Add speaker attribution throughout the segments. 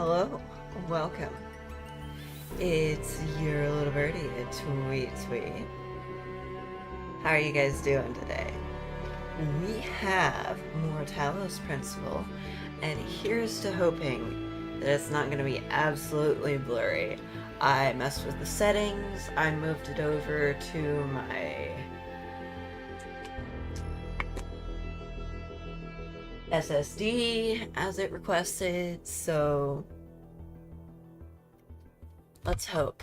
Speaker 1: Hello, welcome. It's your little birdie, a tweet. How are you guys doing today? We have more Talos Principle, and here's to hoping that it's not going to be absolutely blurry. I messed with the settings, I moved it over to my SSD as it requested, so let's hope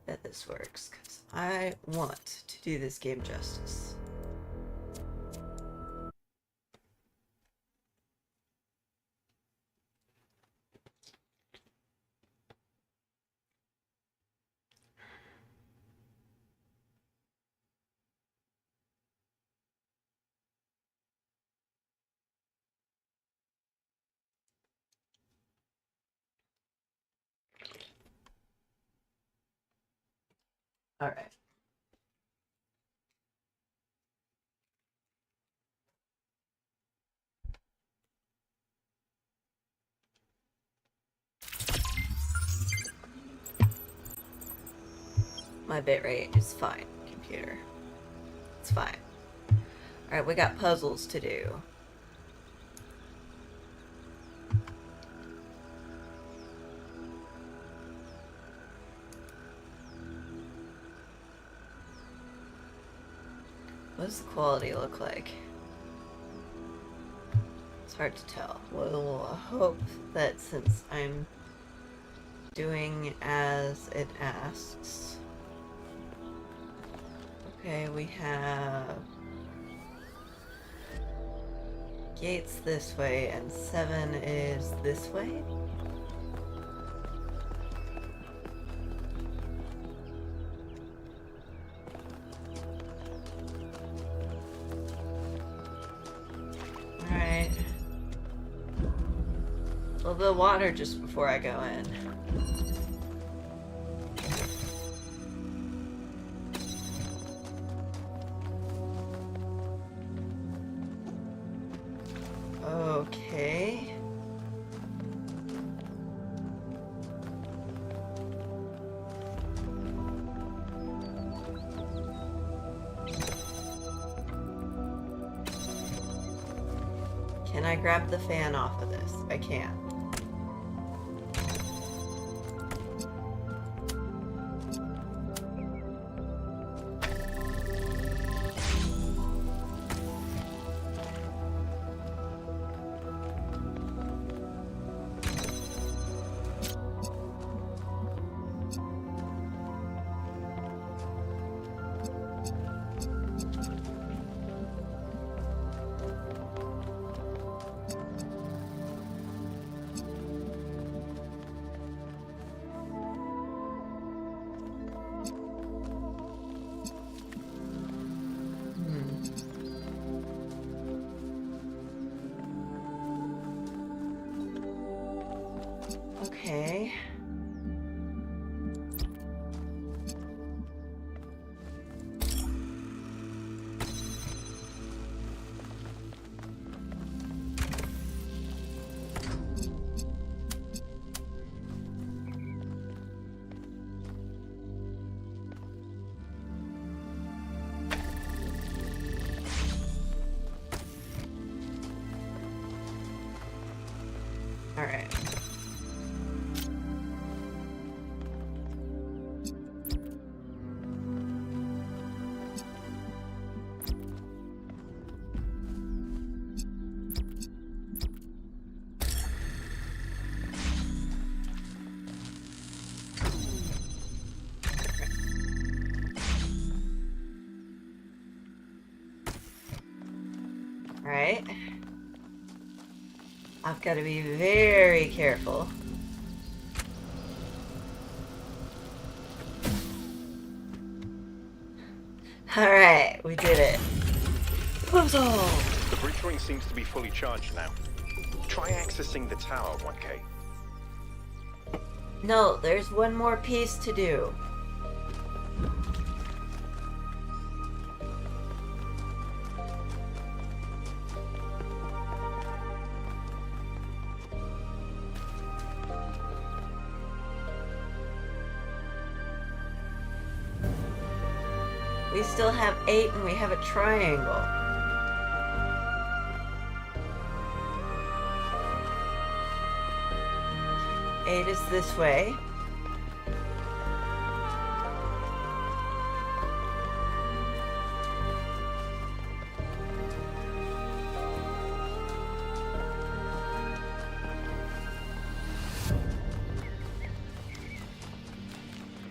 Speaker 1: that this works, because I want to do this game justice. Alright. My bitrate is fine, computer. It's fine. Alright, we got puzzles to do. What does the quality look like? It's hard to tell. We'll hope that since I'm doing as it asks. Okay, we have gates this way and 7 is this way. Alright. A little bit of water just before I go in. Okay. Can I grab the fan off of this? I can. Okay. All right. Right. I've got to be very careful. Alright, we did it. Puzzle!
Speaker 2: The bridge ring seems to be fully charged now. Try accessing the tower, 1K.
Speaker 1: No, there's one more piece to do. We still have 8 and we have a triangle. Eight is this way.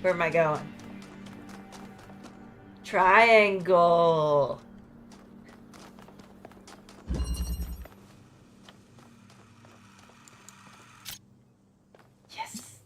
Speaker 1: Where am I going? Triangle. Yes.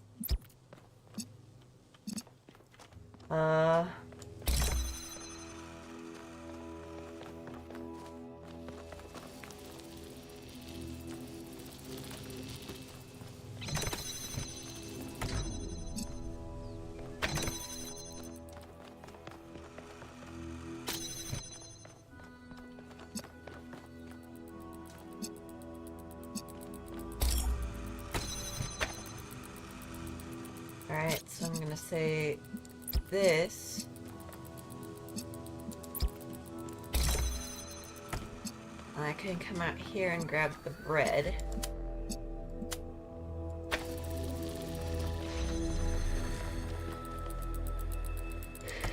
Speaker 1: Alright, so I'm gonna say this. I can come out here and grab the bread.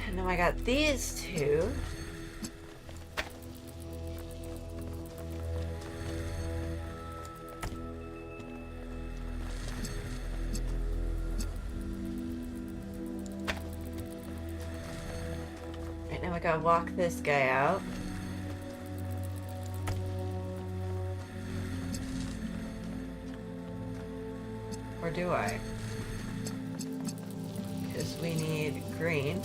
Speaker 1: And now I got these two. Right now I gotta walk this guy out. Or do I? Because we need green.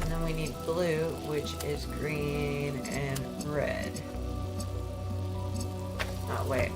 Speaker 1: And then we need blue, which is green and red. Oh, wait.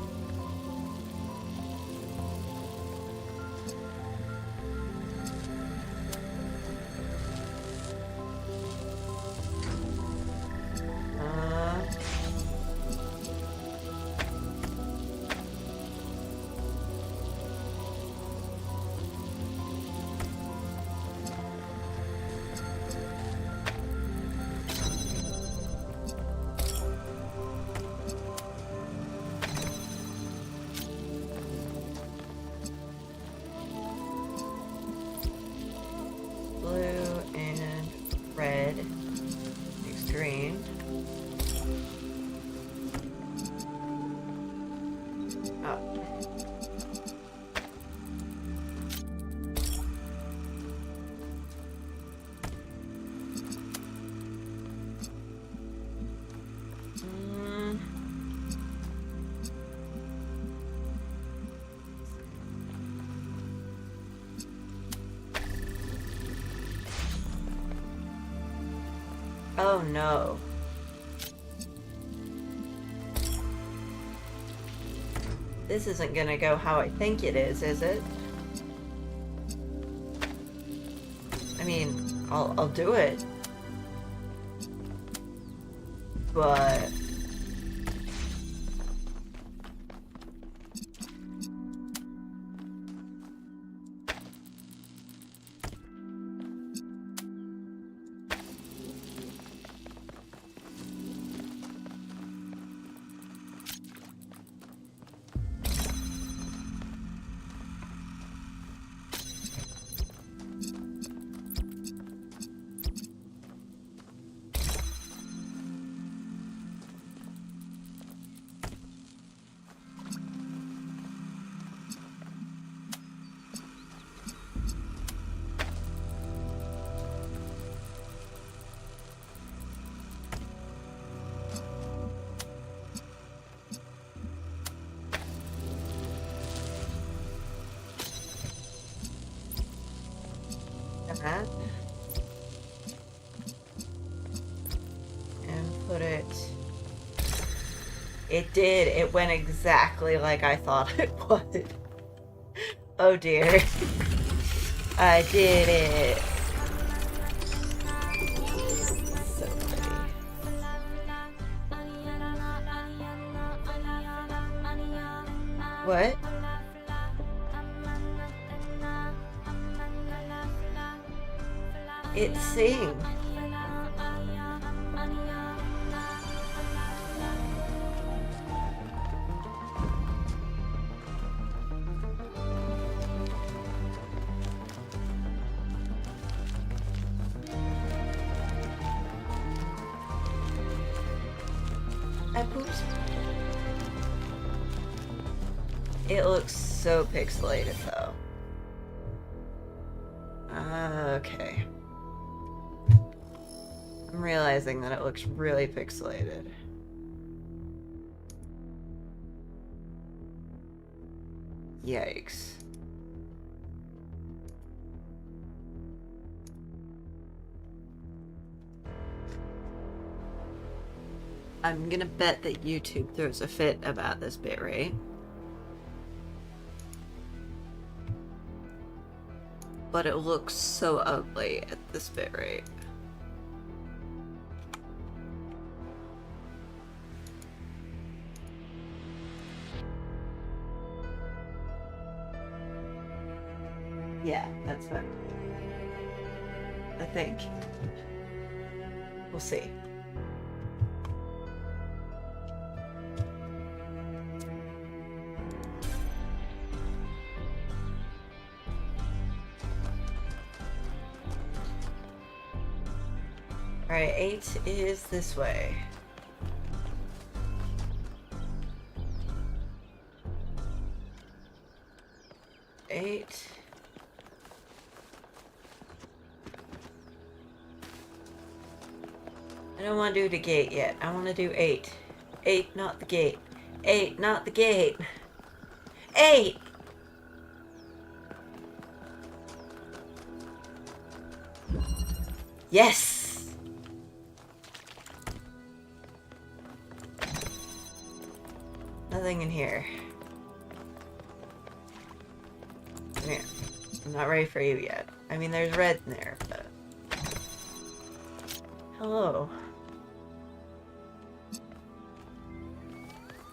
Speaker 1: Oh no. This isn't gonna go how I think it is it? I mean, I'll do it. But that. And put it... It did. It went exactly like I thought it would. Oh dear. I did it. So pretty. What? it sing? I poops. It looks so pixelated though. Okay. I'm realizing that it looks really pixelated. Yikes. I'm gonna bet that YouTube throws a fit about this bitrate. But it looks so ugly at this bitrate. Yeah, that's what I think. We'll see. Alright, 8 is this way. Eight. I don't want to do the gate yet. I want to do 8. 8, not the gate. 8, not the gate. 8! Yes! Nothing in here. Yeah, I'm not ready for you yet. I mean, there's red in there, but... Hello.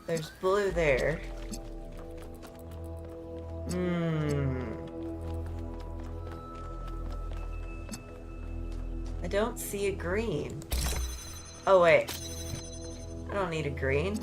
Speaker 1: There's blue there. I don't see a green. Oh, wait. I don't need a green.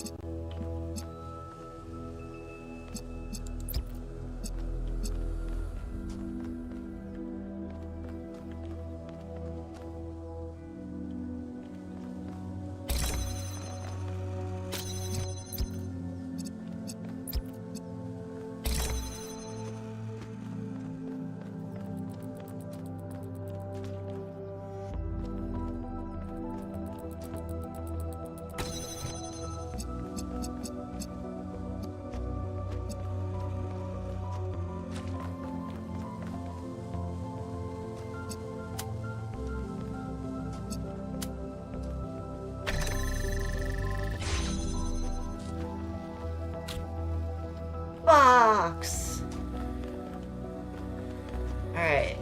Speaker 1: Box! Alright.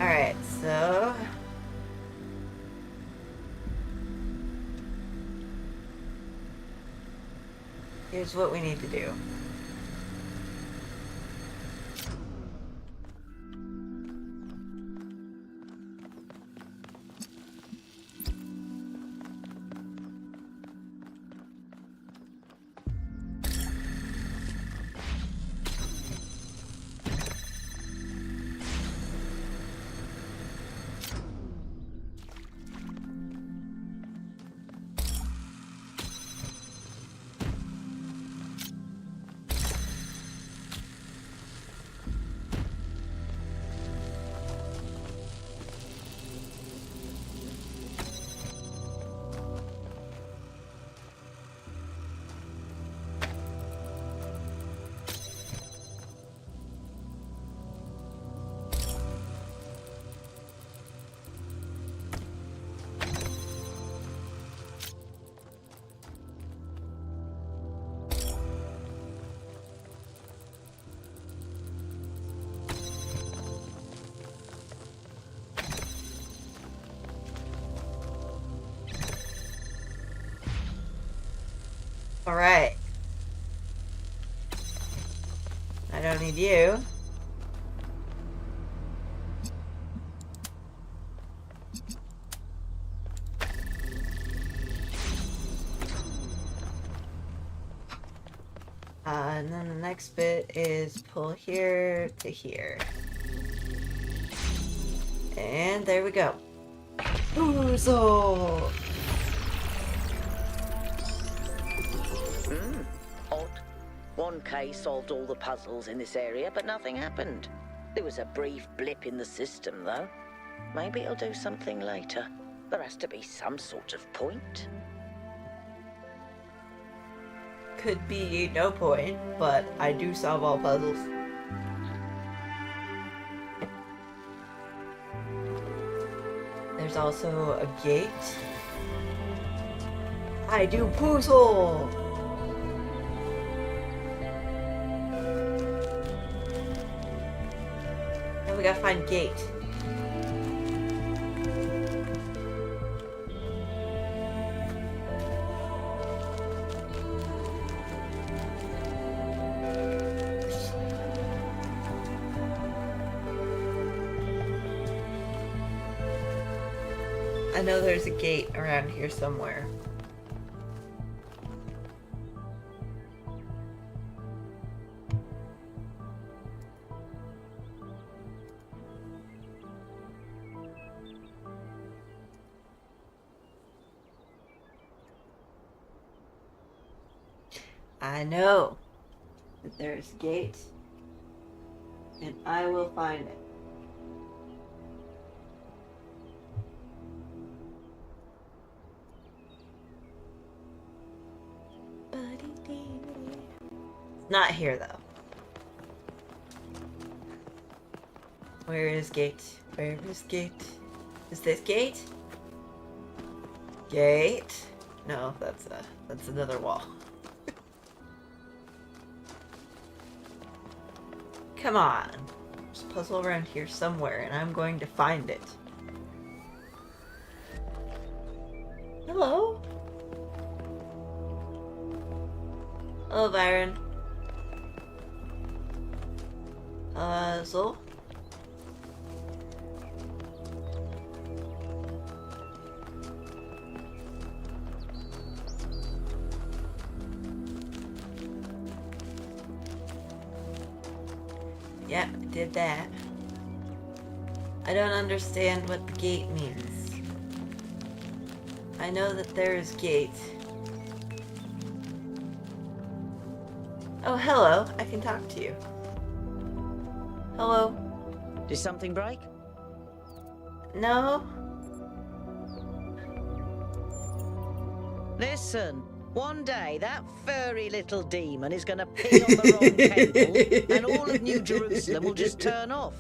Speaker 1: Alright, so... here's what we need to do. Alright. I don't need you. And then the next bit is pull here to here. And there we go. Boozle!
Speaker 3: Odd. 1K solved all the puzzles in this area, but nothing happened. There was a brief blip in the system, though. Maybe it'll do something later. There has to be some sort of point.
Speaker 1: Could be no point, but I do solve all puzzles. There's also a gate. I do puzzle! Now we gotta find gate. I know there's a gate around here somewhere. I know that there's a gate, and I will find it. Not here, though. Where is gate? Where is gate? Is this gate? Gate? No, that's another wall. Come on. There's a puzzle around here somewhere, and I'm going to find it. Hello? Hello, Byron. Puzzle? Yep, did that. I don't understand what the gate means. I know that there is gate. Oh, hello. I can talk to you. Hello?
Speaker 3: Did something break?
Speaker 1: No?
Speaker 3: Listen, one day that furry little demon is going to pee on the wrong temple and all of New Jerusalem will just turn off.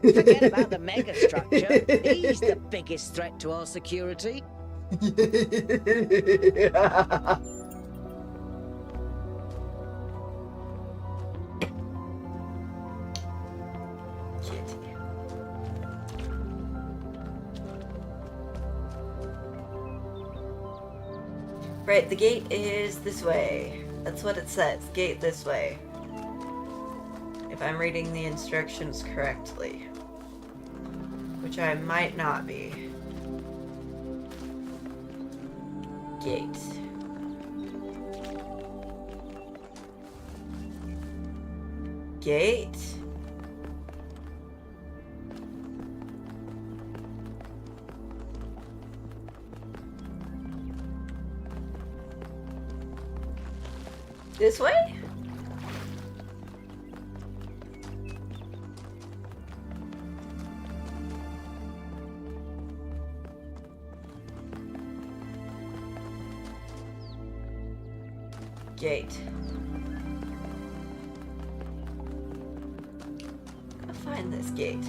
Speaker 3: Forget about the megastructure. He's the biggest threat to our security.
Speaker 1: Right, the gate is this way. That's what it says. Gate this way. If I'm reading the instructions correctly. Which I might not be. Gate. Gate. This way? Gate. Gotta find this gate.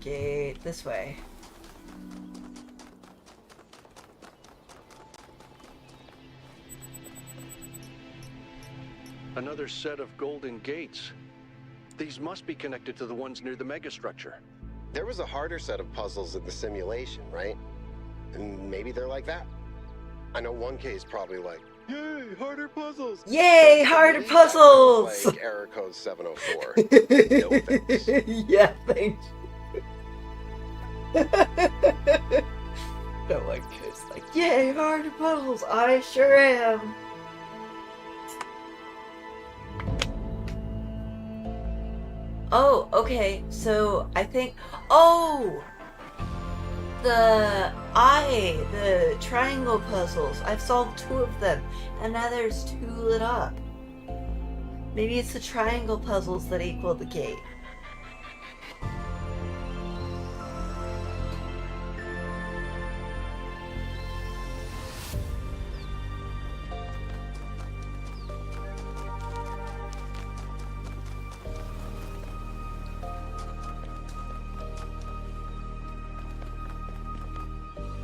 Speaker 1: Gate this way.
Speaker 2: Another set of golden gates. These must be connected to the ones near the megastructure.
Speaker 4: There was a harder set of puzzles in the simulation, right? And maybe they're like that. I know 1K's probably like, yay, harder puzzles!
Speaker 1: Yay,
Speaker 4: But to
Speaker 1: harder
Speaker 4: me, that
Speaker 1: puzzles!
Speaker 4: sounds like error code 704. No thanks.
Speaker 1: Yeah, thanks. No one cares. Like, yay, harder puzzles! I sure am! Oh, okay, so I think... Oh! The triangle puzzles. I've solved 2 of them, and now there's 2 lit up. Maybe it's the triangle puzzles that equal the gate.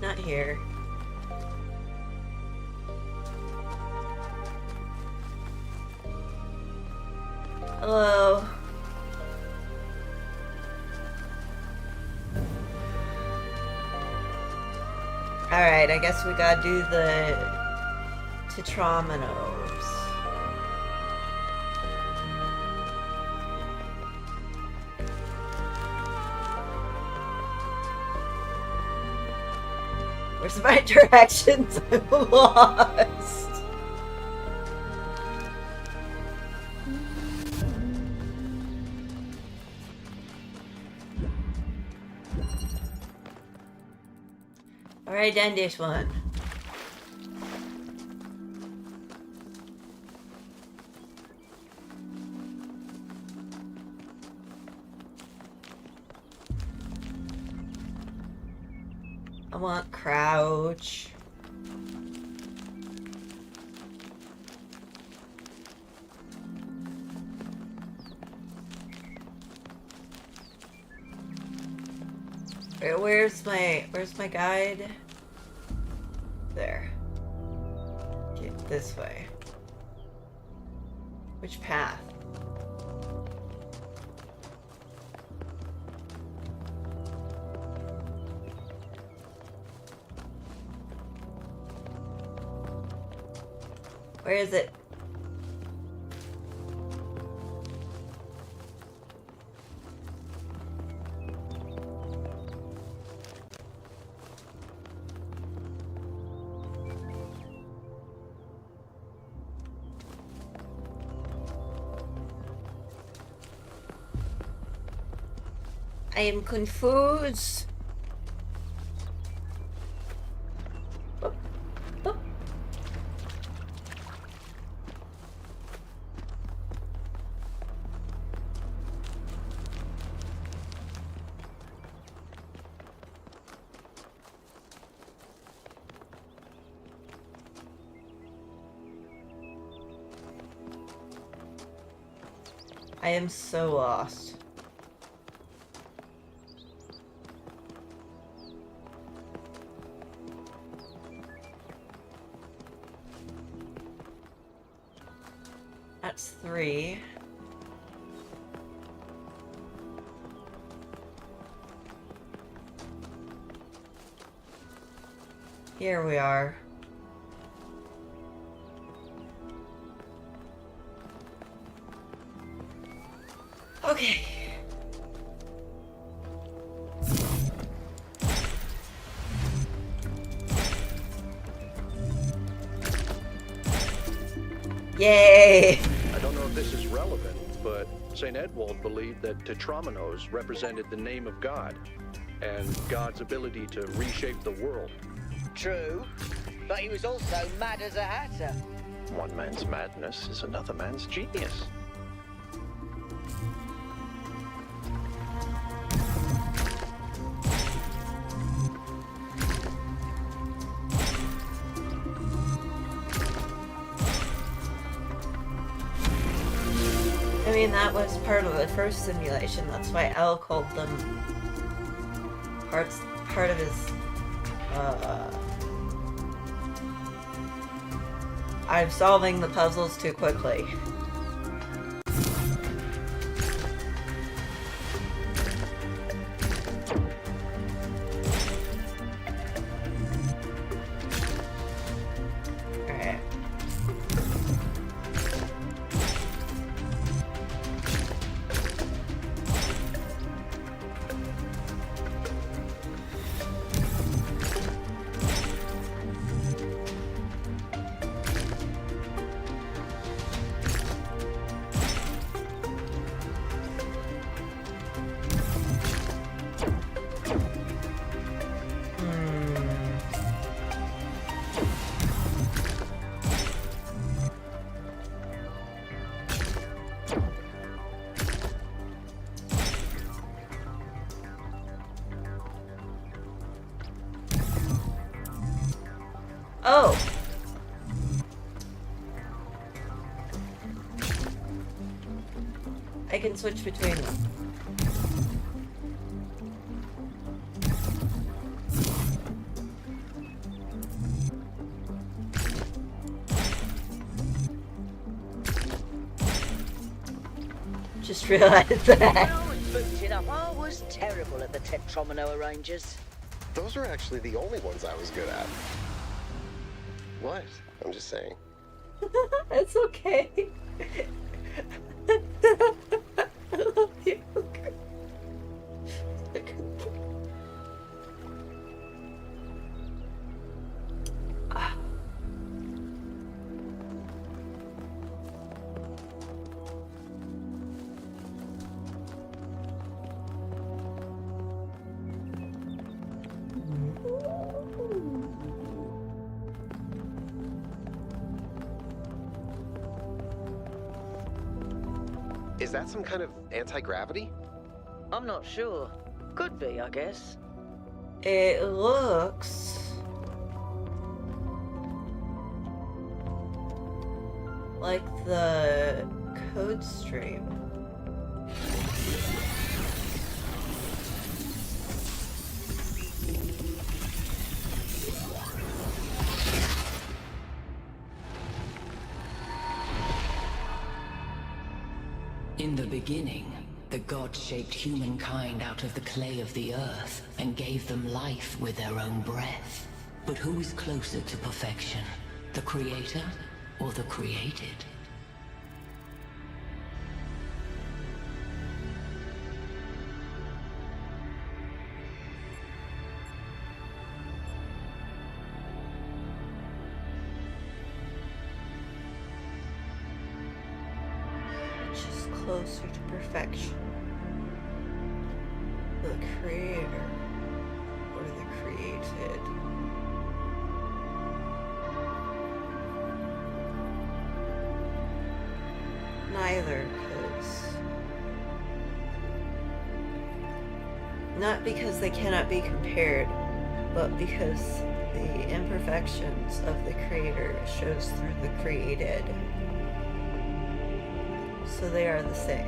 Speaker 1: Not here. Hello. Alright, I guess we gotta do the tetrominos. Where's my directions? I'm lost. Alright, done this one. I want crouch. Where's my guide? There. Okay, this way. Which path? Where is it? I am confused. Oh, oh. I am so lost. That's 3. Here we are. Okay. Yay!
Speaker 5: I don't know if this is relevant, but St. Edwald believed that tetrominos represented the name of God and God's ability to reshape the world.
Speaker 3: True, but he was also mad as a hatter.
Speaker 2: One man's madness is another man's genius.
Speaker 1: I mean, that was part of the first simulation. That's why L called them part of his, I'm solving the puzzles too quickly. Oh! I can switch between them. Just realized that.
Speaker 3: When I was booted up, I was terrible at the Tetromino Rangers.
Speaker 4: Those were actually the only ones I was good at. What? I'm just saying.
Speaker 1: It's okay. I love you.
Speaker 4: Is that some kind of anti-gravity?
Speaker 3: I'm not sure. Could be, I guess.
Speaker 1: It looks like the code stream.
Speaker 6: In the beginning, the gods shaped humankind out of the clay of the earth and gave them life with their own breath. But who is closer to perfection? The creator or the created?
Speaker 1: Closer to perfection, the creator or the created? Neither, because not because they cannot be compared, but because the imperfections of the creator shows through the created. So they are the same.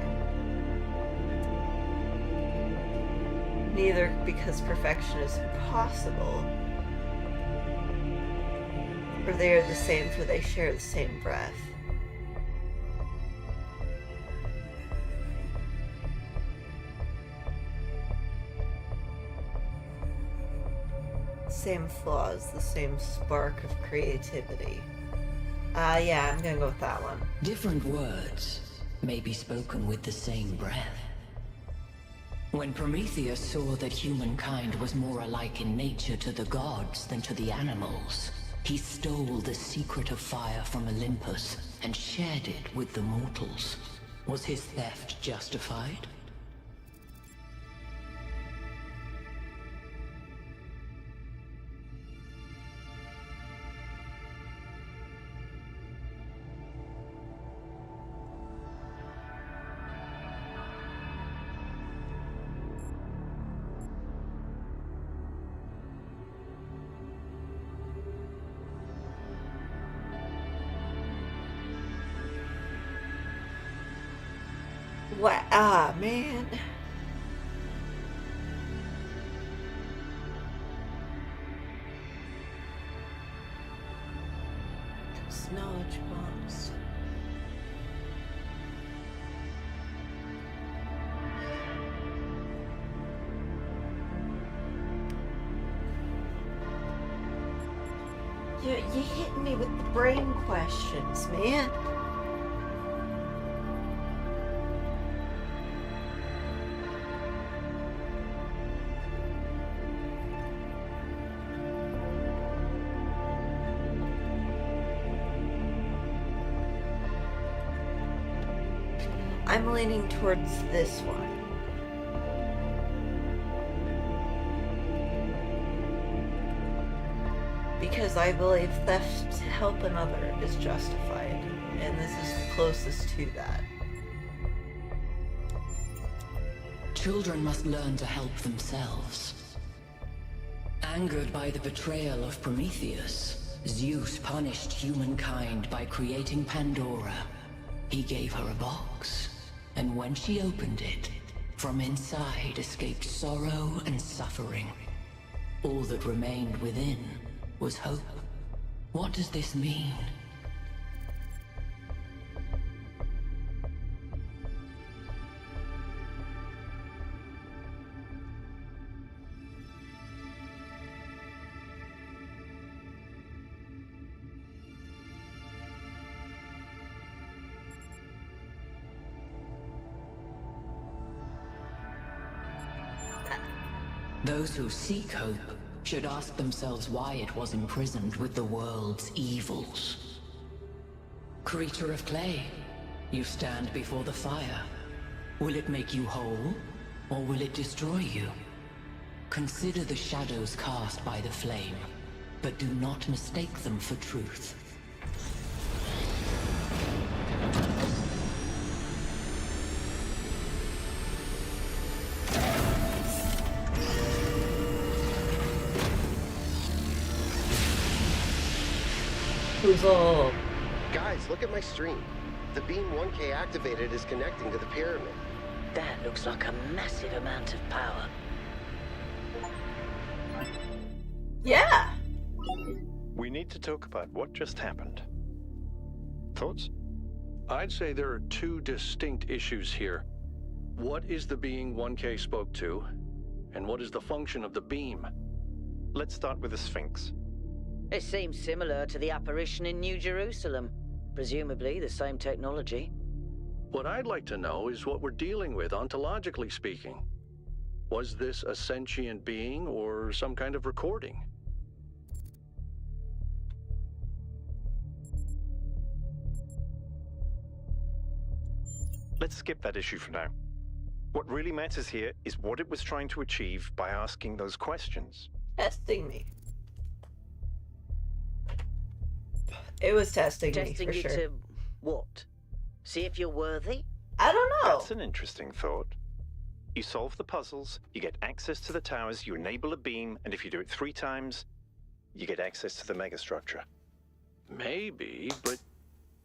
Speaker 1: Neither because perfection is impossible, or they are the same for they share the same breath. Same flaws, the same spark of creativity. Yeah, I'm gonna go with that one.
Speaker 6: Different words may be spoken with the same breath. When Prometheus saw that humankind was more alike in nature to the gods than to the animals, he stole the secret of fire from Olympus and shared it with the mortals. Was his theft justified?
Speaker 1: What? Ah, man. Those knowledge bombs. You hitting me with the brain questions, man. I'm leaning towards this one. Because I believe theft to help another is justified, and this is the closest to that.
Speaker 6: Children must learn to help themselves. Angered by the betrayal of Prometheus, Zeus punished humankind by creating Pandora. He gave her a box, and when she opened it, from inside escaped sorrow and suffering. All that remained within was hope. What does this mean? Those who seek hope should ask themselves why it was imprisoned with the world's evils. Creature of clay, you stand before the fire. Will it make you whole, or will it destroy you? Consider the shadows cast by the flame, but do not mistake them for truth.
Speaker 1: Who's all?
Speaker 4: Guys, look at my stream. The beam 1K activated is connecting to the pyramid.
Speaker 3: That looks like a massive amount of power.
Speaker 1: Yeah.
Speaker 2: We need to talk about what just happened. Thoughts?
Speaker 5: I'd say there are two distinct issues here. What is the being 1K spoke to, and what is the function of the beam?
Speaker 2: Let's start with the Sphinx.
Speaker 3: It seems similar to the apparition in New Jerusalem. Presumably the same technology.
Speaker 5: What I'd like to know is what we're dealing with, ontologically speaking. Was this a sentient being or some kind of recording?
Speaker 2: Let's skip that issue for now. What really matters here is what it was trying to achieve by asking those questions.
Speaker 1: Testing me. It was testing me,
Speaker 3: Testing
Speaker 1: for
Speaker 3: you
Speaker 1: sure.
Speaker 3: to what? See if you're worthy?
Speaker 1: I don't know.
Speaker 2: That's an interesting thought. You solve the puzzles, you get access to the towers, you enable a beam, and if you do it 3 times, you get access to the megastructure.
Speaker 5: Maybe, but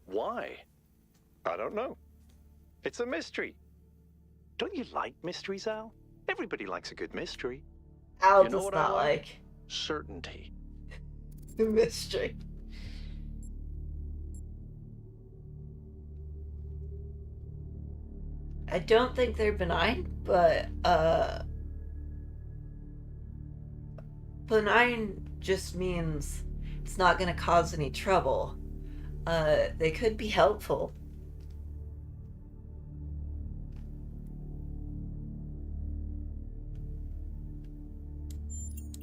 Speaker 5: why?
Speaker 2: I don't know. It's a mystery. Don't you like mysteries, Al? Everybody likes a good mystery.
Speaker 1: Al
Speaker 5: You know
Speaker 1: does
Speaker 5: what I
Speaker 1: not
Speaker 5: like?
Speaker 1: like
Speaker 5: Certainty.
Speaker 1: the mystery. I don't think they're benign, but benign just means it's not going to cause any trouble. They could be helpful.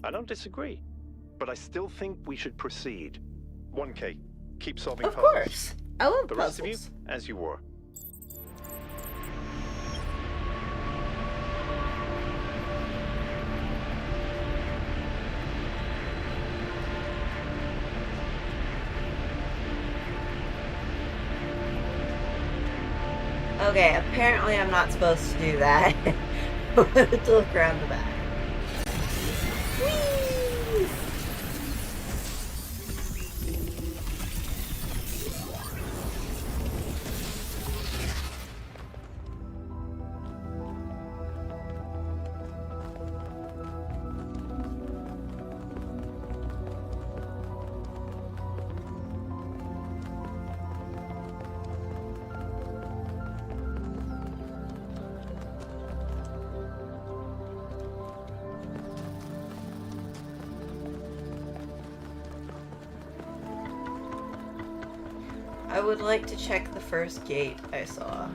Speaker 2: I don't disagree, but I still think we should proceed. 1K, keep solving
Speaker 1: Of
Speaker 2: puzzles.
Speaker 1: course. I love
Speaker 2: The rest of you,
Speaker 1: puzzles.
Speaker 2: as you were.
Speaker 1: Okay, apparently I'm not supposed to do that. To look around the back. Whee! I would like to check the first gate I saw.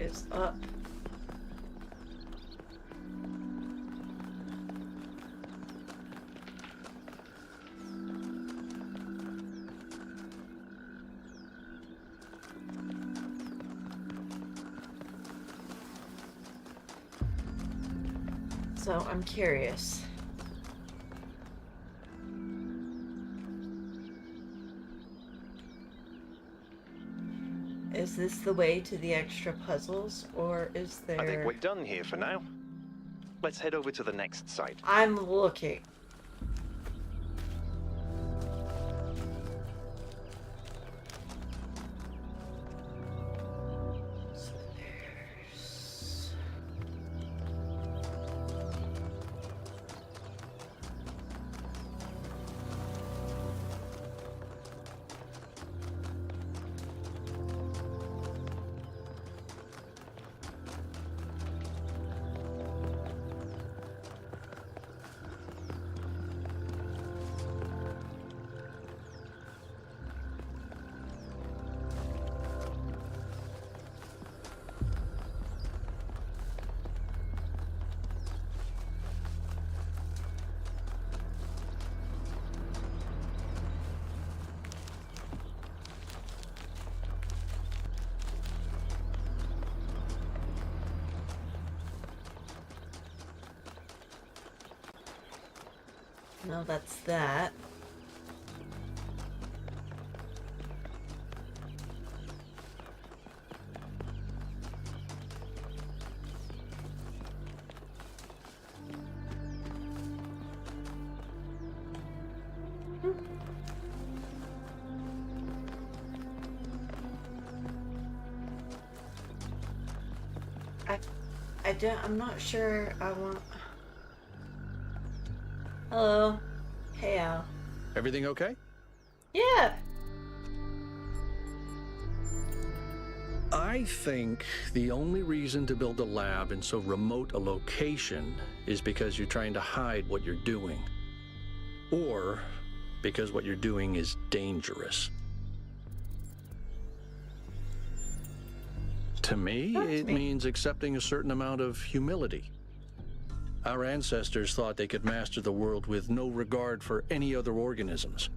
Speaker 1: is up. So I'm curious. Is this the way to the extra puzzles, or is there...
Speaker 2: I think we're done here for now. Let's head over to the next site.
Speaker 1: I'm looking. So there's... No, that's that. I'm not sure I want... Hello. Hey, Al.
Speaker 5: Everything okay?
Speaker 1: Yeah.
Speaker 5: I think the only reason to build a lab in so remote a location is because you're trying to hide what you're doing. Or because what you're doing is dangerous. To me, it means accepting a certain amount of humility. Our ancestors thought they could master the world with no regard for any other organisms.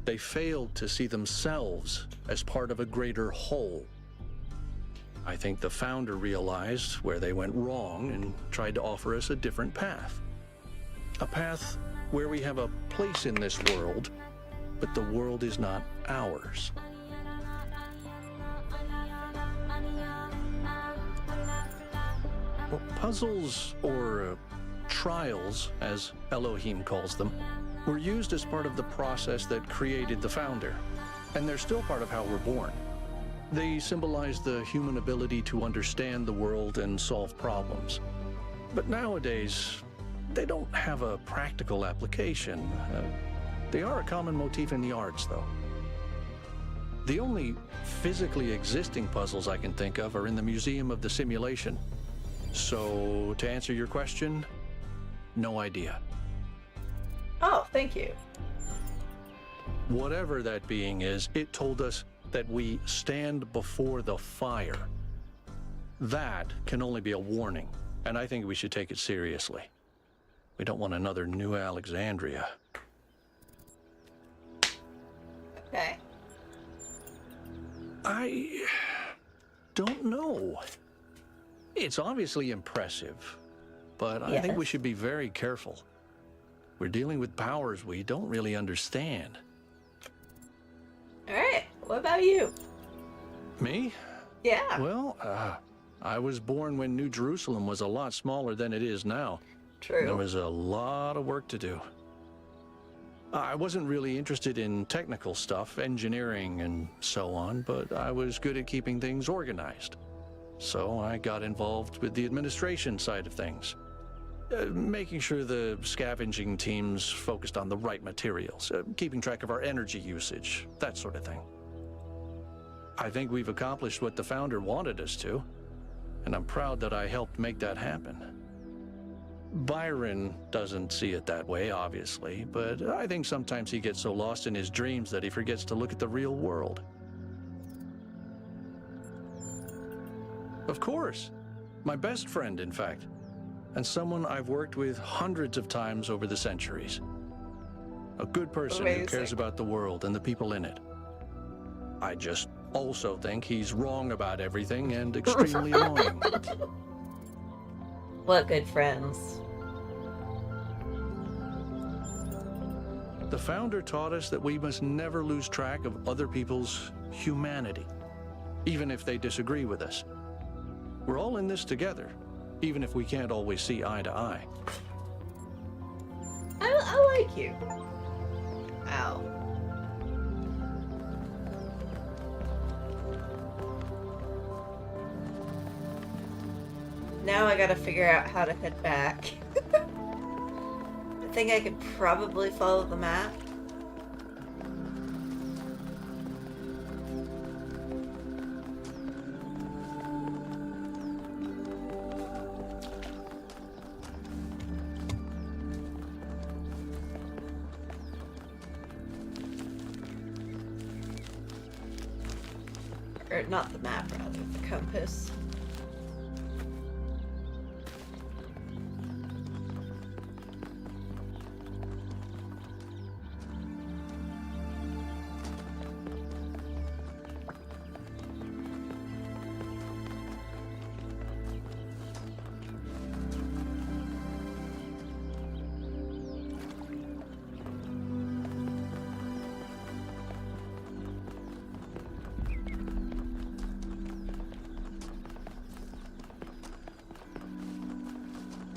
Speaker 5: They failed to see themselves as part of a greater whole. I think the founder realized where they went wrong and tried to offer us a different path. A path where we have a place in this world, but the world is not ours. Well, puzzles, or trials, as Elohim calls them, were used as part of the process that created the founder, and they're still part of how we're born. They symbolize the human ability to understand the world and solve problems. But nowadays, they don't have a practical application. They are a common motif in the arts, though. The only physically existing puzzles I can think of are in the Museum of the Simulation. So, to answer your question, no idea.
Speaker 1: Oh, thank you.
Speaker 5: Whatever that being is, it told us that we stand before the fire. That can only be a warning, and I think we should take it seriously. We don't want another New Alexandria.
Speaker 1: Okay.
Speaker 5: I don't know. It's obviously impressive, but I think we should be very careful. We're dealing with powers we don't really understand.
Speaker 1: All right. What about you?
Speaker 5: Me?
Speaker 1: Yeah.
Speaker 5: Well, I was born when New Jerusalem was a lot smaller than it is now.
Speaker 1: True.
Speaker 5: There was a lot of work to do. I wasn't really interested in technical stuff, engineering and so on, but I was good at keeping things organized. So I got involved with the administration side of things, making sure the scavenging teams focused on the right materials, keeping track of our energy usage, that sort of thing. I think we've accomplished what the founder wanted us to, and I'm proud that I helped make that happen. Byron doesn't see it that way, obviously, but I think sometimes he gets so lost in his dreams that he forgets to look at the real world. Of course. My best friend, in fact. And someone I've worked with hundreds of times over the centuries. A good person who cares
Speaker 1: Amazing.
Speaker 5: about the world and the people in it. I just also think he's wrong about everything and extremely annoying.
Speaker 1: What good friends.
Speaker 5: The founder taught us that we must never lose track of other people's humanity, even if they disagree with us. We're all in this together, even if we can't always see eye to eye.
Speaker 1: I like you. Ow. Now I gotta figure out how to head back. I think I could probably follow the map. Or not the map, rather, the compass.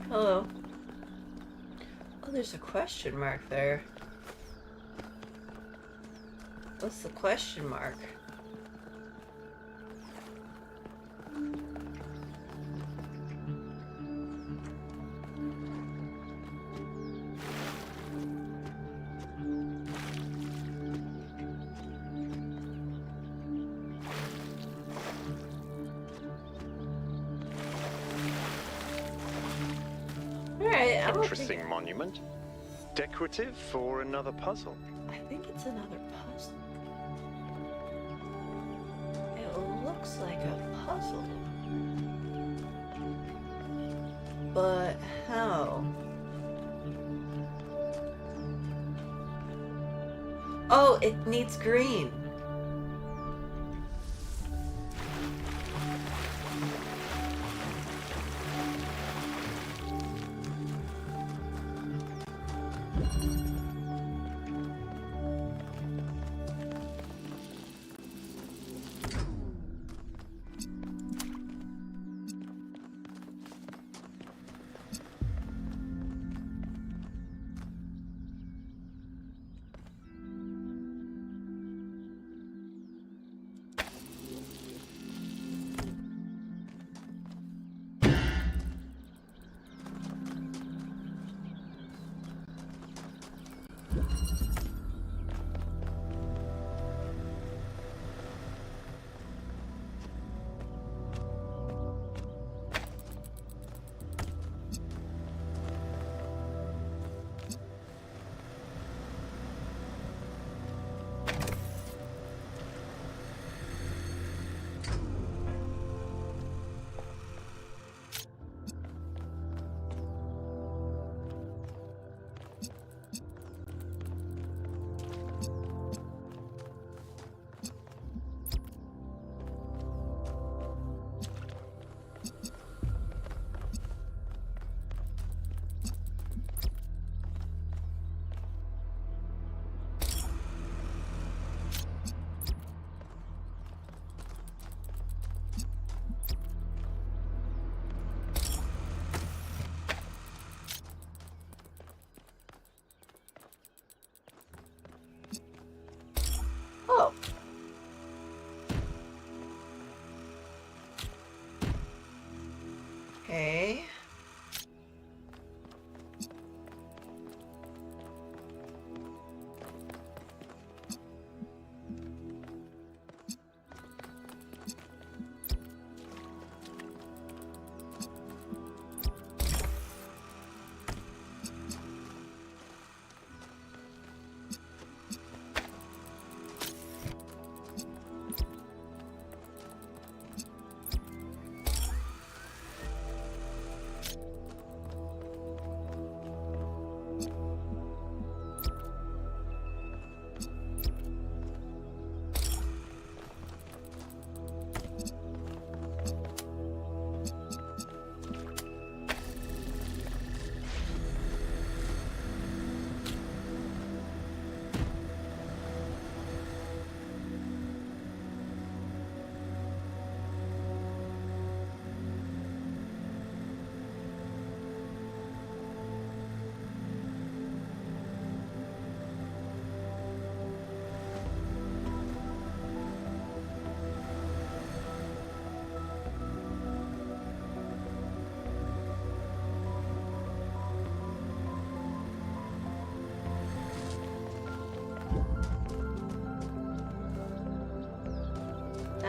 Speaker 1: Hello. Oh, there's a question mark there. What's the question mark? Alright, I'm
Speaker 2: Interesting monument. Decorative for another puzzle.
Speaker 1: I think it's another puzzle. It looks like a puzzle. But how? Oh, it needs green.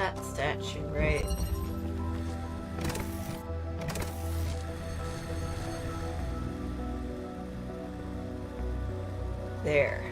Speaker 1: that statue, right? There.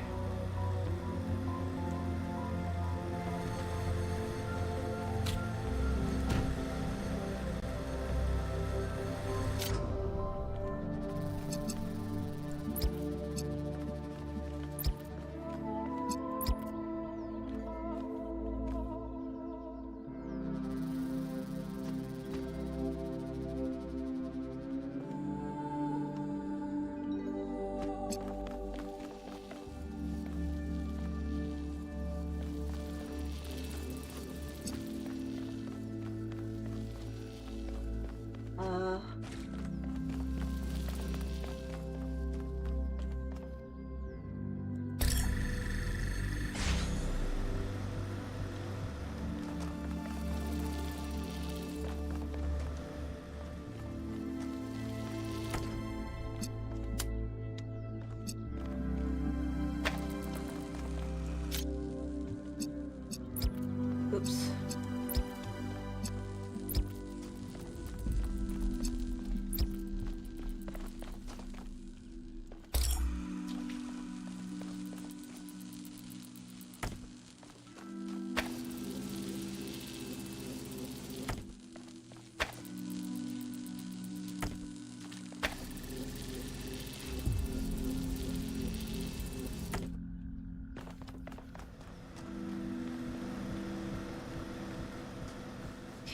Speaker 1: Oops.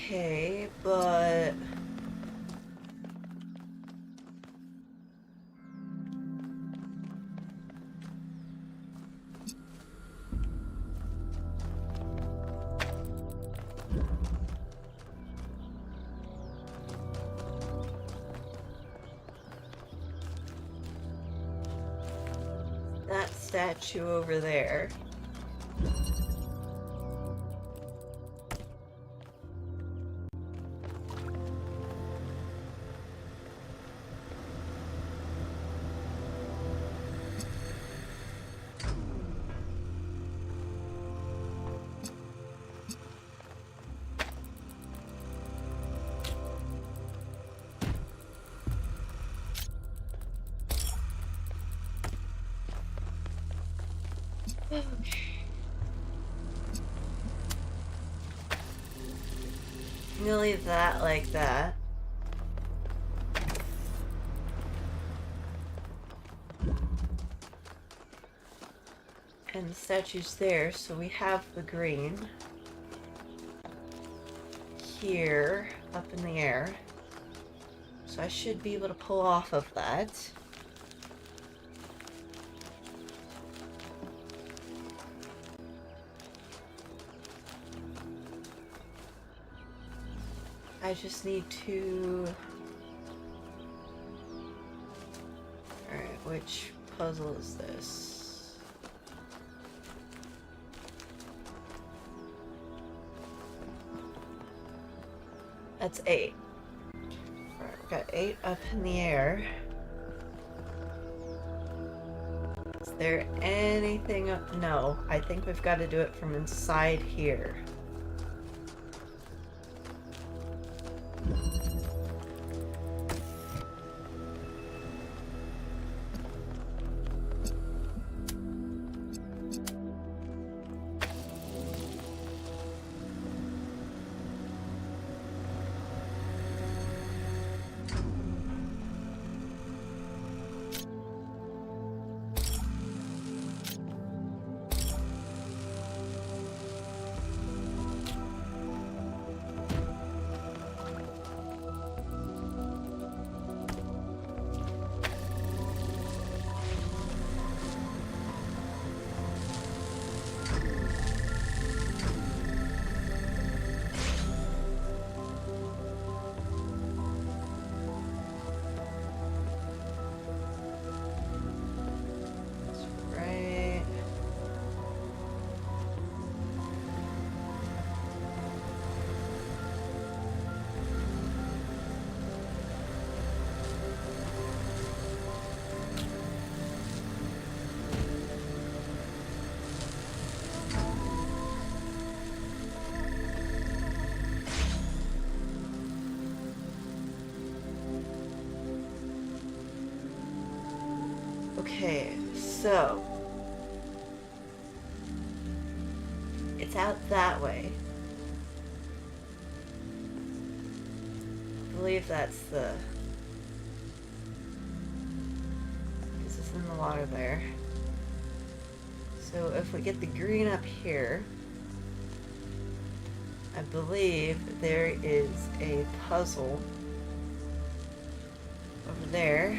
Speaker 1: Okay, but that statue over there. I'm gonna leave that like that. And the statue's there, so we have the green here up in the air. So I should be able to pull off of that. I just need to... Alright, which puzzle is this? That's 8. Alright, we've got 8 up in the air. Is there anything up? No, I think we've got to do it from inside here. Okay, so it's out that way. I believe that's the... Because it's in the water there. So if we get the green up here, I believe there is a puzzle over there.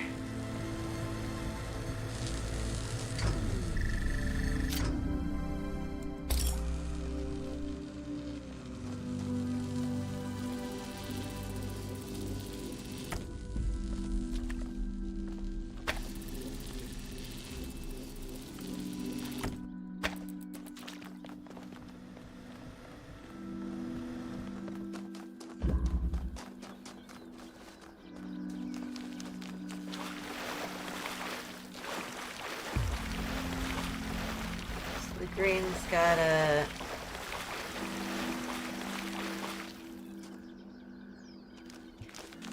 Speaker 1: The green's got a...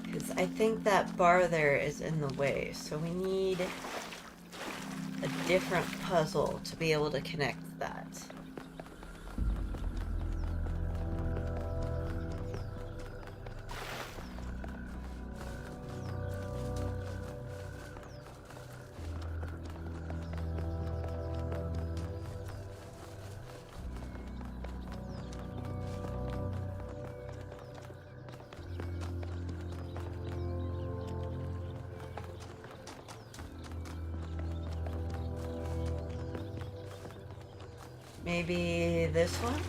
Speaker 1: Because I think that bar there is in the way, so we need a different puzzle to be able to connect that. Maybe this one?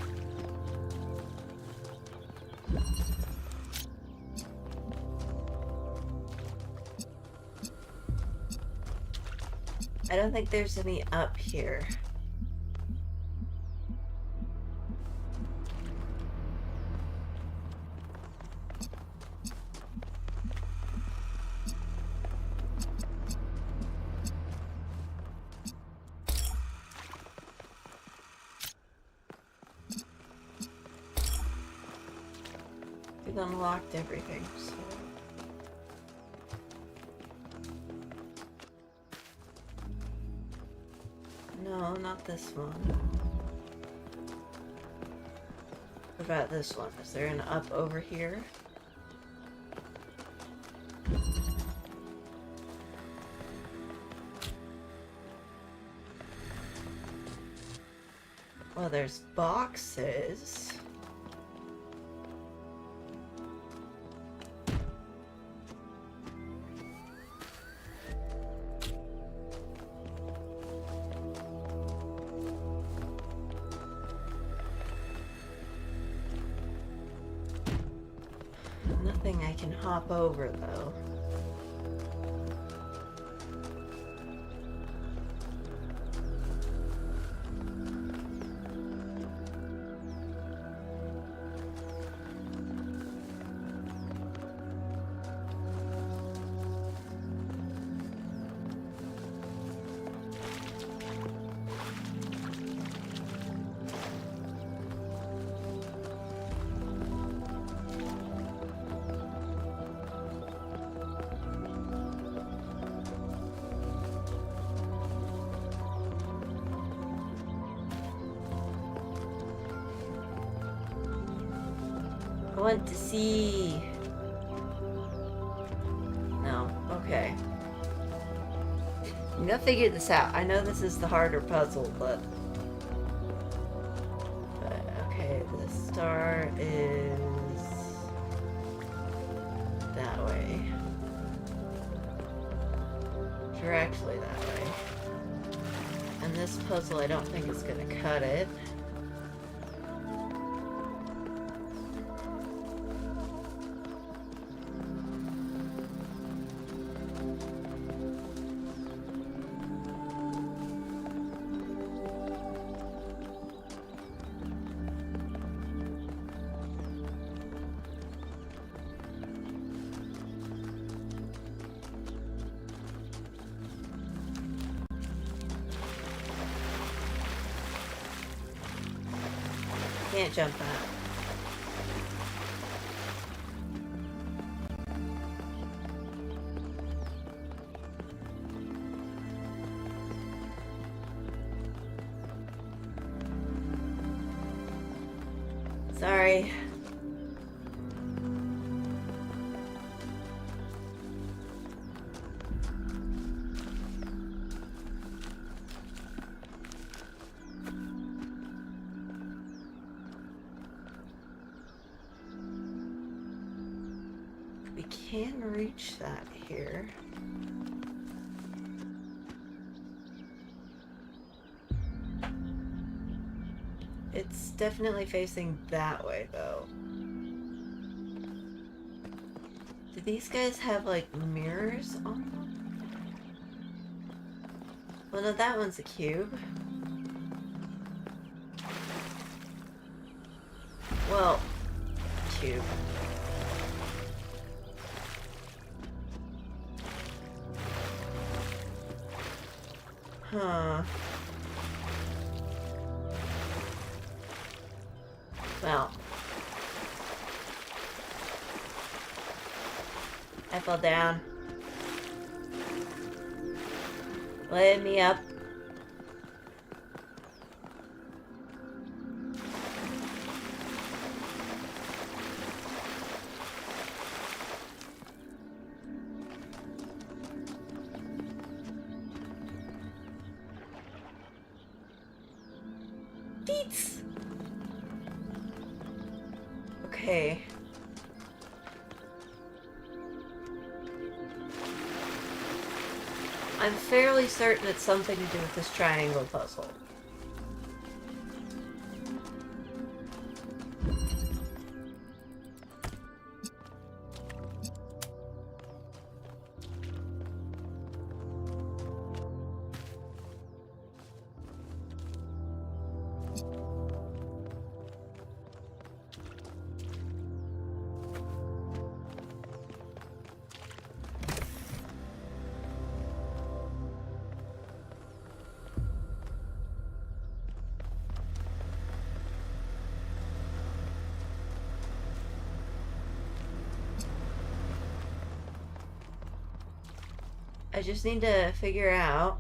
Speaker 1: I don't think there's any up here. We've unlocked everything, so... No, not this one. What about this one? Is there an up over here? Well, there's boxes. Nothing I can hop over, though. I want to see. No, okay. I'm gonna figure this out. I know this is the harder puzzle, but okay, the star is that way. You're actually that way. And this puzzle, I don't think is gonna cut it. Can't jump that. Sorry. We can reach that here. It's definitely facing that way, though. Do these guys have, like, mirrors on them? Well, no, that one's a cube. Well, cube. Huh. Well. I fell down. Let me up. Deets! Okay. I'm fairly certain it's something to do with this triangle puzzle. I just need to figure out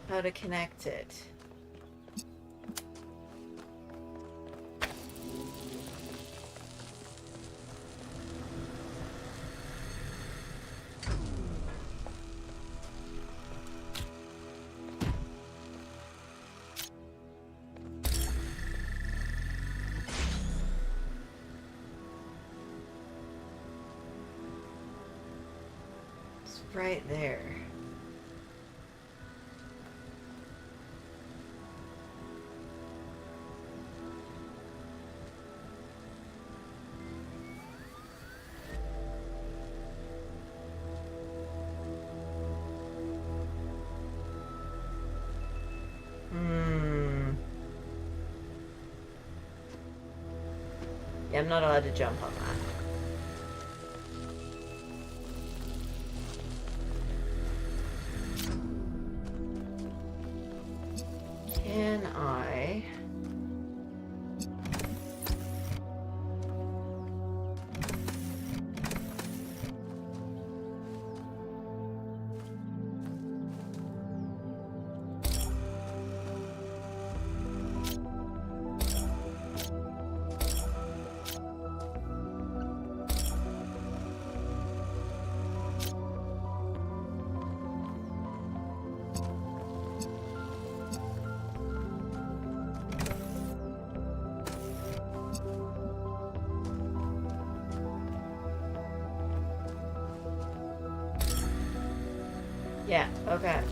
Speaker 1: how to connect it. Right there. Yeah, I'm not allowed to jump on that. Can I... Yeah, okay.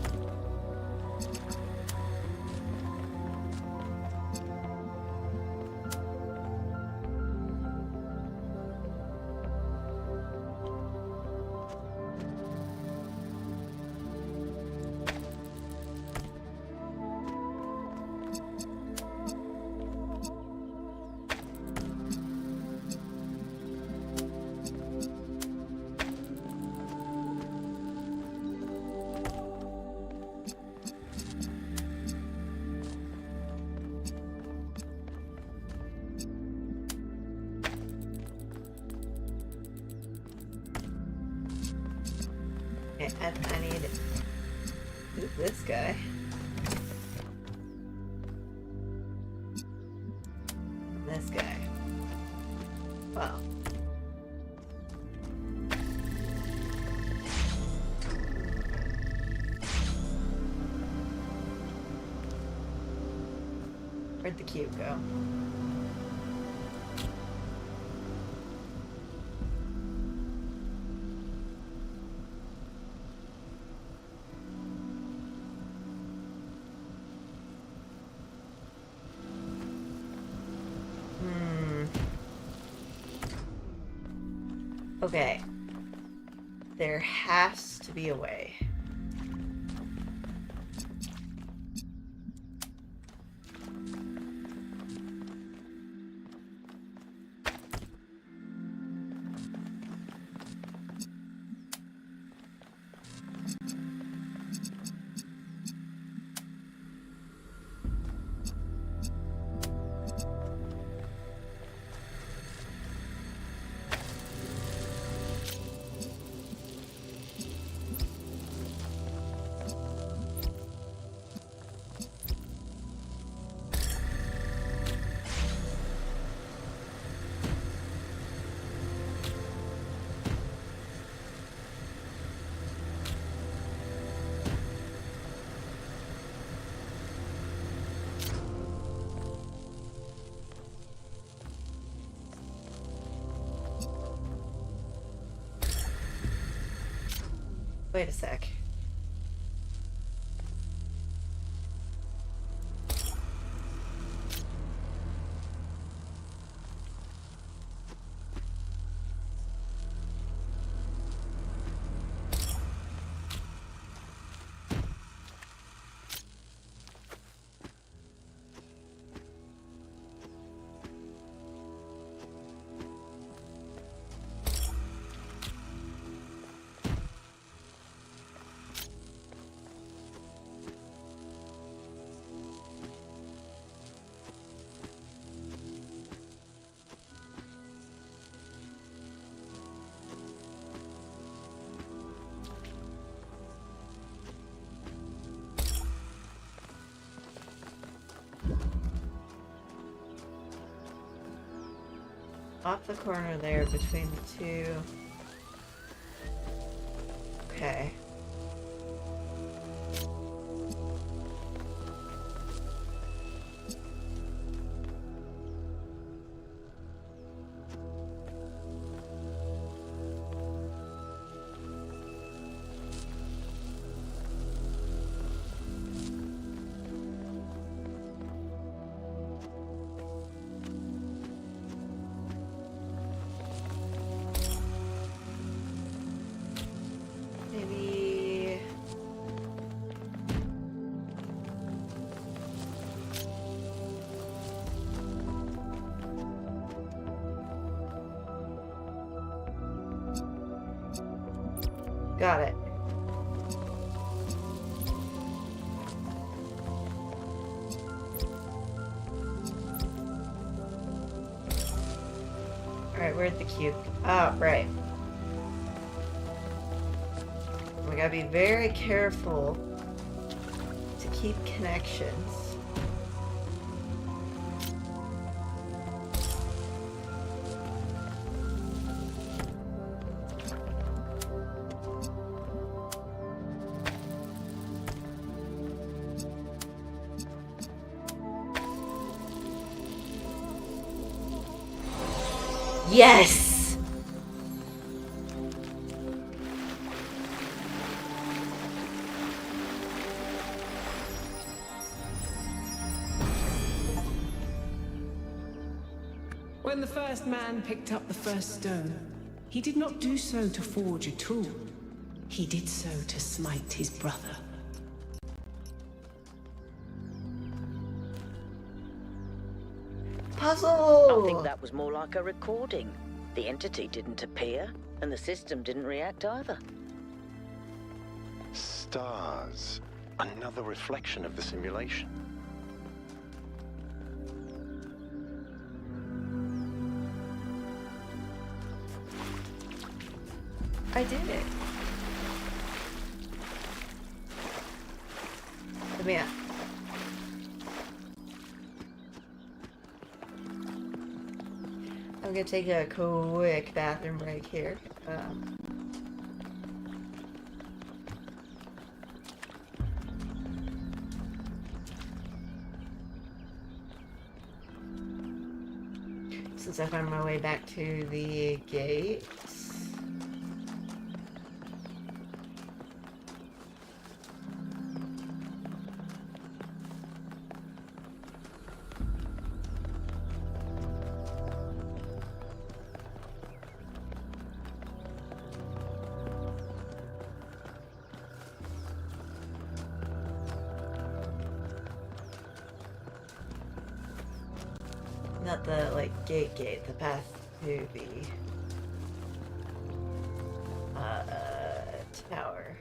Speaker 1: I need Who's this guy? This guy. Wow. Where'd the cube go? Okay. There has to be a way. Wait a sec. Off the corner there between the two. Okay. Maybe... Got it. Alright, where's the cube? Ah, right. We gotta be very careful to keep connections. Yes!
Speaker 7: When the first man picked up the first stone, he did not do so to forge a tool. He did so to smite his brother.
Speaker 1: Puzzle!
Speaker 3: I think that was more like a recording. The entity didn't appear, and the system didn't react either.
Speaker 2: Stars. Another reflection of the simulation.
Speaker 1: I did it. me up. I'm gonna take a quick bathroom break here. Since I found my way back to the gate. Not the, like, gate, the path to the, tower.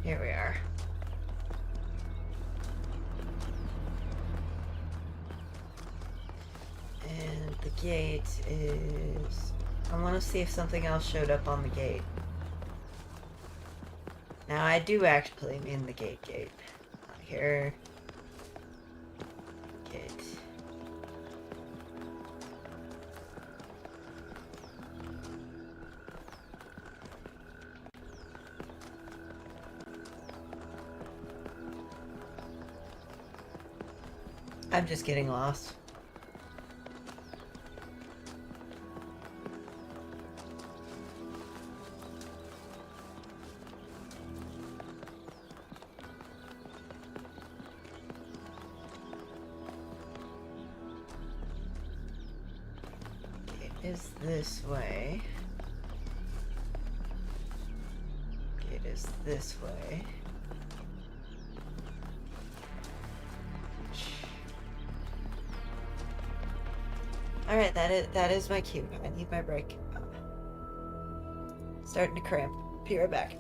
Speaker 1: Here we are. And the gate is... I want to see if something else showed up on the gate. Now, I do actually mean the gate. Here. Gate. I'm just getting lost. Is this way. It is this way. Alright, that is my cue. I need my break. Starting to cramp. Be right back.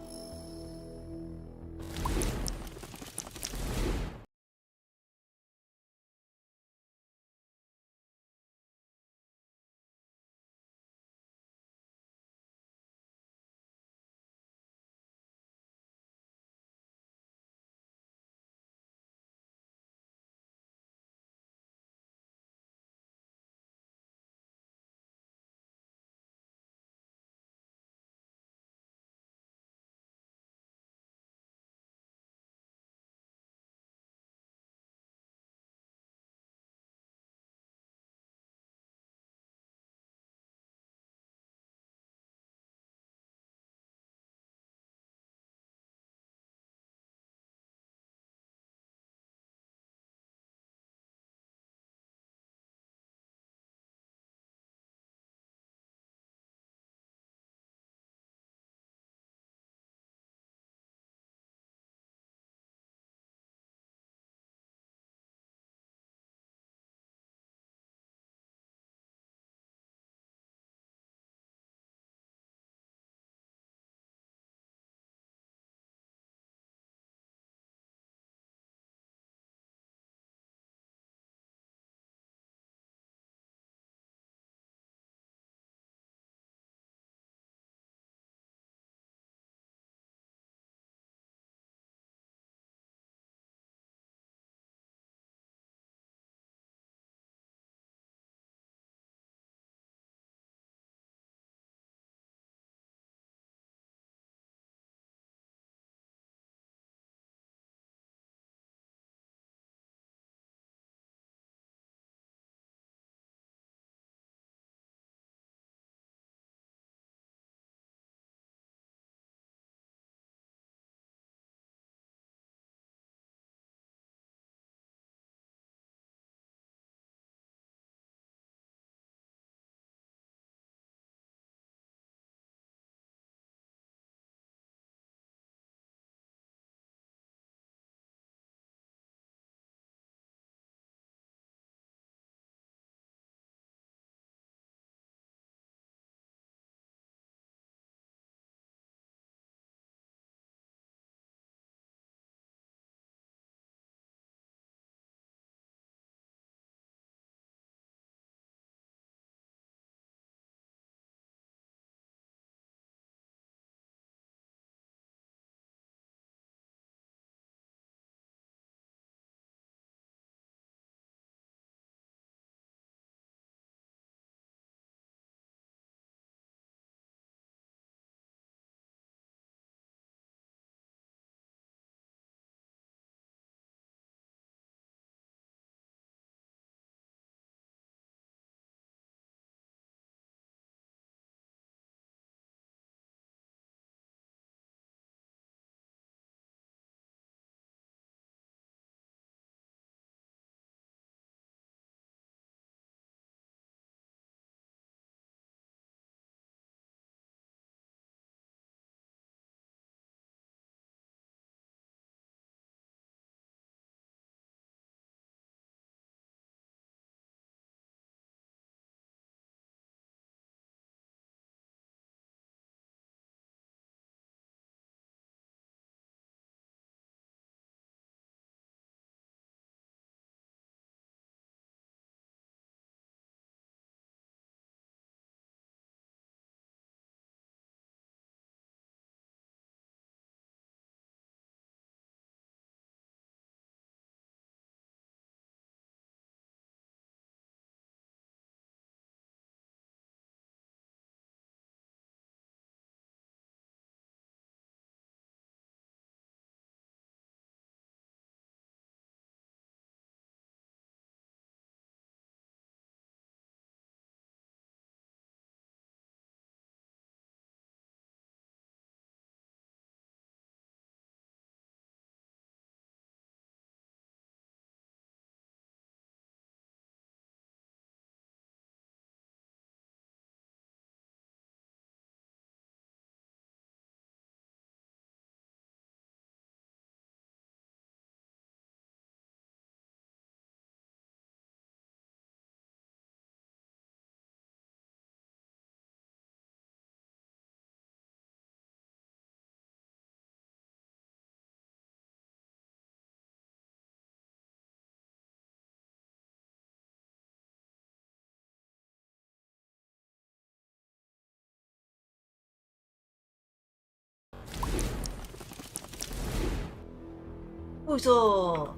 Speaker 1: Uzo!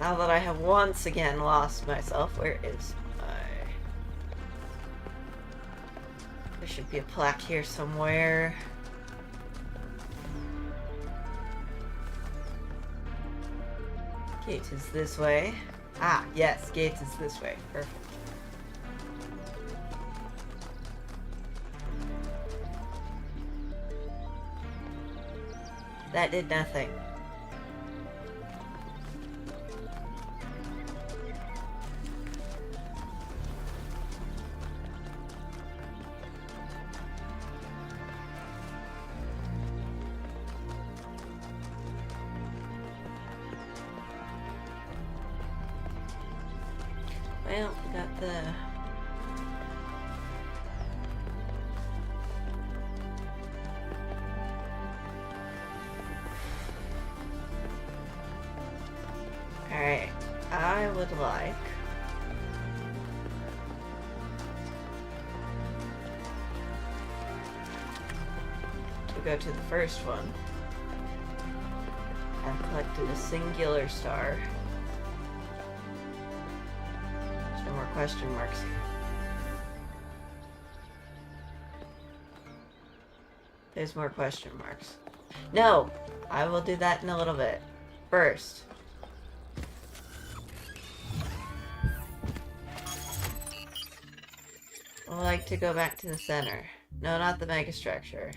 Speaker 1: Now that I have once again lost myself, where is my... There should be a plaque here somewhere. Gate is this way. Ah, yes, gate is this way. Perfect. That did nothing. Well, we got the... Alright, I would like... to go to the first one. I've collected a singular star. There's no more question marks. There's more question marks. No! I will do that in a little bit. First. I'd like to go back to the center. No, not the megastructure.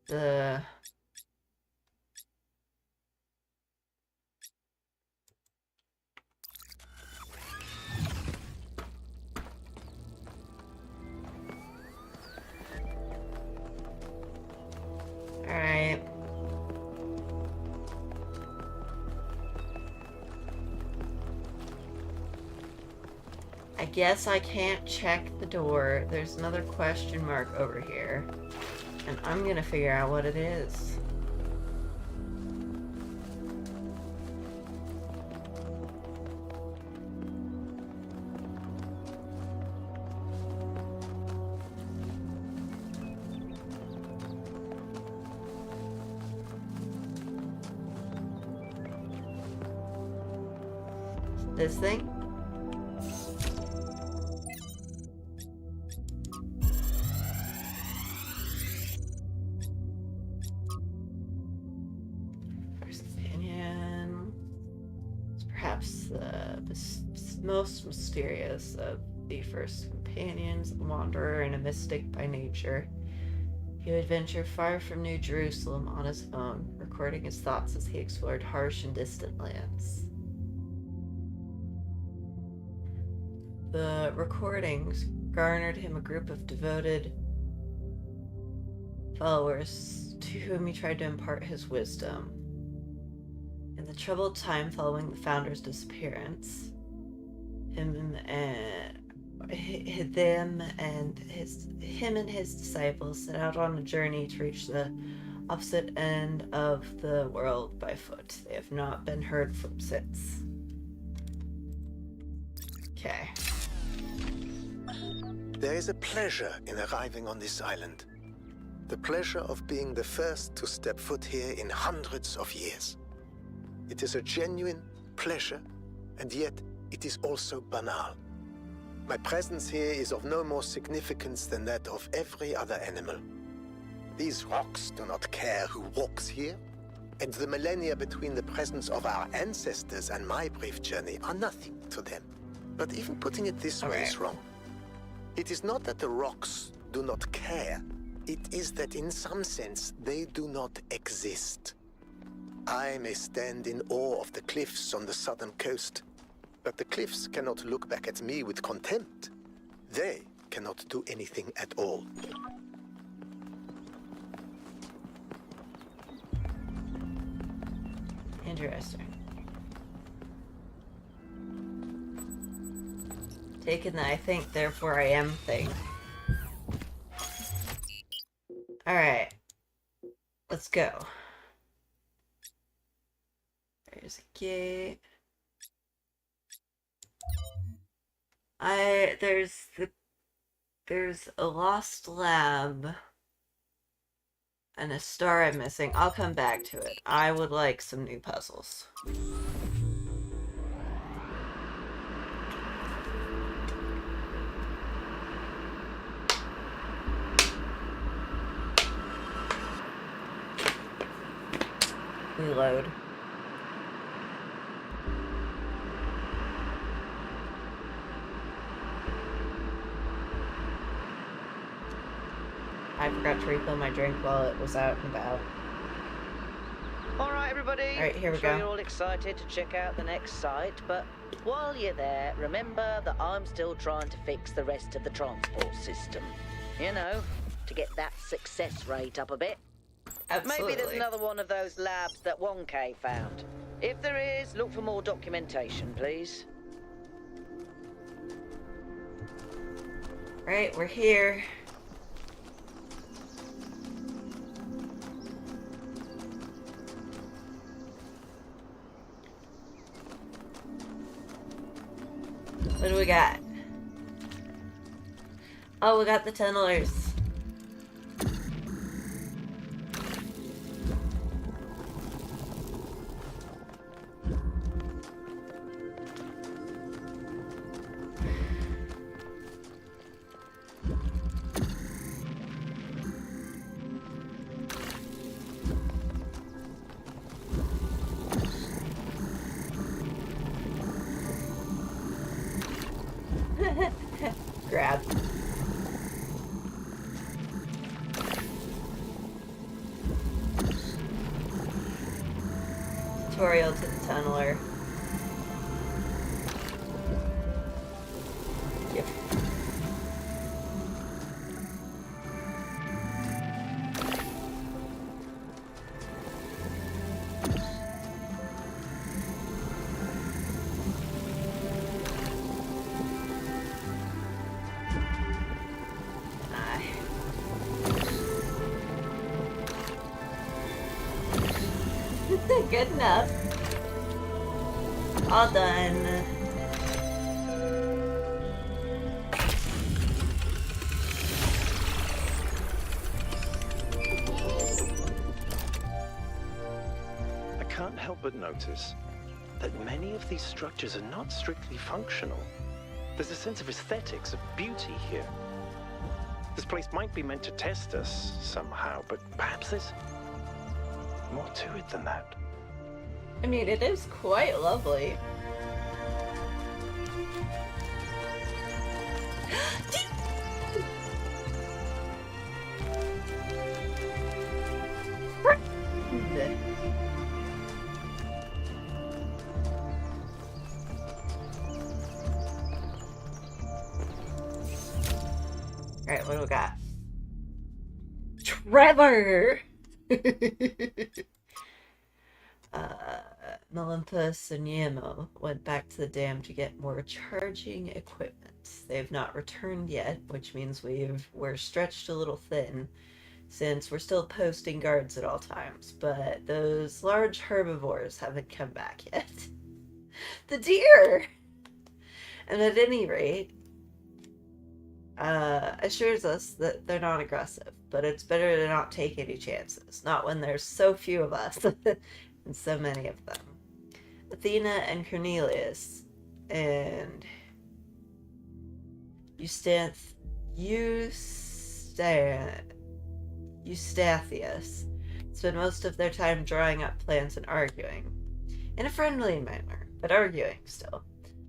Speaker 1: The... Alright. I guess I can't check the door. There's another question mark over here. And I'm gonna figure out what it is. This thing? First companion. It's perhaps the most mysterious of the first companions, a wanderer and a mystic by nature. He would venture far from New Jerusalem on his own, recording his thoughts as he explored harsh and distant lands. The recordings garnered him a group of devoted followers to whom he tried to impart his wisdom. In the troubled time following the founder's disappearance, him and his disciples set out on a journey to reach the opposite end of the world by foot. They have not been heard from since. Okay.
Speaker 8: There is a pleasure in arriving on this island. The pleasure of being the first to step foot here in hundreds of years. It is a genuine pleasure, and yet it is also banal. My presence here is of no more significance than that of every other animal. These rocks do not care who walks here, and the millennia between the presence of our ancestors and my brief journey are nothing to them. But even putting it this way is wrong. It is not that the rocks do not care. It is that in some sense they do not exist. I may stand in awe of the cliffs on the southern coast, but the cliffs cannot look back at me with contempt. They cannot do anything at all.
Speaker 1: Interesting. Taking the I think, therefore I am thing. Alright. Let's go. There's a gate. There's the There's a lost lab and a star I'm missing. I'll come back to it. I would like some new puzzles. Reload. I forgot to refill my drink while it was out and about.
Speaker 3: Alright, everybody.
Speaker 1: Alright, here we
Speaker 3: I'm sure
Speaker 1: go.
Speaker 3: you're all excited to check out the next site, but while you're there, remember that I'm still trying to fix the rest of the transport system. You know, to get that success rate up a bit.
Speaker 1: Absolutely.
Speaker 3: Maybe there's another one of those labs that Wonka found. If there is, look for more documentation, please.
Speaker 1: Right, we're here. What do we got? Oh, we got the tunnelers. Grab. Tutorial to the tunneler. Yep. Good enough. All done.
Speaker 2: I can't help but notice that many of these structures are not strictly functional. There's a sense of aesthetics, of beauty here. This place might be meant to test us somehow, but perhaps there's more to it than that.
Speaker 1: I mean, it is quite lovely. Alright, what do we got? Trevor! Melampus and Yamo went back to the dam to get more charging equipment. They've not returned yet, which means we're stretched a little thin, since we're still posting guards at all times, but those large herbivores haven't come back yet. The deer! And at any rate, assures us that they're not aggressive, but it's better to not take any chances, not when there's so few of us and so many of them. Athena and Cornelius and Eustathius spend most of their time drawing up plans and arguing. In a friendly manner, but arguing still.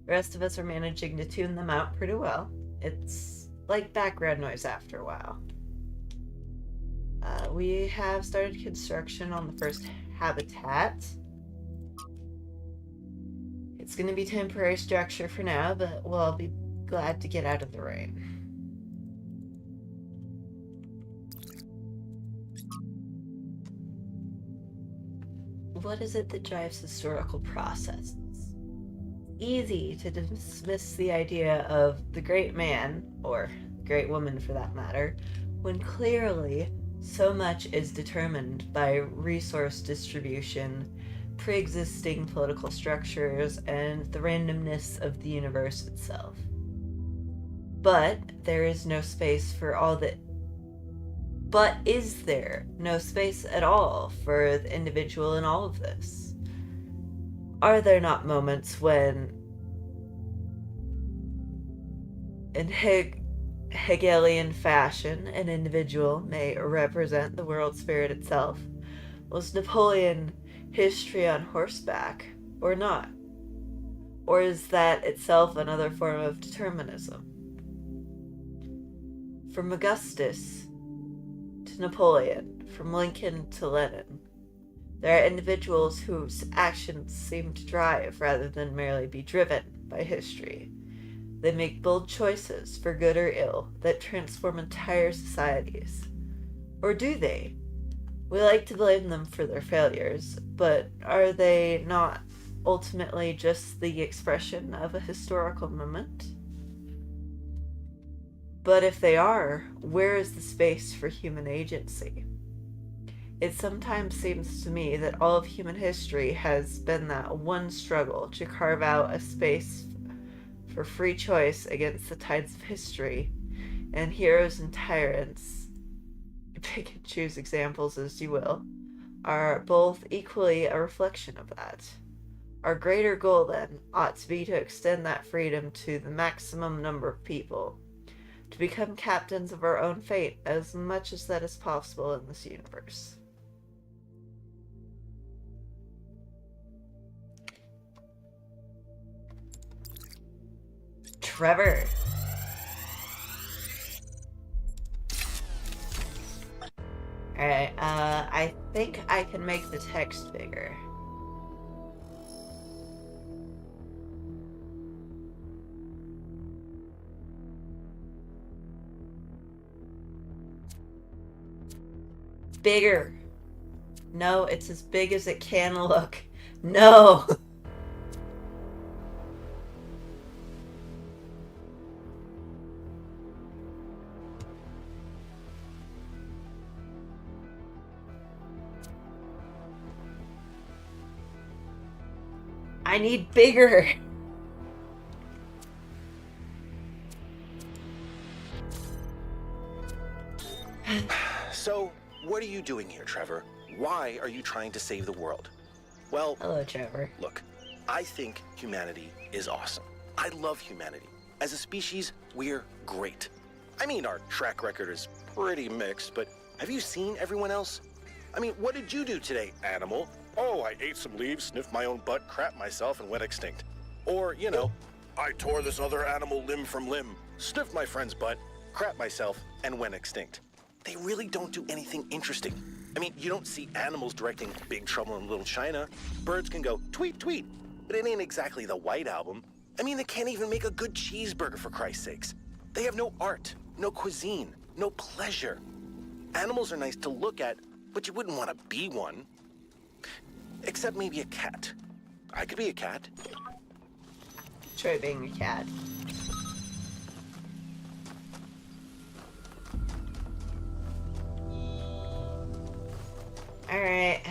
Speaker 1: The rest of us are managing to tune them out pretty well. It's like background noise after a while. We have started construction on the first habitat. It's going to be temporary structure for now, but we'll all be glad to get out of the rain. What is it that drives historical processes? Easy to dismiss the idea of the great man, or great woman for that matter, when clearly so much is determined by resource distribution, pre-existing political structures, and the randomness of the universe itself. But there is no space for all that. But is there no space at all for the individual in all of this? Are there not moments when, in Hegelian fashion, an individual may represent the world spirit itself? Was Napoleon history on horseback, or not? Or is that itself another form of determinism? From Augustus to Napoleon, from Lincoln to Lenin, there are individuals whose actions seem to drive rather than merely be driven by history. They make bold choices, for good or ill, that transform entire societies. Or do they? We like to blame them for their failures, but are they not ultimately just the expression of a historical moment? But if they are, where is the space for human agency? It sometimes seems to me that all of human history has been that one struggle to carve out a space for free choice against the tides of history, and heroes and tyrants, pick and choose examples as you will, are both equally a reflection of that. Our greater goal, then, ought to be to extend that freedom to the maximum number of people, to become captains of our own fate as much as that is possible in this universe. Trevor. Alright, I think I can make the text bigger. Bigger. No, it's as big as it can look. No! I need bigger.
Speaker 9: So, what are you doing here, Trevor? Why are you trying to save the world? Well,
Speaker 1: hello, Trevor.
Speaker 9: Look, I think humanity is awesome. I love humanity. As a species, we're great. I mean, our track record is pretty mixed, but have you seen everyone else? I mean, what did you do today, animal? Oh, I ate some leaves, sniffed my own butt, crapped myself, and went extinct. Or, you know, I tore this other animal limb from limb, sniffed my friend's butt, crapped myself, and went extinct. They really don't do anything interesting. I mean, you don't see animals directing Big Trouble in Little China. Birds can go tweet, tweet, but it ain't exactly the White Album. I mean, they can't even make a good cheeseburger, for Christ's sakes. They have no art, no cuisine, no pleasure. Animals are nice to look at, but you wouldn't want to be one. Except maybe a cat. I could be a cat.
Speaker 1: Try being a cat. Alright.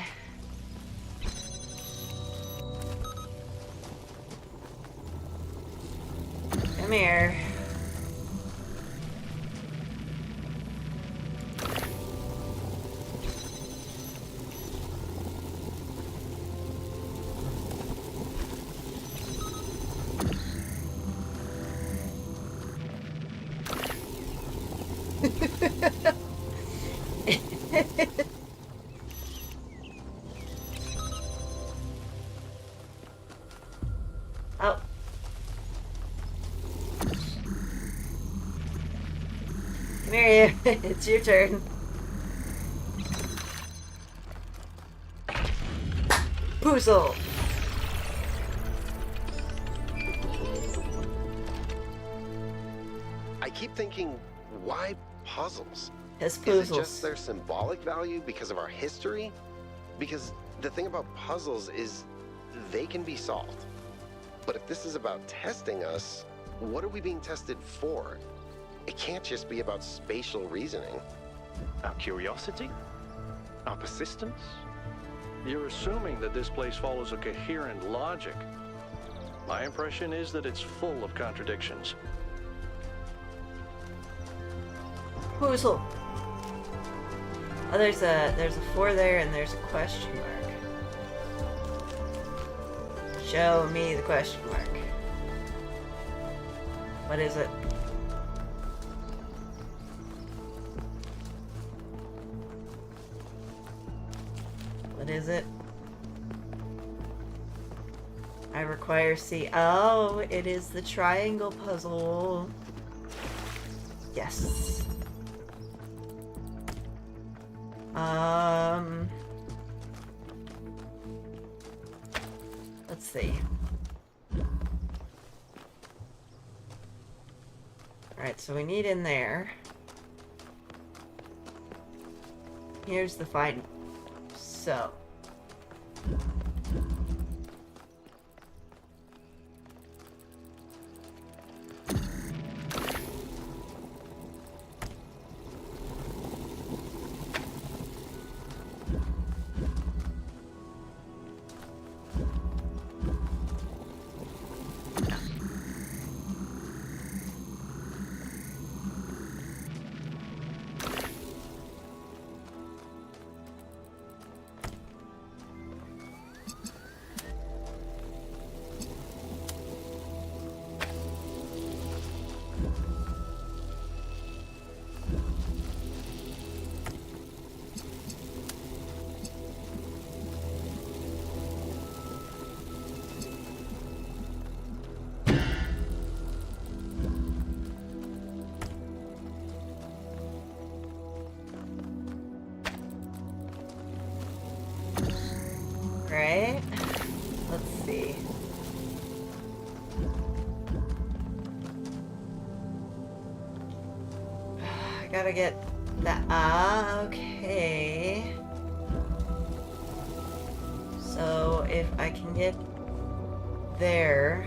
Speaker 1: Come here. Oh. Come here, you. It's your turn. Poozle.
Speaker 4: I keep thinking, why puzzles?
Speaker 1: His
Speaker 4: Is it
Speaker 1: poozles.
Speaker 4: just their symbolic value because of our history? Because the thing about puzzles is they can be solved. But if this is about testing us, what are we being tested for? It can't just be about spatial reasoning.
Speaker 2: Our curiosity? Our persistence?
Speaker 5: You're assuming that this place follows a coherent logic. My impression is that it's full of contradictions.
Speaker 1: puzzle. Oh, there's a 4 there, and there's a question mark. Show me the question mark. What is it? What is it? I require C. Oh, it is the triangle puzzle. Yes. Let's see. Alright, so we need in there. Here's the find. So. Right? Let's see. I gotta get that. Ah, okay. So if I can get there.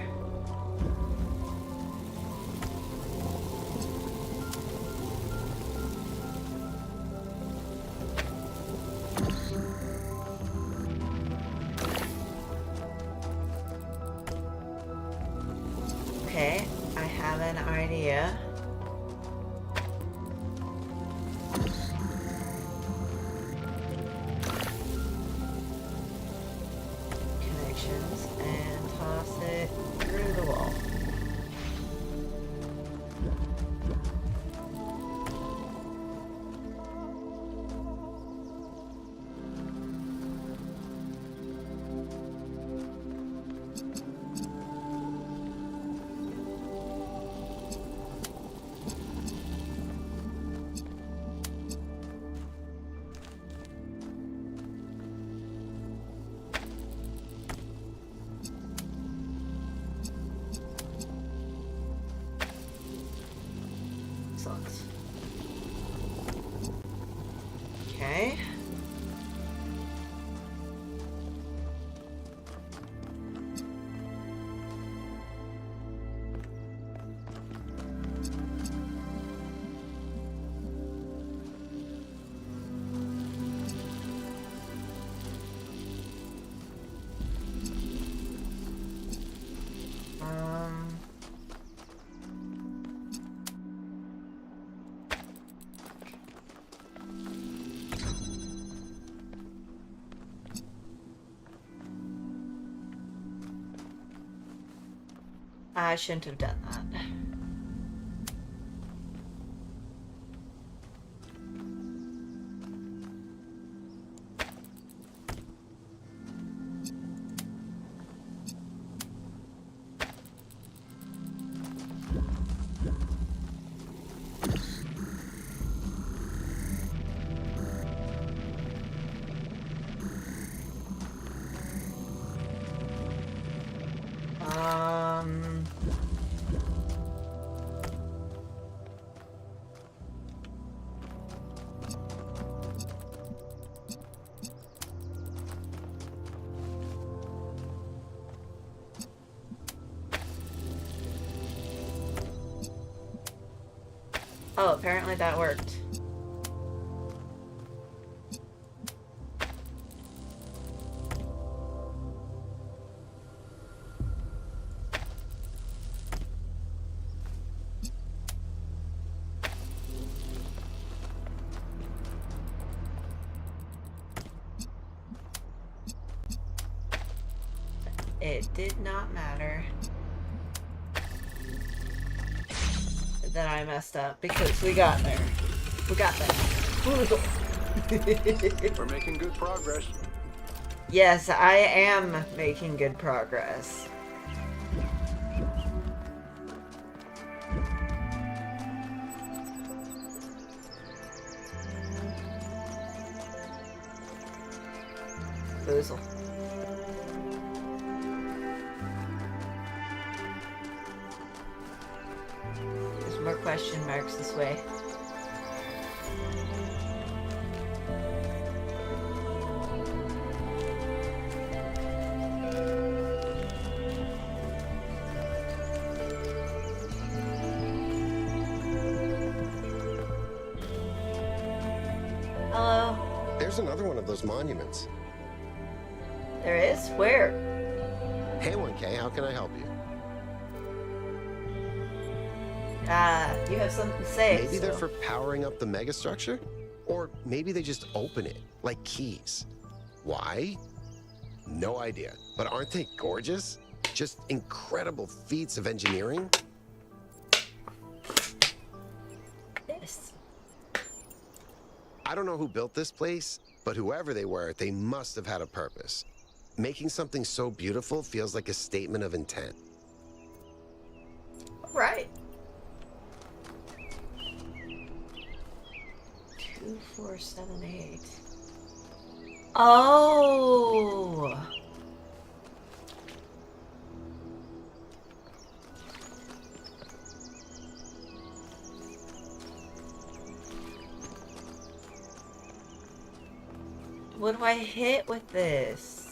Speaker 1: Okay, I have an idea. Connections and toss it through the wall. Excellent. Okay. I shouldn't have done that. Oh, apparently that worked. It did not matter that I messed up because we got there. We got there.
Speaker 5: We're making good progress.
Speaker 1: Yes, I am making good progress. Boozle. There's more question marks this way. Hello?
Speaker 4: There's another one of those monuments.
Speaker 1: There is? Where?
Speaker 4: Hey, 1K, how can I help you?
Speaker 1: You have something to say.
Speaker 4: Maybe
Speaker 1: so.
Speaker 4: they're for powering up the megastructure? Or maybe they just open it, like keys. Why? No idea. But aren't they gorgeous? Just incredible feats of engineering.
Speaker 1: Yes.
Speaker 4: I don't know who built this place, but whoever they were, they must have had a purpose. Making something so beautiful feels like a statement of intent.
Speaker 1: Right. 2478. Oh. What do I hit with this?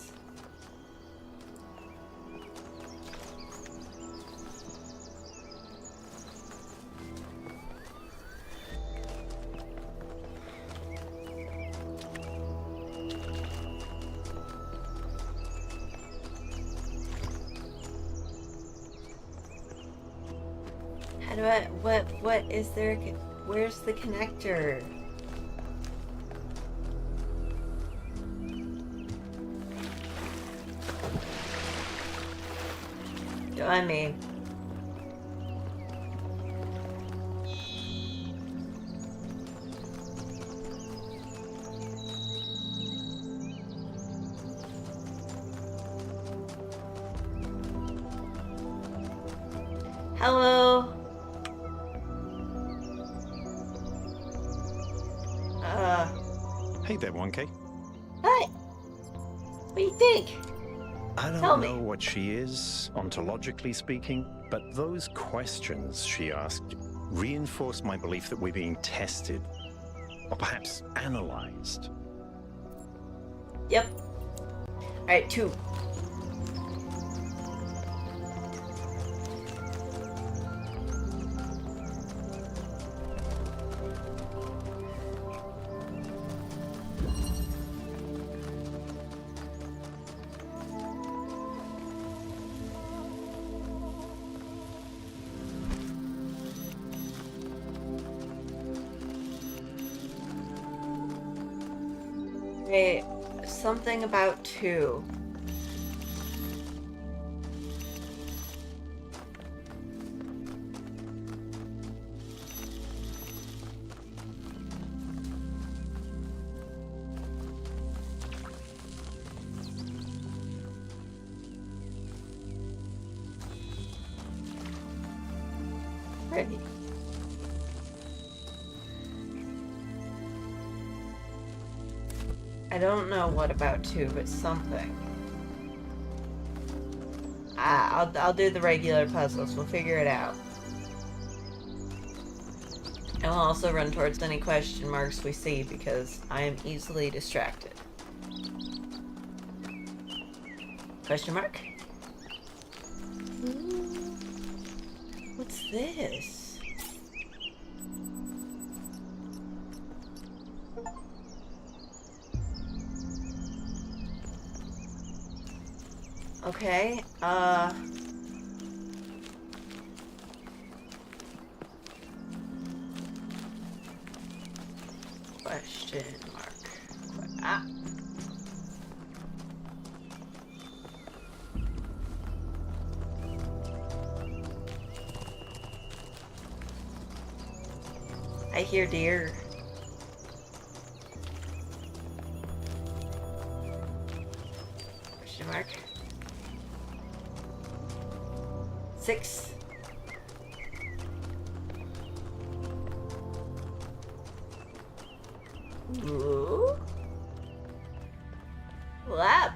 Speaker 1: How do I, what is there, where's the connector? I mean, hello.
Speaker 2: Hey there, 1K.
Speaker 1: Hi. What do you think?
Speaker 2: I
Speaker 1: Tell
Speaker 2: don't
Speaker 1: me.
Speaker 2: know what she is, ontologically speaking, but those questions she asked reinforce my belief that we're being tested, or perhaps analyzed.
Speaker 1: Yep. Alright, 2. Wait, something about 2. Ready. I don't know what about 2, but something. I'll do the regular puzzles. We'll figure it out. And we'll also run towards any question marks we see because I am easily distracted. Question mark? Ooh. What's this? Okay, question mark. hear deer. Question mark. 6. Ooh. Lab.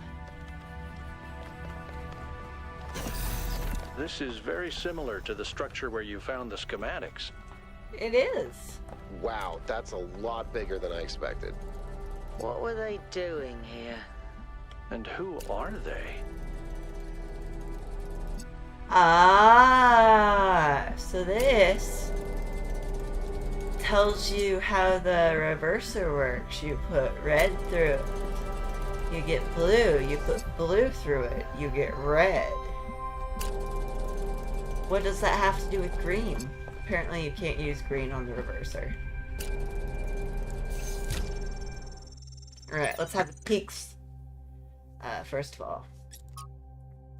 Speaker 5: This is very similar to the structure where you found the schematics.
Speaker 1: It is.
Speaker 4: Wow, that's a lot bigger than I expected.
Speaker 3: What were they doing here?
Speaker 5: And who are they?
Speaker 1: Ah, so this tells you how the reverser works. You put red through it, you get blue. You put blue through it, you get red. What does that have to do with green? Apparently you can't use green on the reverser. Alright, let's have the peaks. First of all.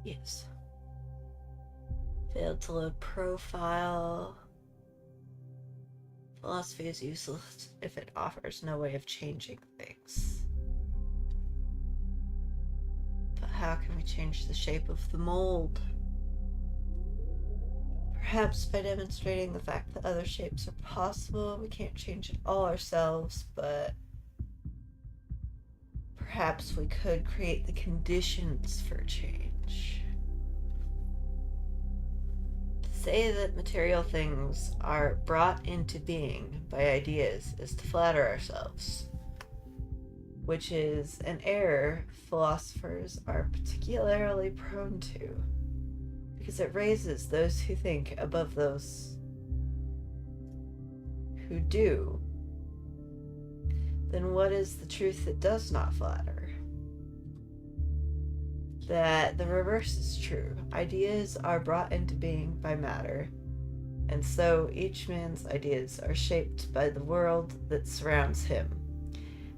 Speaker 1: Yes. Failed to load profile. Philosophy is useless if it offers no way of changing things. But how can we change the shape of the mold? Perhaps by demonstrating the fact that other shapes are possible. We can't change it all ourselves, but perhaps we could create the conditions for change. To say that material things are brought into being by ideas is to flatter ourselves, which is an error philosophers are particularly prone to, because it raises those who think above those who do. Then what is the truth that does not flatter? That the reverse is true. Ideas are brought into being by matter, and so each man's ideas are shaped by the world that surrounds him,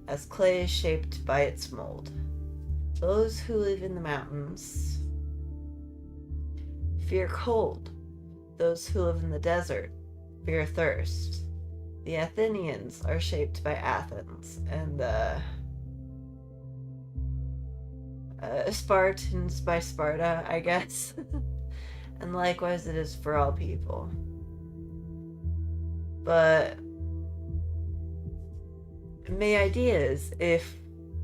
Speaker 1: as clay is shaped by its mold. Those who live in the mountains fear cold. Those who live in the desert fear thirst. The Athenians are shaped by Athens, and the Spartans by Sparta, I guess. And likewise it is for all people. But may ideas, if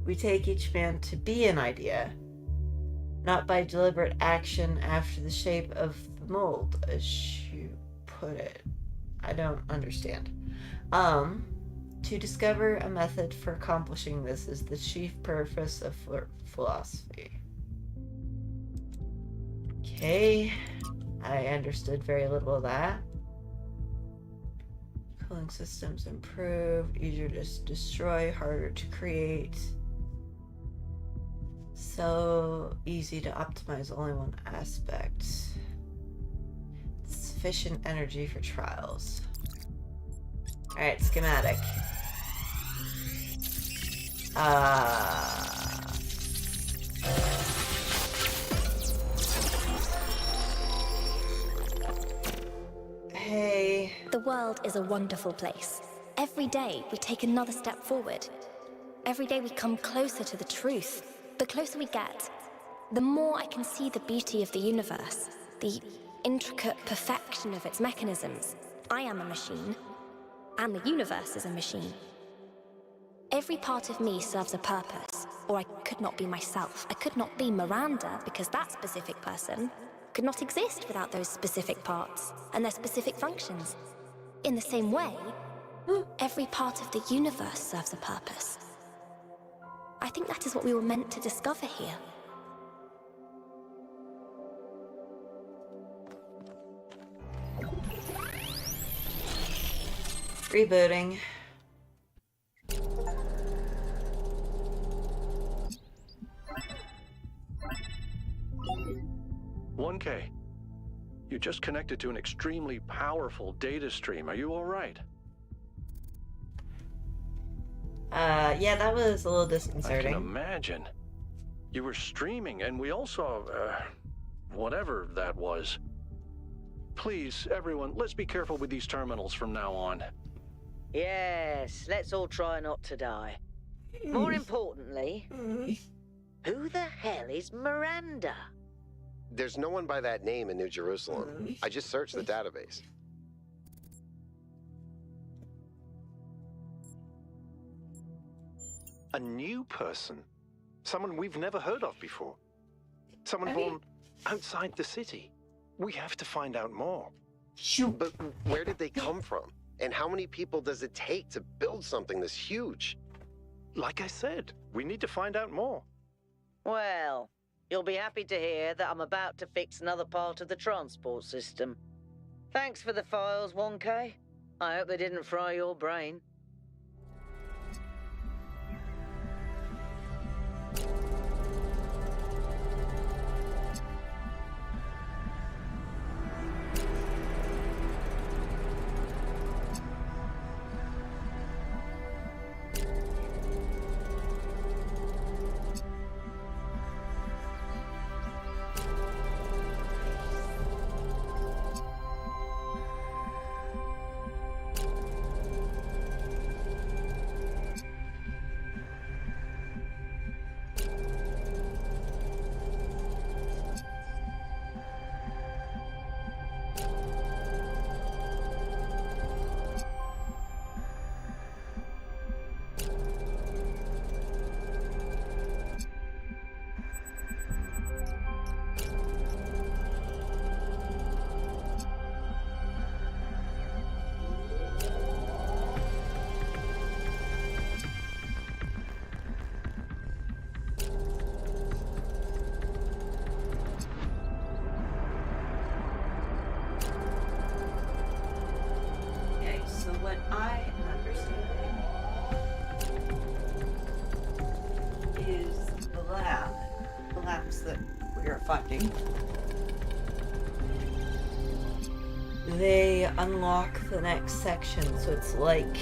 Speaker 1: we take each man to be an idea, not by deliberate action after the shape of the mold, as you put it. I don't understand. To discover a method for accomplishing this is the chief purpose of philosophy. Okay, I understood very little of that. Cooling systems improved, easier to destroy, harder to create. So easy to optimize only one aspect. Sufficient energy for trials. Alright, schematic. Hey.
Speaker 10: The world is a wonderful place. Every day we take another step forward. Every day we come closer to the truth. The closer we get, the more I can see the beauty of the universe, the intricate perfection of its mechanisms. I am a machine, and the universe is a machine. Every part of me serves a purpose, or I could not be myself. I could not be Miranda, because that specific person could not exist without those specific parts and their specific functions. In the same way, every part of the universe serves a purpose. I think that is what we were meant to discover here.
Speaker 1: Rebooting.
Speaker 5: "1K, you just connected to an extremely powerful data stream. Are you all right?"
Speaker 1: Yeah, that was a little
Speaker 5: I
Speaker 1: disconcerting.
Speaker 5: can imagine. You were streaming, and we all saw, whatever that was. Please, everyone, let's be careful with these terminals from now on.
Speaker 3: Yes, let's all try not to die. More importantly, who the hell is Miranda?
Speaker 4: There's no one by that name in New Jerusalem. I just searched the database.
Speaker 2: A new person. Someone we've never heard of before. Someone born outside the city. We have to find out more.
Speaker 4: But where did they come from? And how many people does it take to build something this huge?
Speaker 2: Like I said, we need to find out more.
Speaker 3: Well, you'll be happy to hear that I'm about to fix another part of the transport system. Thanks for the files, 1K. I hope they didn't fry your brain.
Speaker 1: So what I am understanding is the labs that we are finding, they unlock the next section, so it's like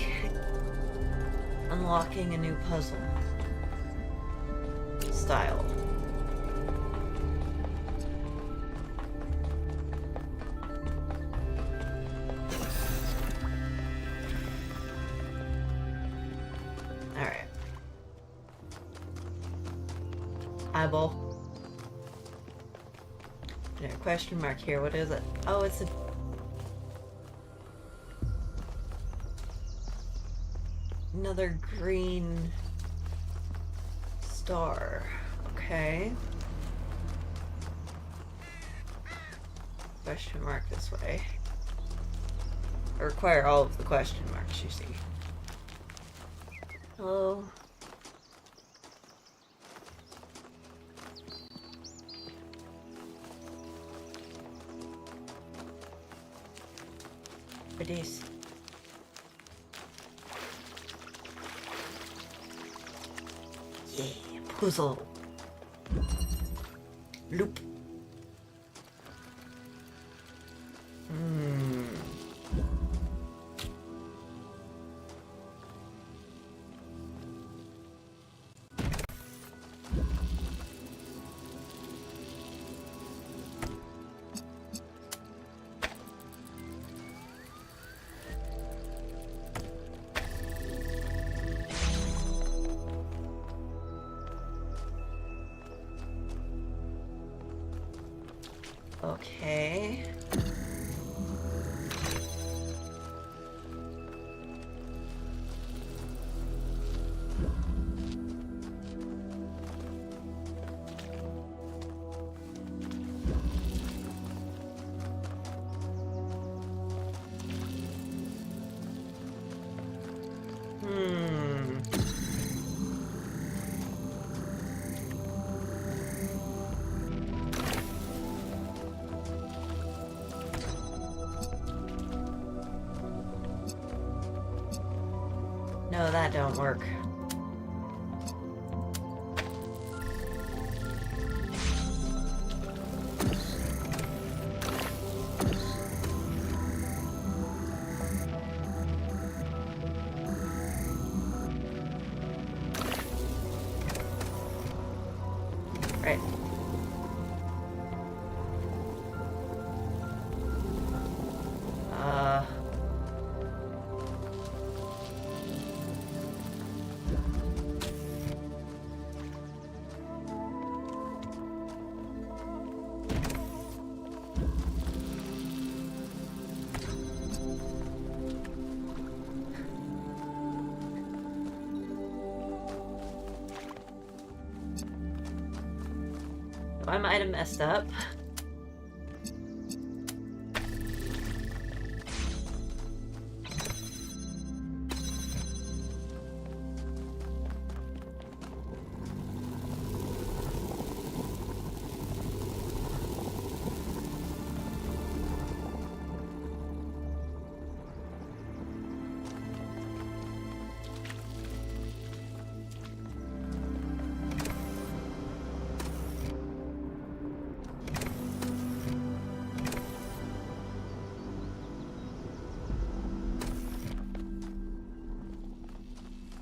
Speaker 1: unlocking a new puzzle style. Eyeball. Yeah, question mark here. What is it? Oh, it's a... another green star. Okay. Question mark this way. I require all of the question marks, you see. Hello. It is. Yeah, puzzle. Loop. Okay. No, that don't work. Right. I might have messed up.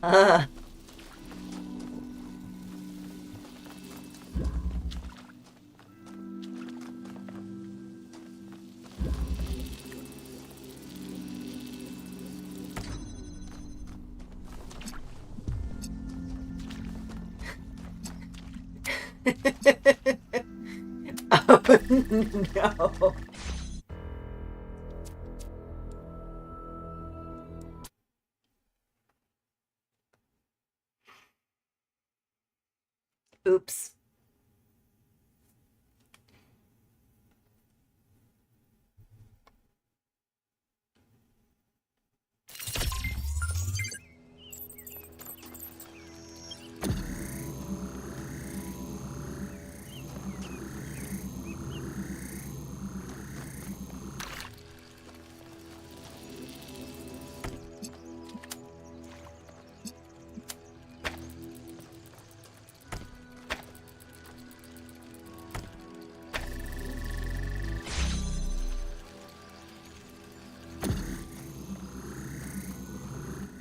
Speaker 1: Uh. Oh no. Oops.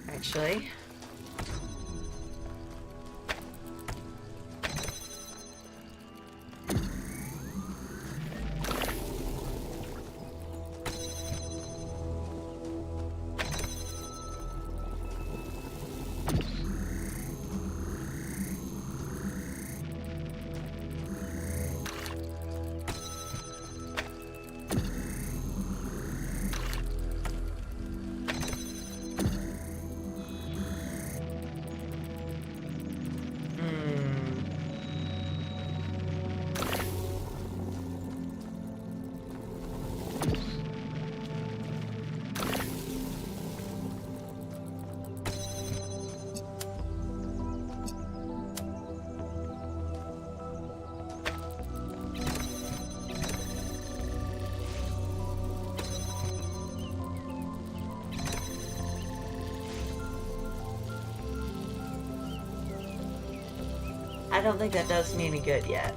Speaker 1: Actually. I don't think that does me any good yet.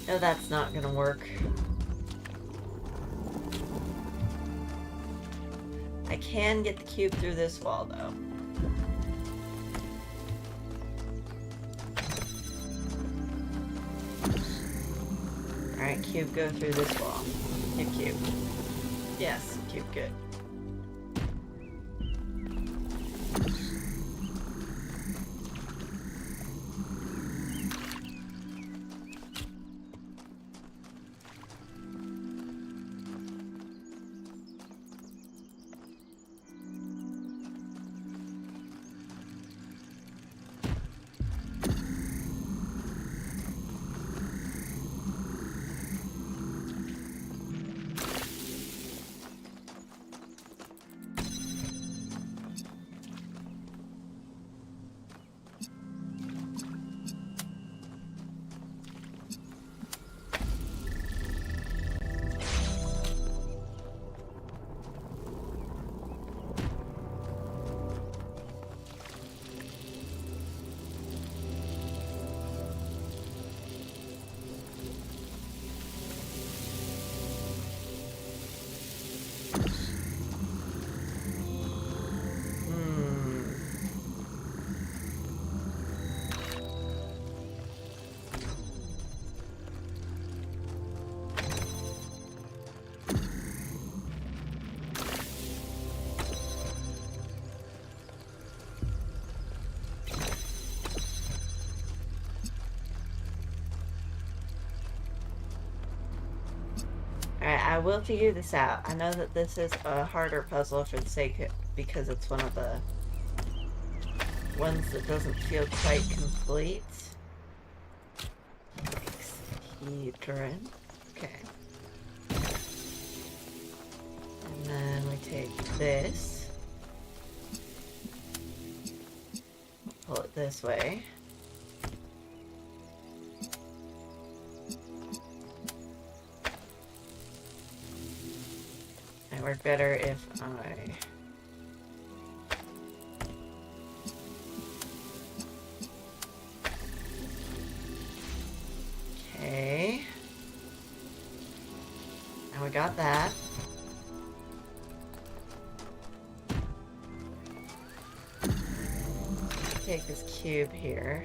Speaker 1: No, that's not gonna work. I can get the cube through this wall, though. Alright, cube, go through this wall. Hit cube. Yes, cube, good. I will figure this out. I know that this is a harder puzzle for the sake of, because it's one of the ones that doesn't feel quite complete. Hexahedron. Okay. And then we take this. Pull it this way. It would work better if I... Okay. Now we got that. Take this cube here.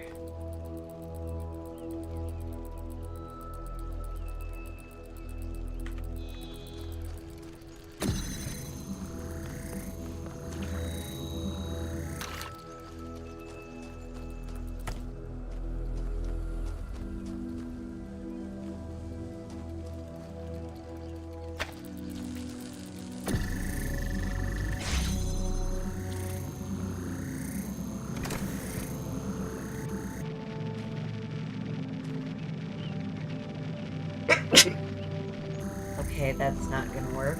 Speaker 1: Okay, that's not gonna work.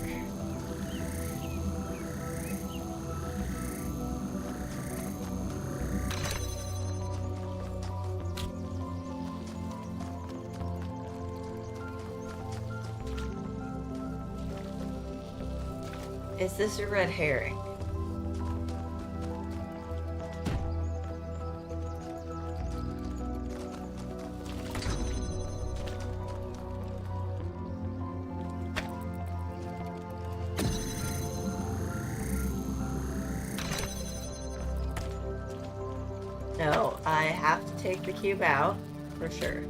Speaker 1: Is this a red herring? No, I have to take the cube out, for sure.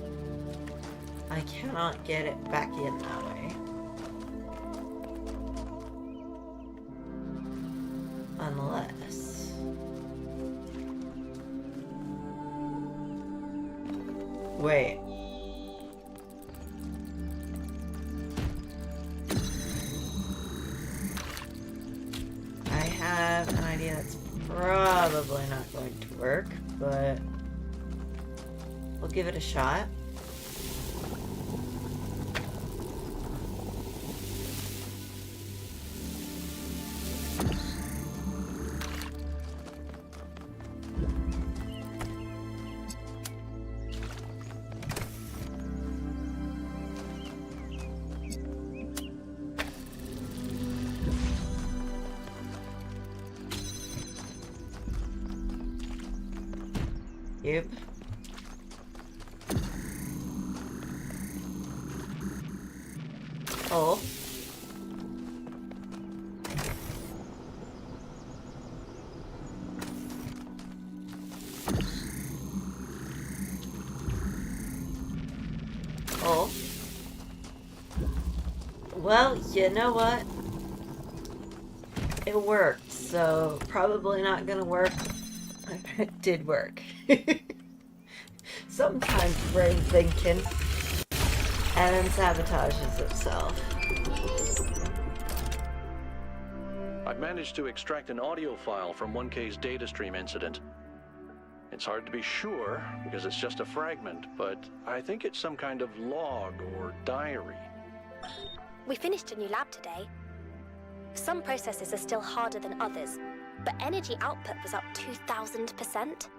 Speaker 1: I cannot get it back in that way. Unless... Wait. I have an idea that's probably not going to work, but we'll give it a shot. Yep. Oh. Oh. Well, you know what? It worked, so probably not gonna work. It did work. Sometimes brain thinking and then sabotages itself.
Speaker 5: I've managed to extract an audio file from 1K's data stream incident. It's hard to be sure because it's just a fragment, but I think it's some kind of log or diary.
Speaker 10: We finished a new lab today. Some processes are still harder than others, but energy output was up 2,000%.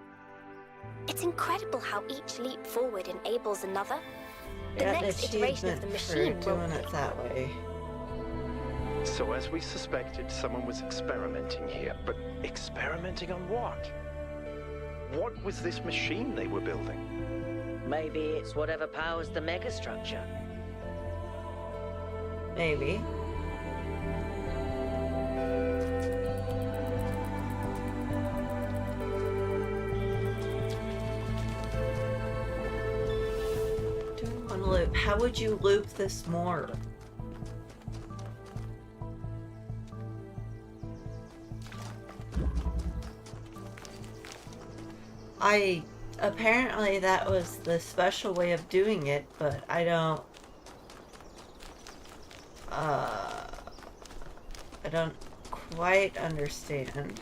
Speaker 10: It's incredible how each leap forward enables another. The next iteration of the machine will...
Speaker 1: doing it that way.
Speaker 2: So as we suspected, someone was experimenting here. But experimenting on what? What was this machine they were building?
Speaker 3: Maybe it's whatever powers the megastructure.
Speaker 1: Maybe. Loop. How would you loop this more? Apparently that was the special way of doing it, but I don't I don't quite understand.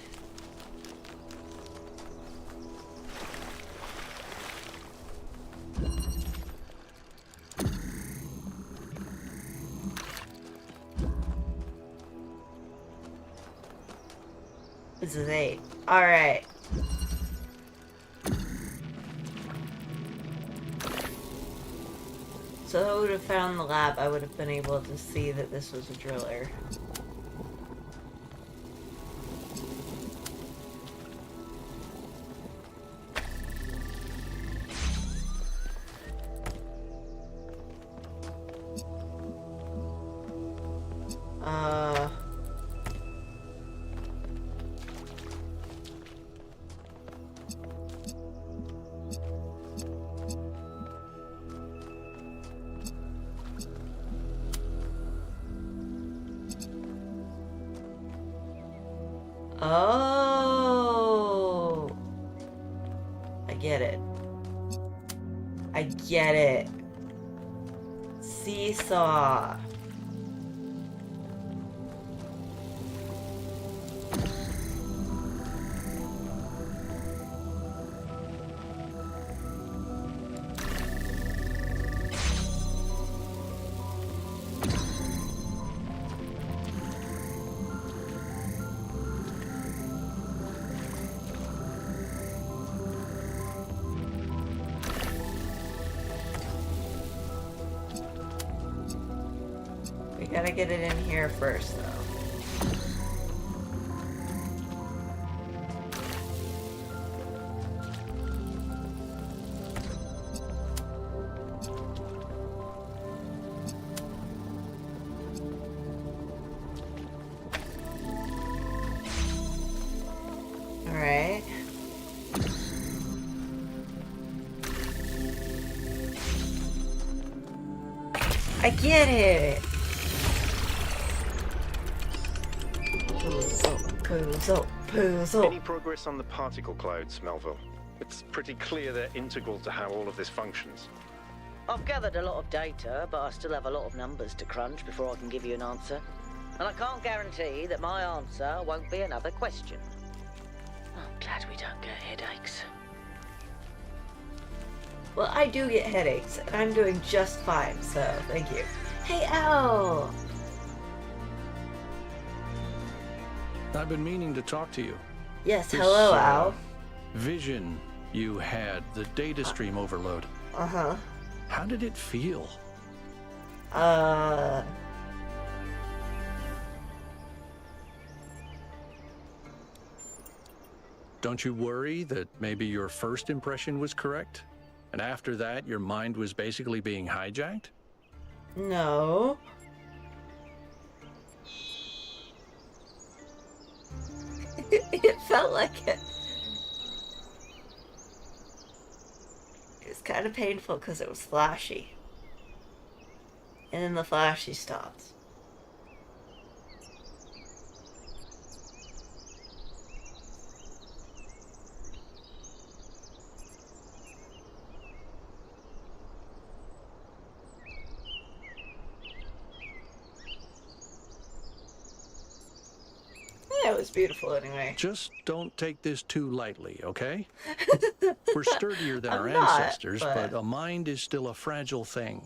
Speaker 1: This is 8. Alright. So if I would have found the lab, I would have been able to see that this was a driller. Oh, I get it. I get it. Seesaw. Gotta get it in here first, though. All right. I get it.
Speaker 2: Any progress on the particle clouds, Melville? It's pretty clear they're integral to how all of this functions.
Speaker 3: I've gathered a lot of data, but I still have a lot of numbers to crunch before I can give you an answer. And I can't guarantee that my answer won't be another question. I'm glad we don't get headaches.
Speaker 1: Well, I do get headaches, and I'm doing just fine, so thank you. Hey, Al!
Speaker 5: I've been meaning to talk to you.
Speaker 1: Yes, hello, Al.
Speaker 5: Vision you had, the data stream overload.
Speaker 1: Uh-huh.
Speaker 5: How did it feel? Don't you worry that maybe your first impression was correct? And after that, your mind was basically being hijacked?
Speaker 1: No. It felt like it. It was kind of painful because it was flashy. And then the flashy stopped. Yeah, it was beautiful anyway.
Speaker 5: Just don't take this too lightly, okay? We're sturdier than our
Speaker 1: not,
Speaker 5: ancestors, but a mind is still a fragile thing.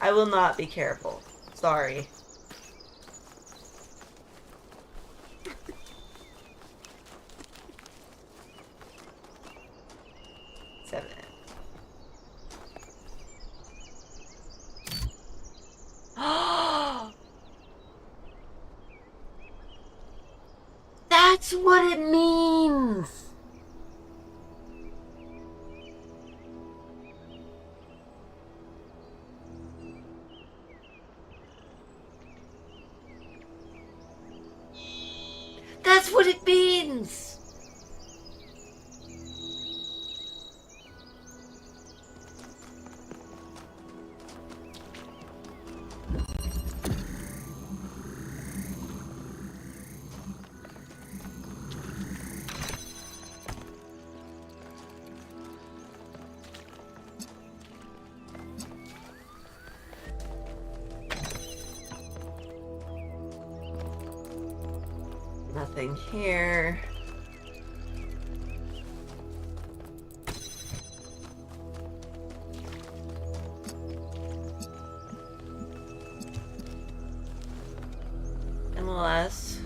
Speaker 1: I will not be careful. Sorry. Seven. That's what it means! That's what it means! nothing here. Unless...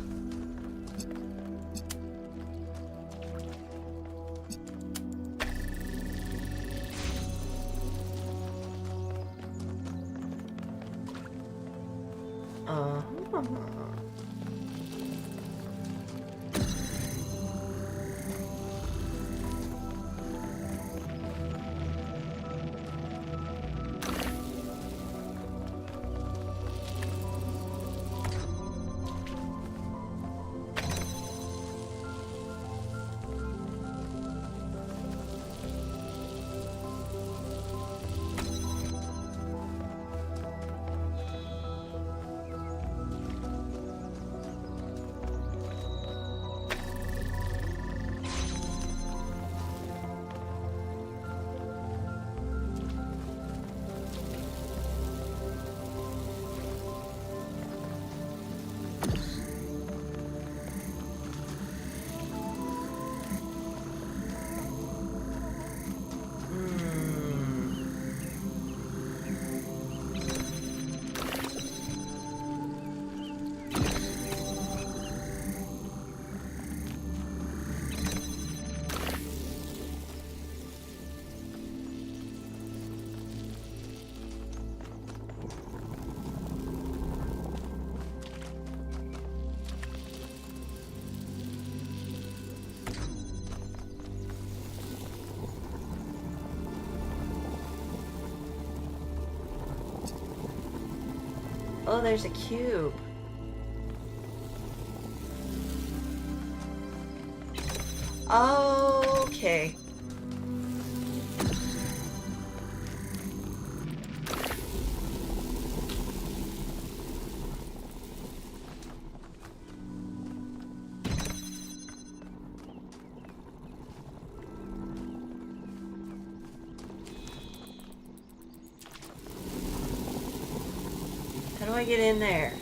Speaker 1: Oh, there's a cube. Okay. How do I get in there?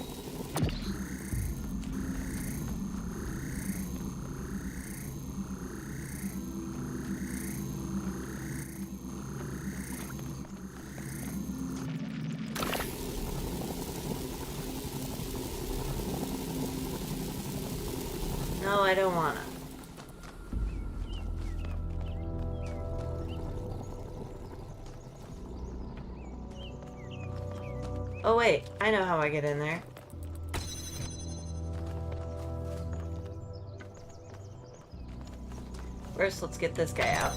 Speaker 1: No, I don't wanna. Oh wait, I know how I get in there. First, let's get this guy out.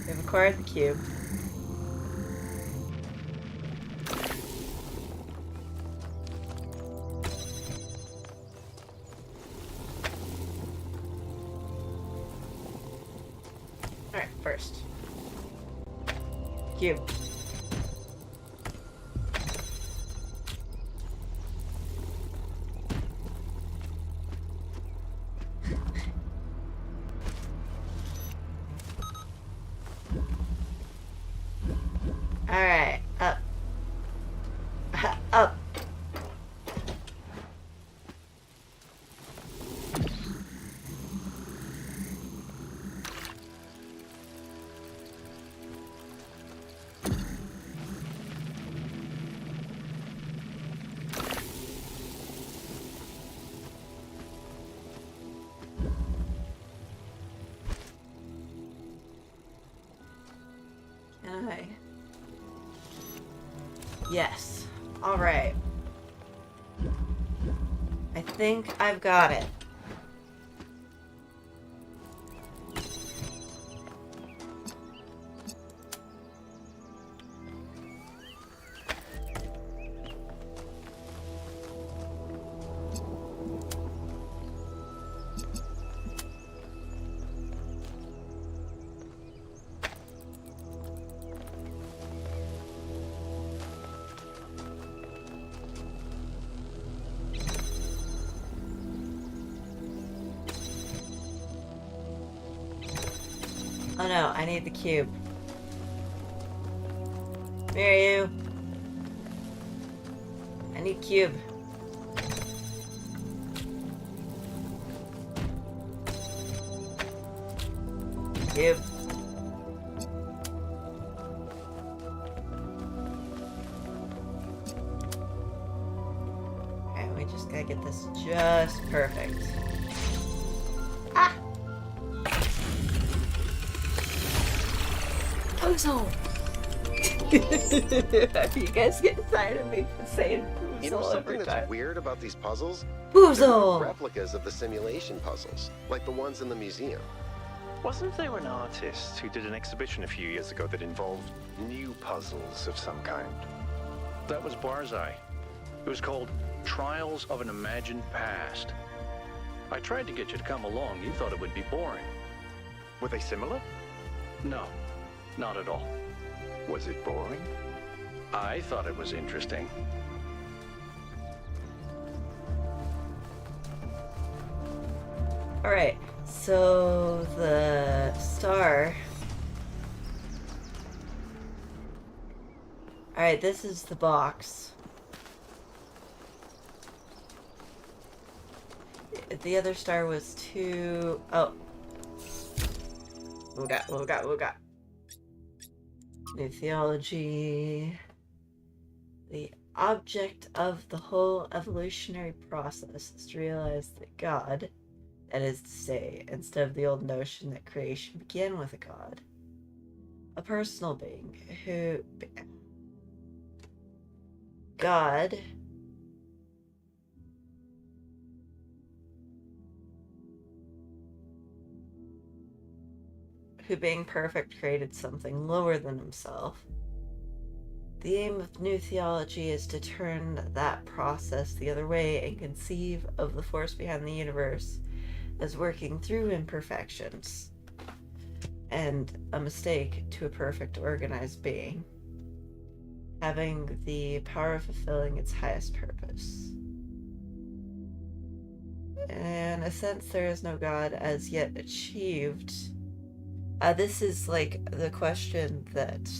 Speaker 1: We've acquired the cube. Alright, first. Cube. Alright, up. Up. Alright. Yes. Alright. I think I've got it. Oh no, I need the cube. Where are you? I need cube. Yep. And we just gotta get this just perfect. Ah! Puzzle! You guys get tired of me saying
Speaker 4: You know
Speaker 1: puzzle
Speaker 4: something
Speaker 1: every
Speaker 4: that's
Speaker 1: time?
Speaker 4: weird about these puzzles?
Speaker 1: Puzzle!
Speaker 4: They're replicas of the simulation puzzles, like the ones in the museum.
Speaker 2: Wasn't there an artist who did an exhibition a few years ago that involved new puzzles of some kind?
Speaker 5: That was Barzai. It was called Trials of an Imagined Past. I tried to get you to come along. You thought it would be boring.
Speaker 2: Were they similar?
Speaker 5: No, not at all.
Speaker 2: Was it boring?
Speaker 5: I thought it was interesting.
Speaker 1: Alright, so the star. Alright, this is the box. The other star was two. Oh. What we got? New theology. The object of the whole evolutionary process is to realize that God, that is to say, instead of the old notion that creation began with a God, a personal being who... God who being perfect created something lower than himself. The aim of new theology is to turn that process the other way and conceive of the force behind the universe as working through imperfections and a mistake to a perfect organized being, having the power of fulfilling its highest purpose. In a sense, there is no God as yet achieved. This is like the question that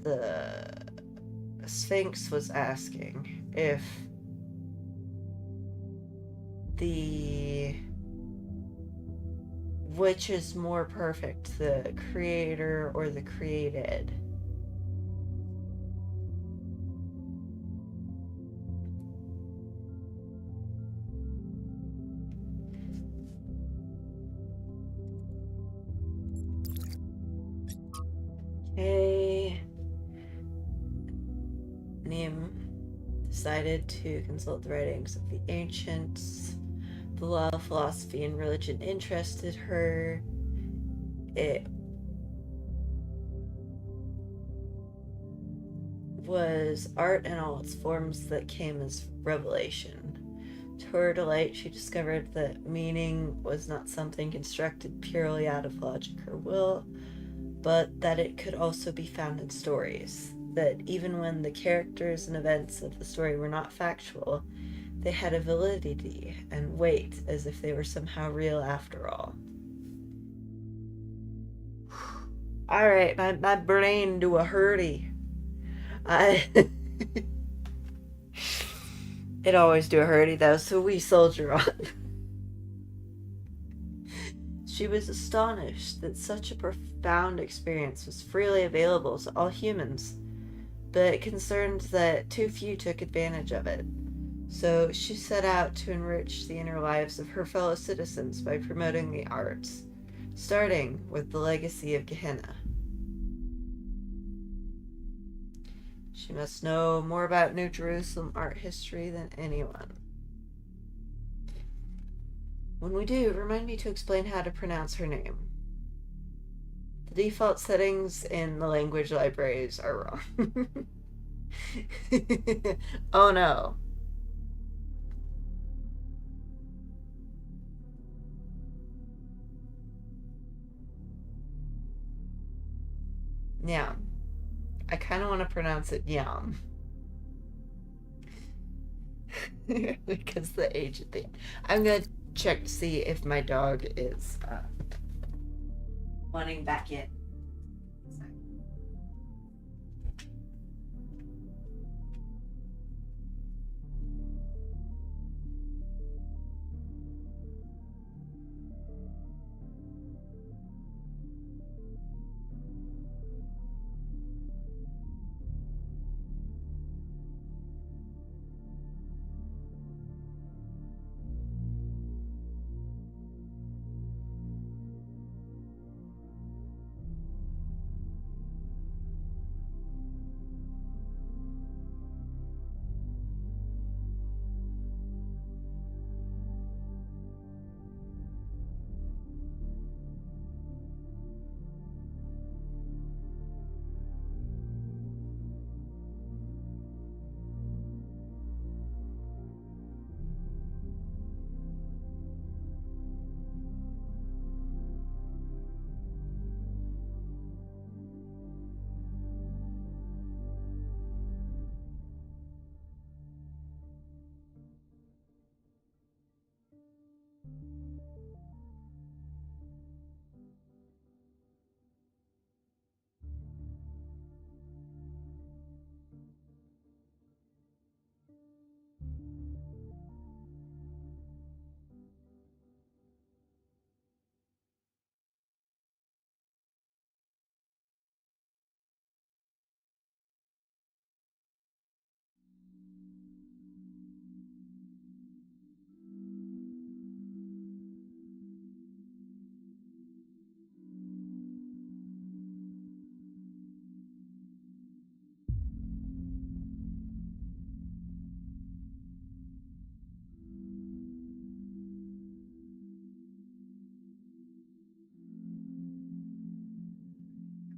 Speaker 1: the Sphinx was asking, if which is more perfect, the creator or the created? Okay. Nim decided to consult the writings of the ancients. The law of philosophy and religion interested her. It was art in all its forms that came as revelation. To her delight, she discovered that meaning was not something constructed purely out of logic or will, but that it could also be found in stories, that even when the characters and events of the story were not factual, they had a validity and weight as if they were somehow real after all. Alright, my brain do a hurdy. It always do a hurdy though, so we soldier on. She was astonished that such a profound experience was freely available to all humans, but concerned that too few took advantage of it. So she set out to enrich the inner lives of her fellow citizens by promoting the arts, starting with the legacy of Gehenna. She must know more about New Jerusalem art history than anyone. When we do, remind me to explain how to pronounce her name. The default settings in the language libraries are wrong. Oh no. Yam. I kind of want to pronounce it Yam. Because the age at the end. I'm going to check to see if my dog is wanting back in.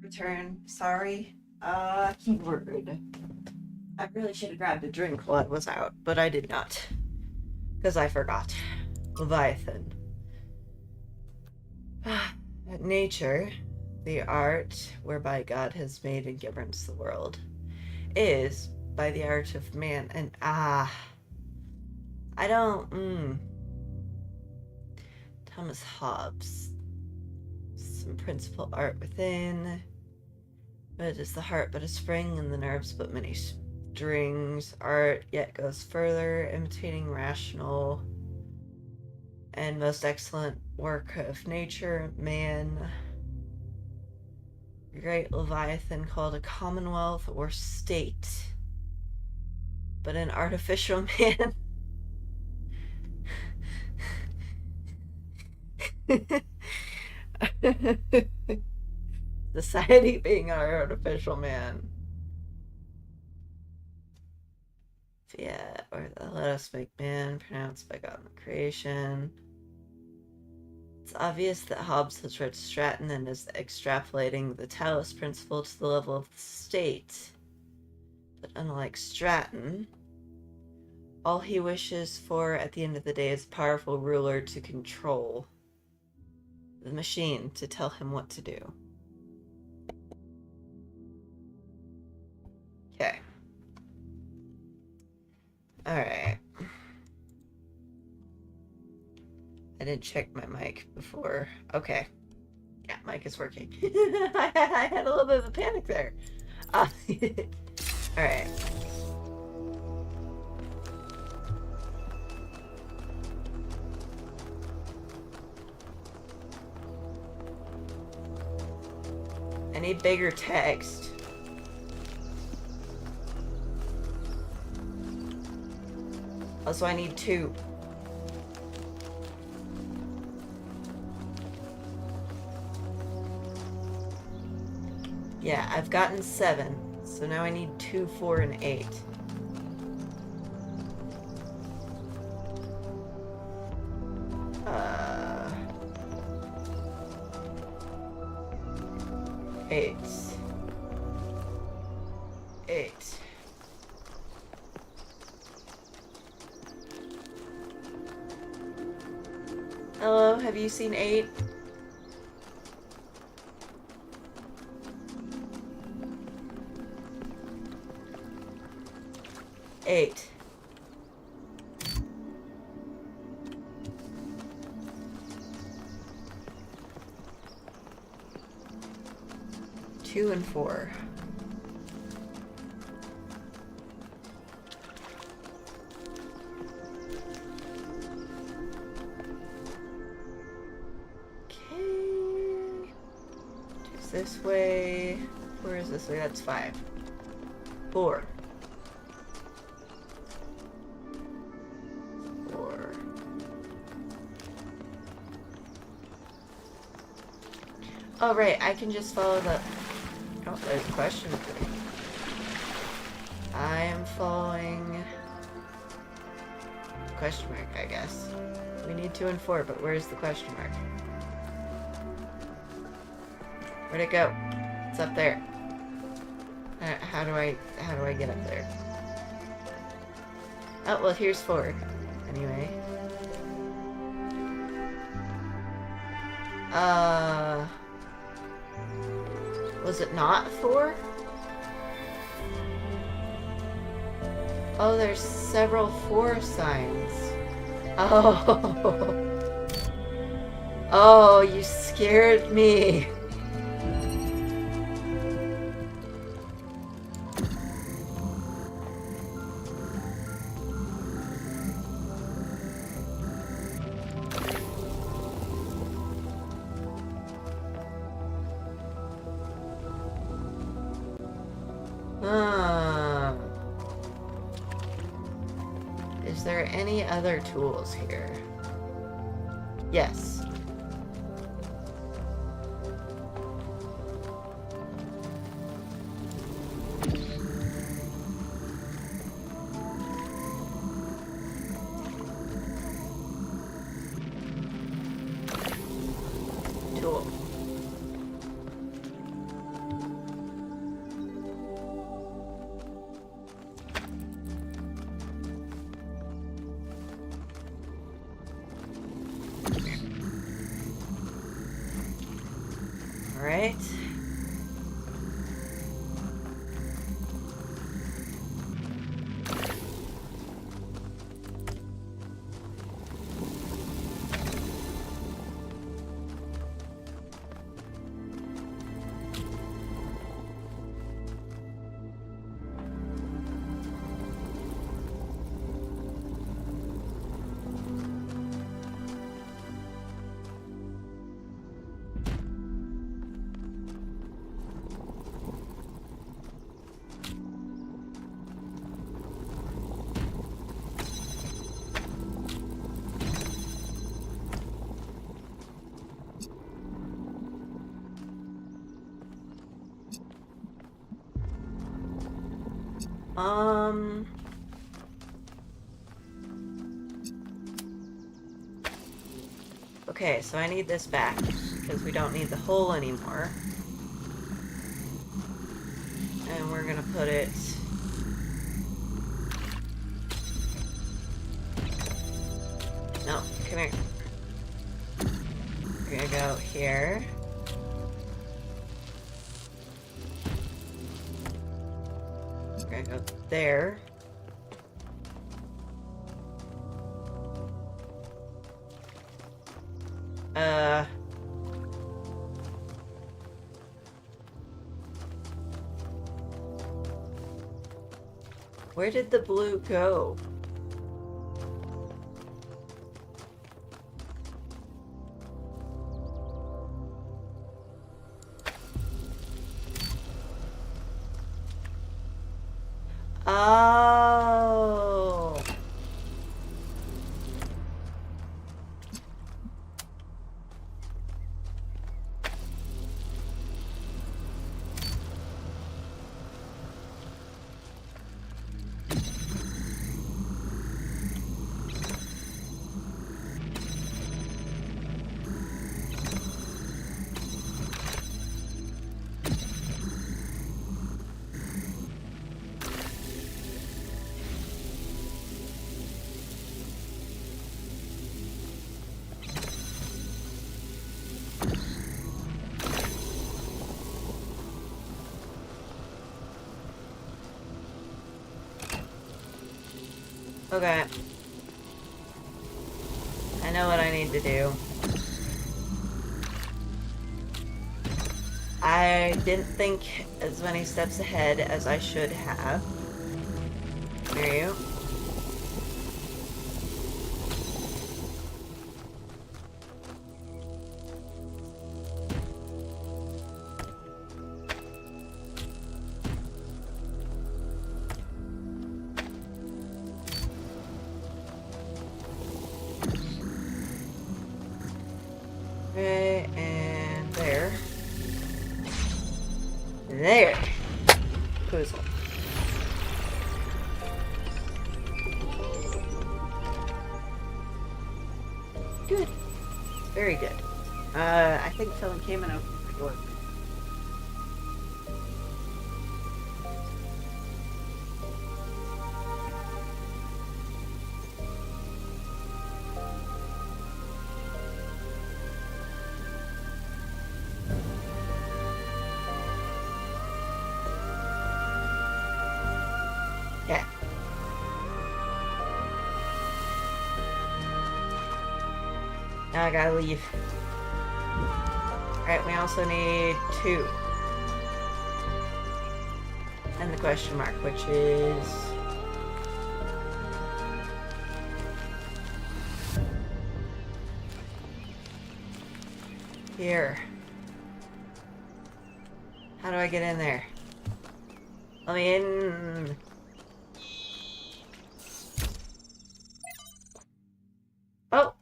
Speaker 1: Return. Sorry. Keyword. I really should have grabbed a drink while it was out, but I did not. Because I forgot. Leviathan. Nature, the art whereby God has made and governs the world, is by the art of man. And I don't. Thomas Hobbes. Some principal art within. But it is the heart but a spring, and the nerves but many strings. Art yet goes further, imitating rational and most excellent work of nature, man. Great Leviathan called a commonwealth or state, but an artificial man. Society being our artificial man. Yeah, or let us make man, pronounced by God in the creation. It's obvious that Hobbes has read Stratton and is extrapolating the talos principle to the level of the state. But unlike Stratton, all he wishes for at the end of the day is a powerful ruler to control the machine, to tell him what to do. Okay. Alright. I didn't check my mic before. Okay. Yeah, mic is working. I had a little bit of a panic there. Alright. I need bigger text. Also, I need 2. Yeah, I've gotten 7. So now I need 2, 4, and 8. Eight. Hello, have you seen 8? Eight. Two and 4. This way. Where is this way? That's 5. 4. 4. Oh, right. I can just follow the... Oh, there's a question. I am following... Question mark, I guess. We need 2 and 4, but where's the question mark? Where'd it go? It's up there. How do I get up there? Oh, well, here's 4. Anyway. Was it not 4? Oh, there's several 4 signs. Oh. Oh, you scared me. Is there any other tools here? Yes. Tool. Okay, so I need this back, because we don't need the hole anymore. And we're gonna put it... No, come here. We're gonna go here. We're gonna go there. Where did the blue go? Oh. Okay. I know what I need to do. I didn't think as many steps ahead as I should have. There you. Okay, and there. There. Puzzle. Good. Very good. I think someone came in over the door. Yeah. Now I gotta leave. Alright, we also need 2. And the question mark, which is... here. How do I get in there? Let me in. Oh!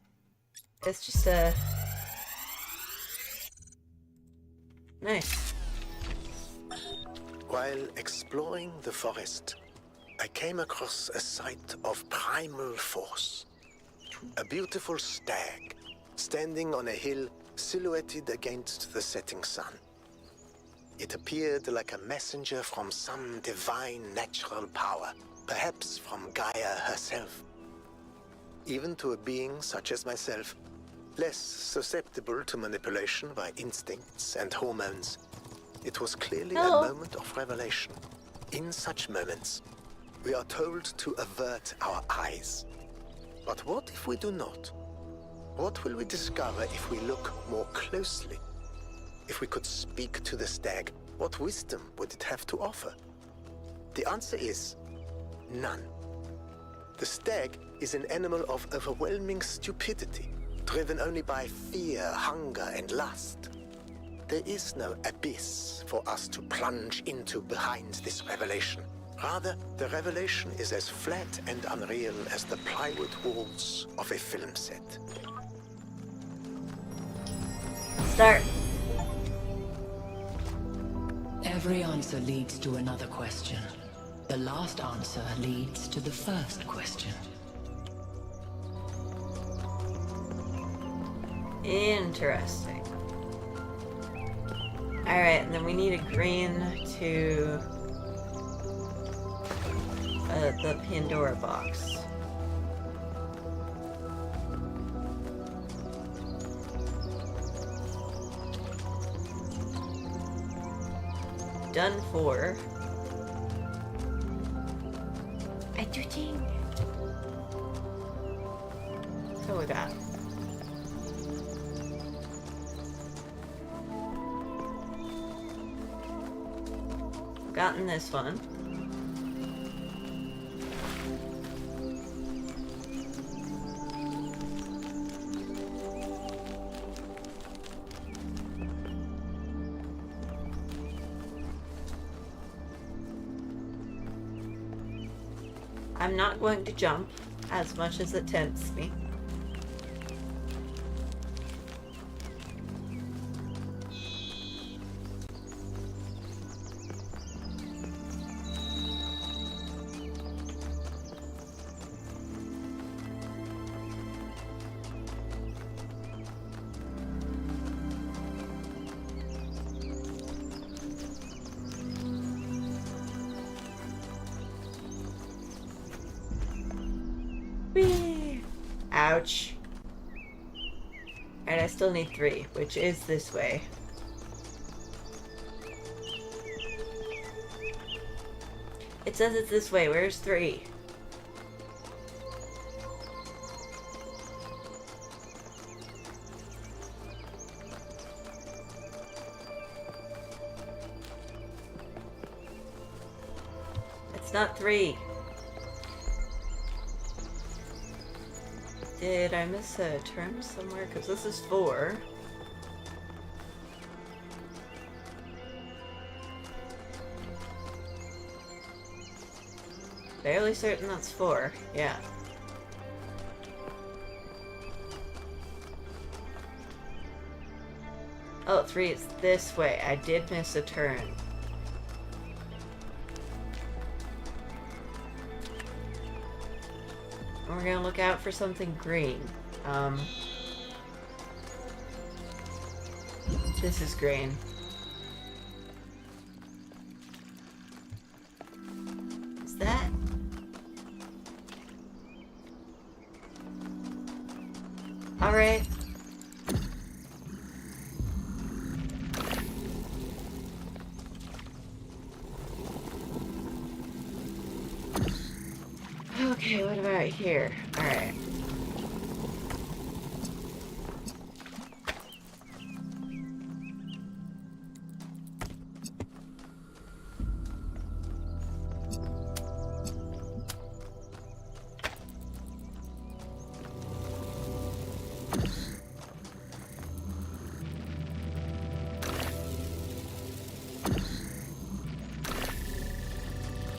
Speaker 1: It's just a... nice.
Speaker 8: While exploring the forest, I came across a site of primal force. A beautiful stag, standing on a hill silhouetted against the setting sun. It appeared like a messenger from some divine natural power, perhaps from Gaia herself. Even to a being such as myself, less susceptible to manipulation by instincts and hormones, it was clearly a moment of revelation. In such moments, we are told to avert our eyes. But what if we do not? What will we discover if we look more closely? If we could speak to the stag, what wisdom would it have to offer? The answer is none. The stag is an animal of overwhelming stupidity, driven only by fear, hunger, and lust. There is no abyss for us to plunge into behind this revelation. Rather, the revelation is as flat and unreal as the plywood walls of a film set.
Speaker 1: Start.
Speaker 6: Every answer leads to another question. The last answer leads to the first question.
Speaker 1: Interesting. Alright, and then we need a green to the Pandora box. Done for. I do ting. So we got. Gotten this one. I'm not going to jump as much as it tempts me. Whee! Ouch. And I still need 3, which is this way. It says it's this way. Where's 3? It's not 3. Did I miss a term somewhere? Because this is 4. Fairly certain that's 4. Yeah. Oh, 3, it's this way. I did miss a turn. We're gonna look out for something green. This is green. Is that? All right. Okay, what about here? Alright.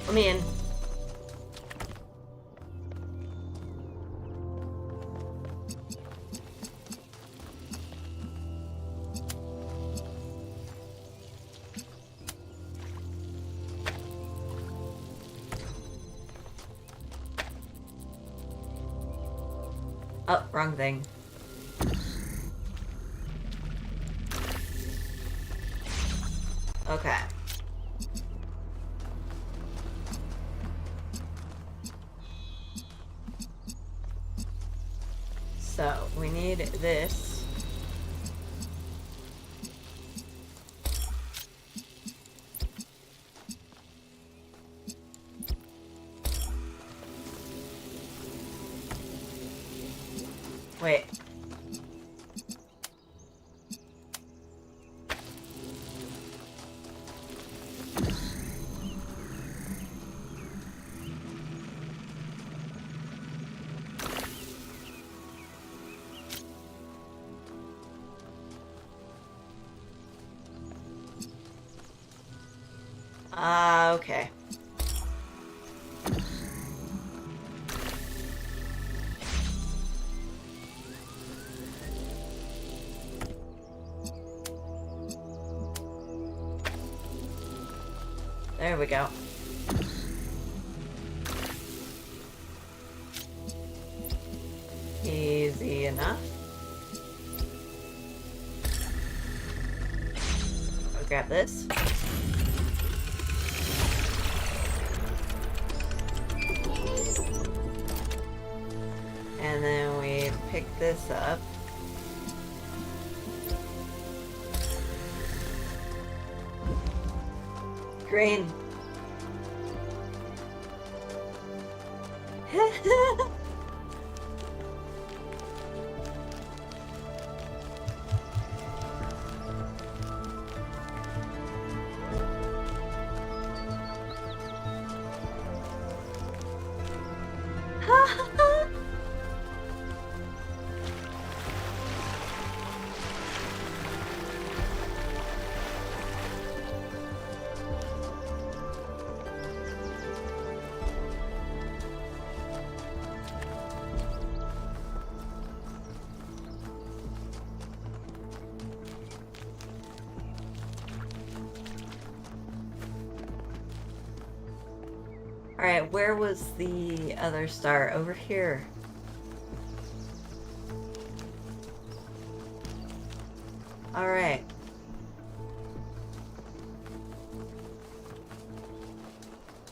Speaker 1: Let me in. Oh, wrong thing. Okay. So, we need this. Wait. Okay. There we go. Easy enough. I'll grab this. And then we pick this up. Green. Alright, where was the other star? Over here. Alright.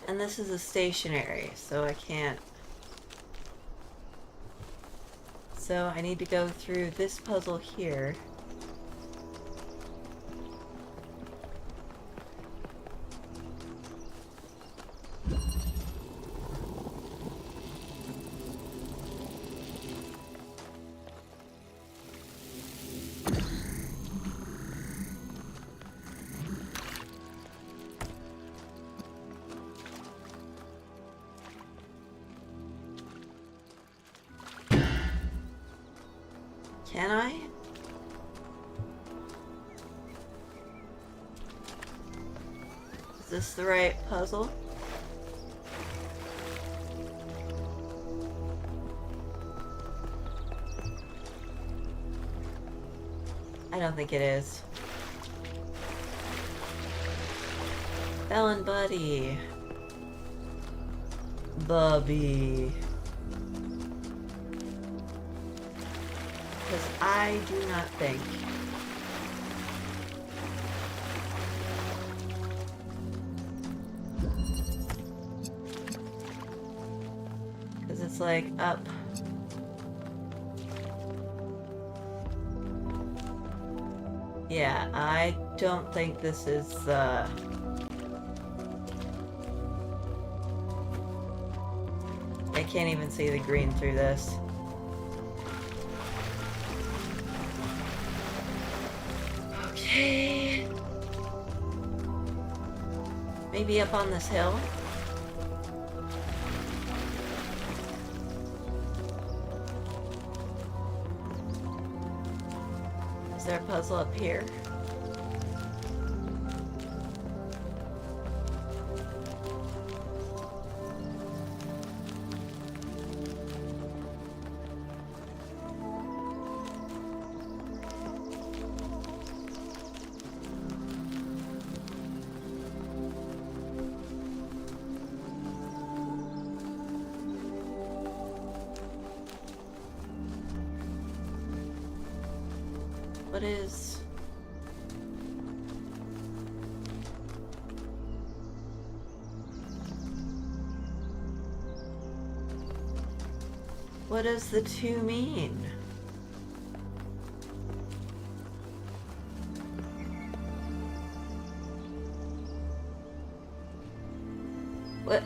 Speaker 1: And this is a stationary, so I can't. So I need to go through this puzzle here. Can I? Is this the right puzzle? I don't think it is. Felon buddy. Bubby. Because I do not think because it's like up. Yeah, I don't think this is I can't even see the green through this. Okay. Maybe up on this hill? Is there a puzzle up here? What is... What does the 2 mean? What?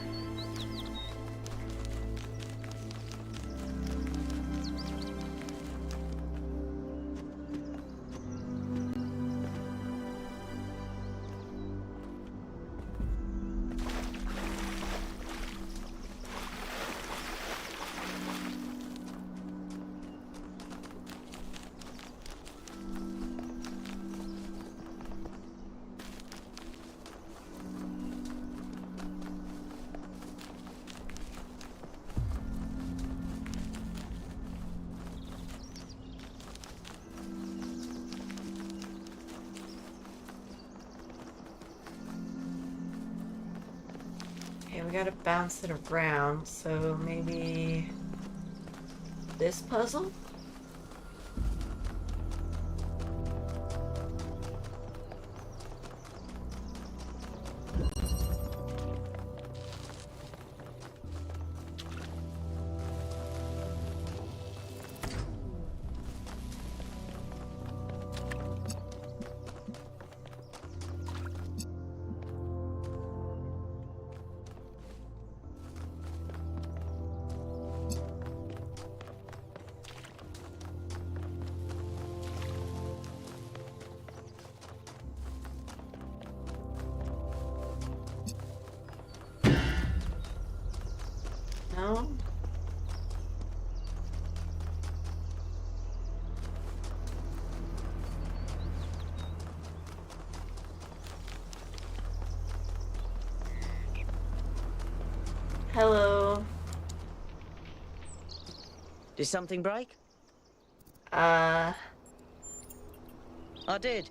Speaker 1: Okay, we gotta bounce it around, so maybe this puzzle? No? Hello.
Speaker 3: Did something break?
Speaker 1: Uh,
Speaker 3: I did.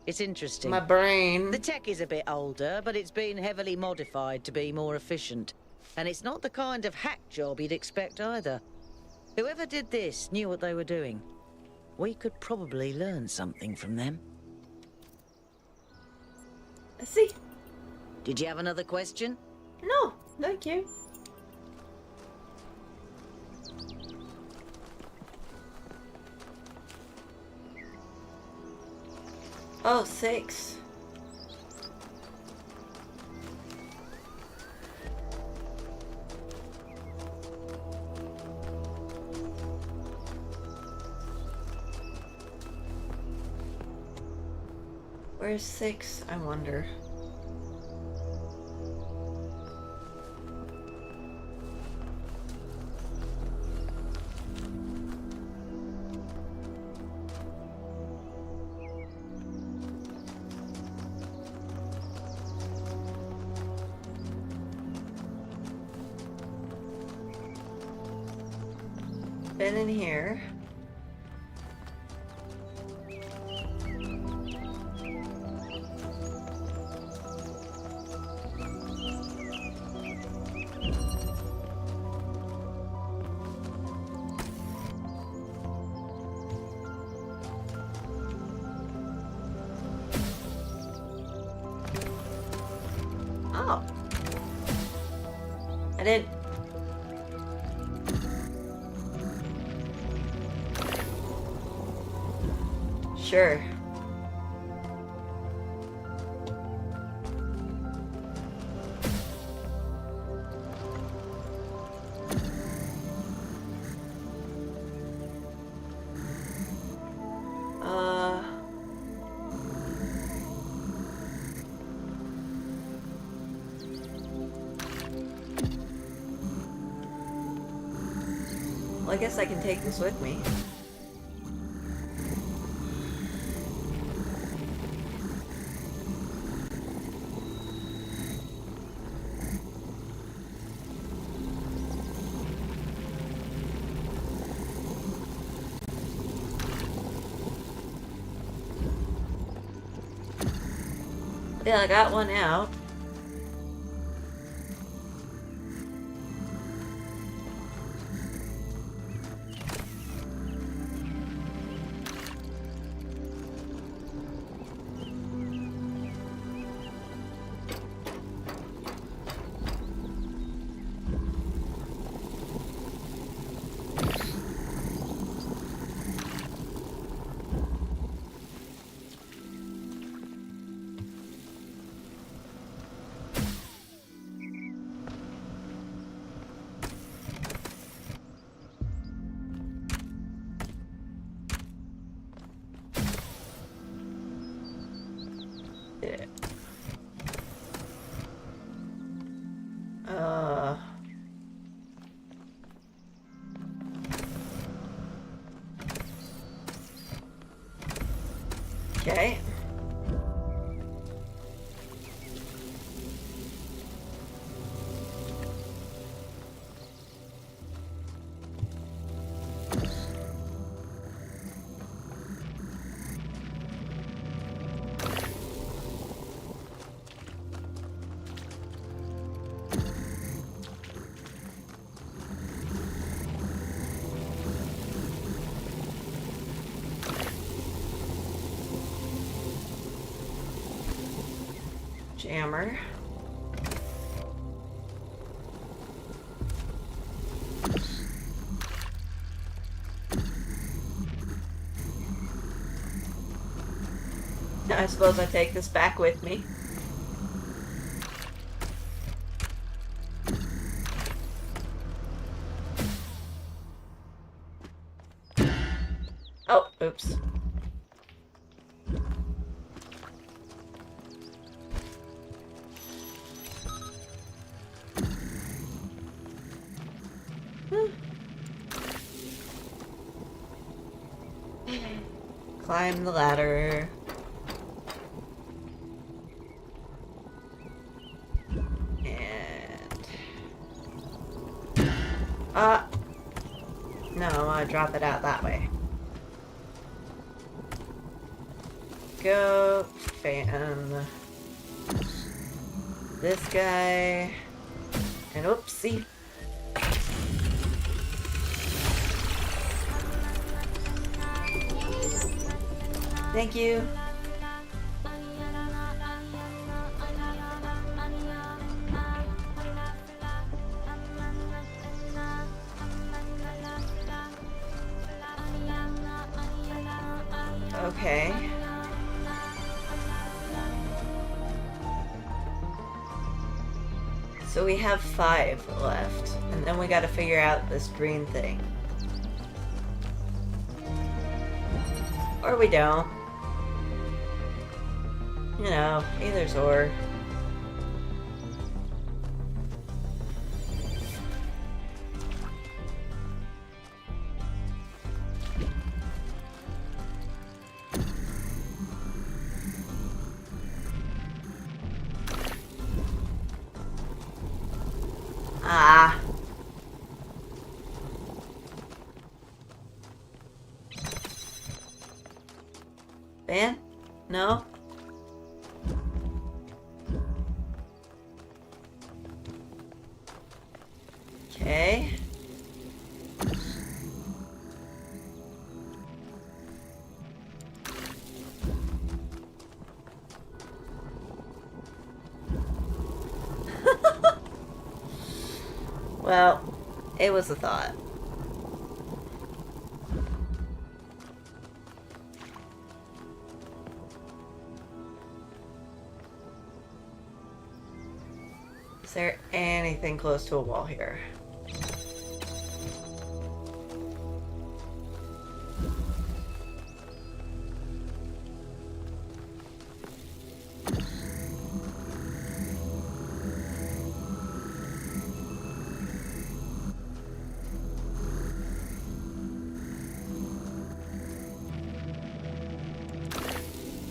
Speaker 3: It's interesting.
Speaker 1: my brain.
Speaker 3: The tech is a bit older, but it's been heavily modified to be more efficient. And it's not the kind of hack job you'd expect either. Whoever did this knew what they were doing. We could probably learn something from them.
Speaker 1: I see.
Speaker 3: Did you have another question?
Speaker 1: No, thank you. Oh, 6. Where's 6, I wonder? Been in here. Oh. I didn't. Sure. Well, I guess I can take this with me. Yeah, I got one out. jammer. I suppose I take this back with me. Oh, oops. Climb the ladder. No, I want to drop it out that way. Go fan this guy. And oopsie. Thank you. Okay. So we have 5 left, and then we gotta figure out this green thing. Or we don't. You know, either's or. Ah. Ben? No? Okay. Well, it was a thought. Is there anything close to a wall here?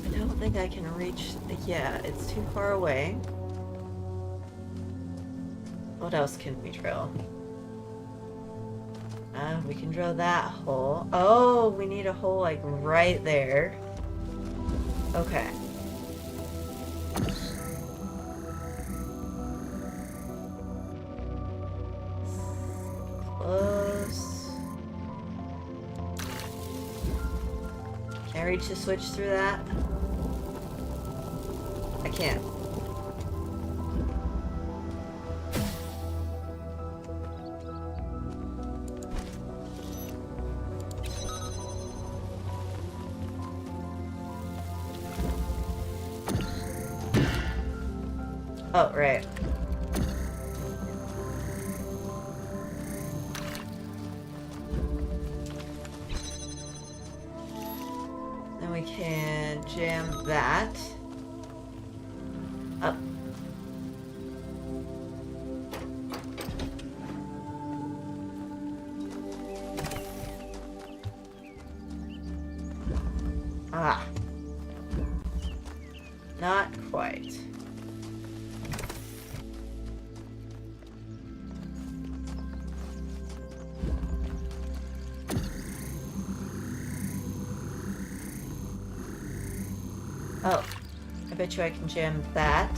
Speaker 1: I don't think I can reach... Yeah, it's too far away. What else can we drill? We can drill that hole. Oh, we need a hole like right there. Okay. Close. Can I reach the switch through that? I can't. Oh, right. Then we can jam that up. Ah. Not quite. Oh, I bet you I can jam that.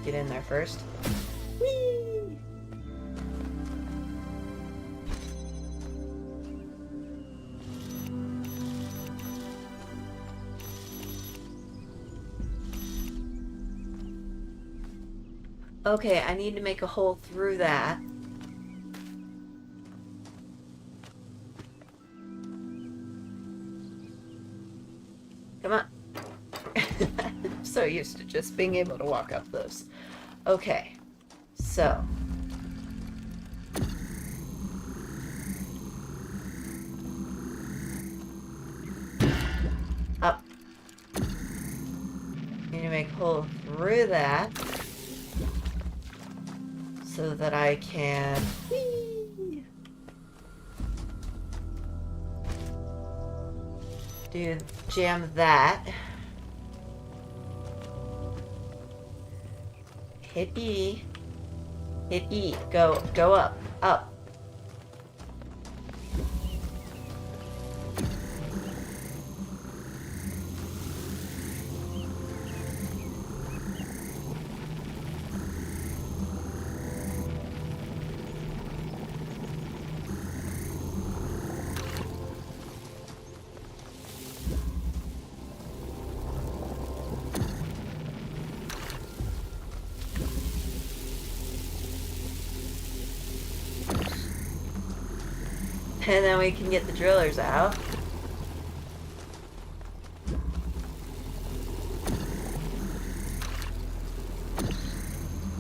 Speaker 1: Get in there first. Whee! Okay, I need to make a hole through that. Come on. I'm so used to just being able to walk up those. Okay, so. Up. Need to make a hole through that so that I can jam that. Hit E. Hit E. Go up. Up. And then we can get the drillers out.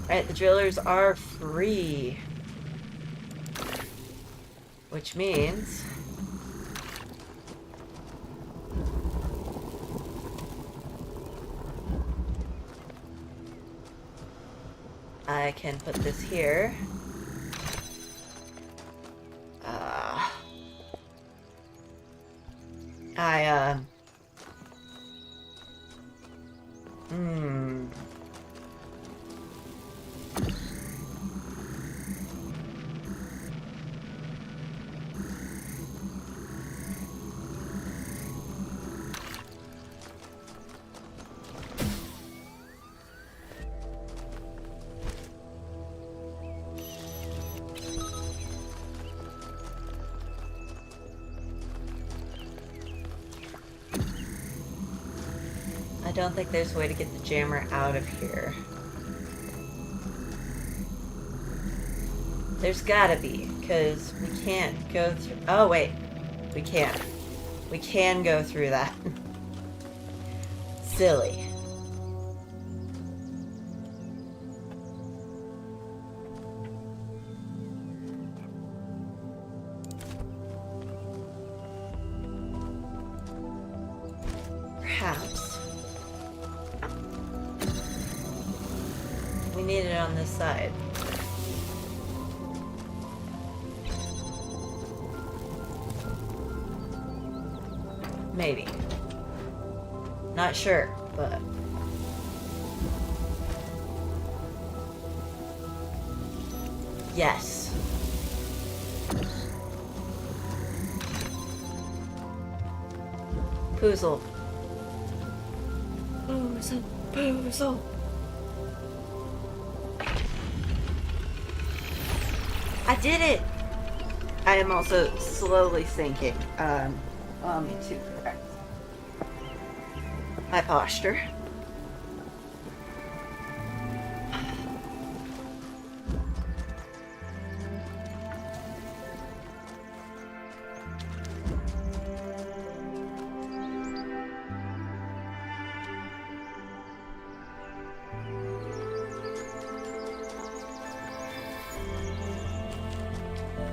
Speaker 1: Alright, the drillers are free. Which means I can put this here. I don't think there's a way to get the jammer out of here. There's gotta be, because we can't go through... Oh, wait. We can. We can go through that. Silly. Perhaps. We need it on this side. Maybe. Not sure, but... Yes. Poozle. Poozle. Poozle. I did it! I am also slowly sinking. Allow me to correct my posture.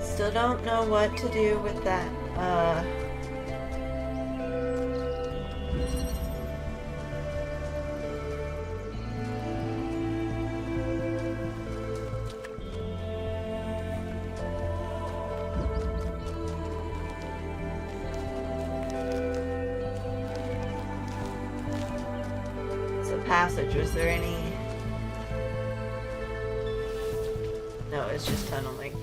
Speaker 1: Still don't know what to do with that, passage. Was there any... No, it's just tunneling.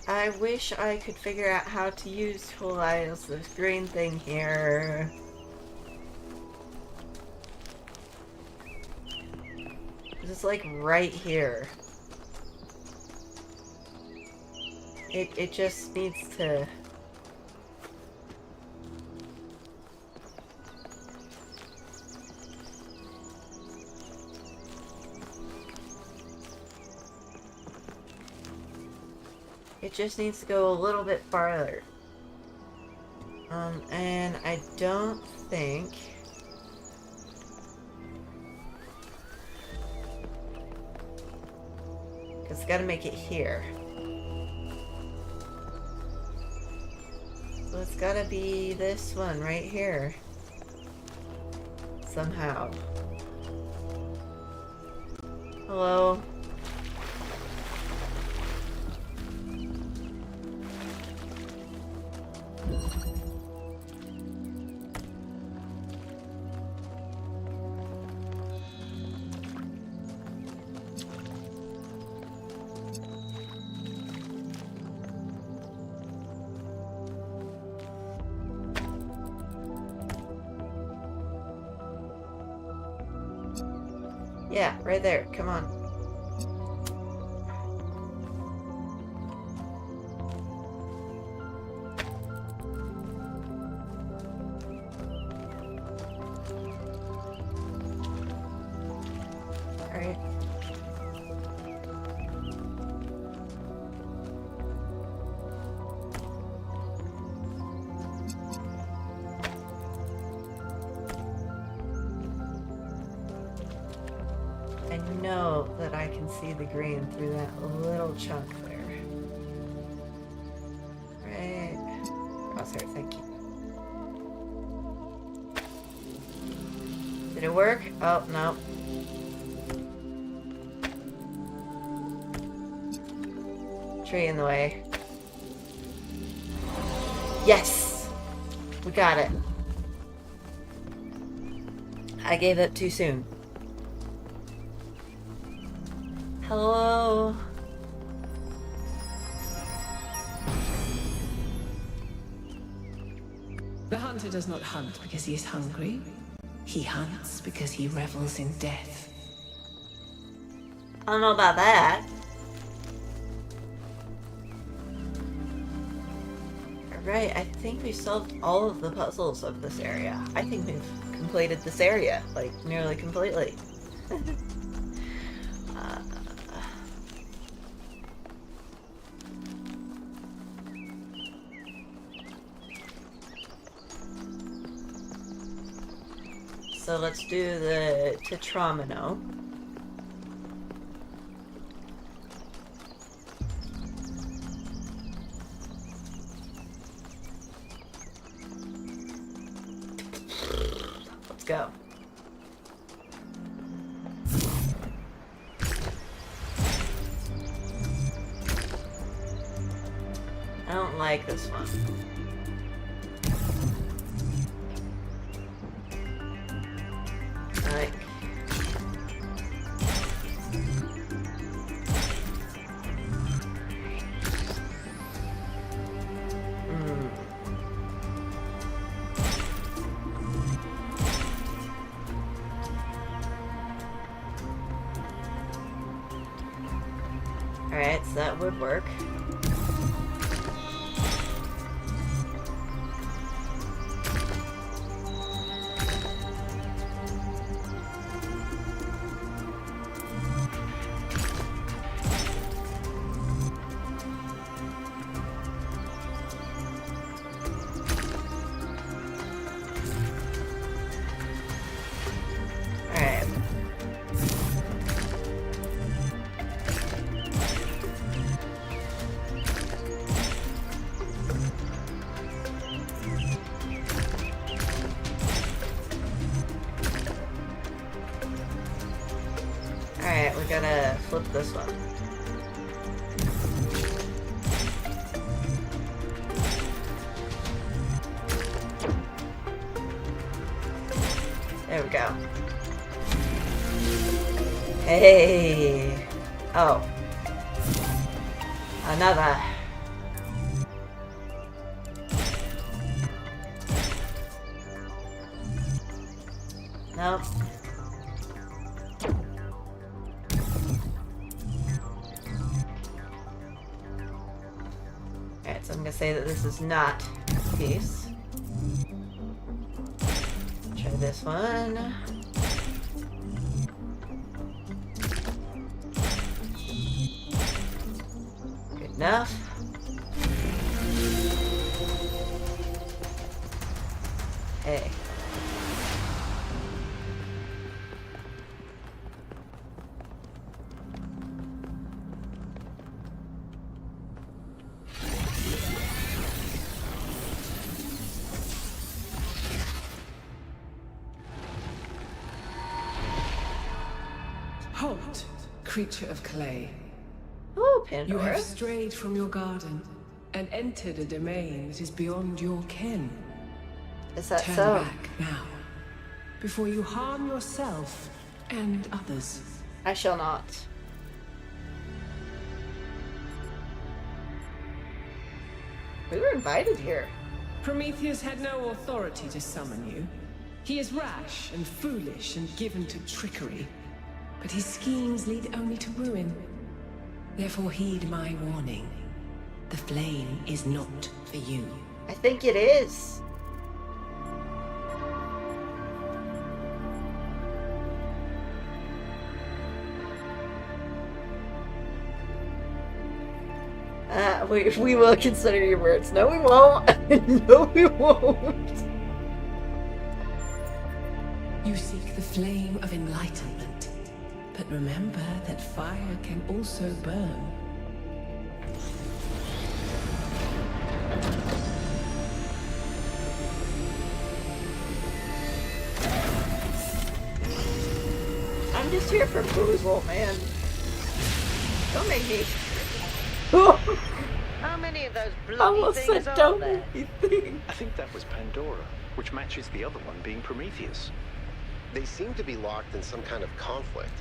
Speaker 1: I wish I could figure out how to use utilize this green thing here. It's like right here. It just needs to... It just needs to go a little bit farther. And I don't think... It's gotta make it here. So it's gotta be this one right here. Somehow. Hello? Yeah, right there. Come on. All right. I know that I can see the green through that little chunk there. Right. Crosshair, thank you. Did it work? Oh, no. Tree in the way. Yes! We got it. I gave up too soon. Hello?
Speaker 7: The hunter does not hunt because he is hungry. He hunts because he revels in death.
Speaker 1: I don't know about that. Alright, I think we solved all of the puzzles of this area. I think we've completed this area, like, nearly completely. So let's do the Tetramino. Let's go. I don't like this one. Like... Alright, so that would work. Alright. Alright, we gotta flip this one. There we go. Hey! Oh. Another. Nope. to say that this is not a piece. Try this one. Good enough. Hey.
Speaker 7: Halt, creature of clay.
Speaker 1: Oh,
Speaker 7: You
Speaker 1: Pandora.
Speaker 7: have strayed from your garden and entered a domain that is beyond your ken.
Speaker 1: Is that
Speaker 7: Turn
Speaker 1: so?
Speaker 7: back now, before you harm yourself and others.
Speaker 1: I shall not. We were invited here.
Speaker 7: Prometheus had no authority to summon you. He is rash and foolish and given to trickery, but his schemes lead only to ruin. Therefore heed my warning. The flame is not for you.
Speaker 1: I think it is. We will consider your words. No, we won't. No, we won't.
Speaker 7: You seek the flame of enlightenment, but remember that fire can also burn.
Speaker 1: I'm just here for boozle, man. Don't make me.
Speaker 3: How many of those bloody
Speaker 1: Almost
Speaker 3: things
Speaker 1: said
Speaker 3: are
Speaker 1: don't
Speaker 3: there?
Speaker 1: make me think.
Speaker 2: I think that was Pandora, which matches the other one being Prometheus.
Speaker 4: They seem to be locked in some kind of conflict.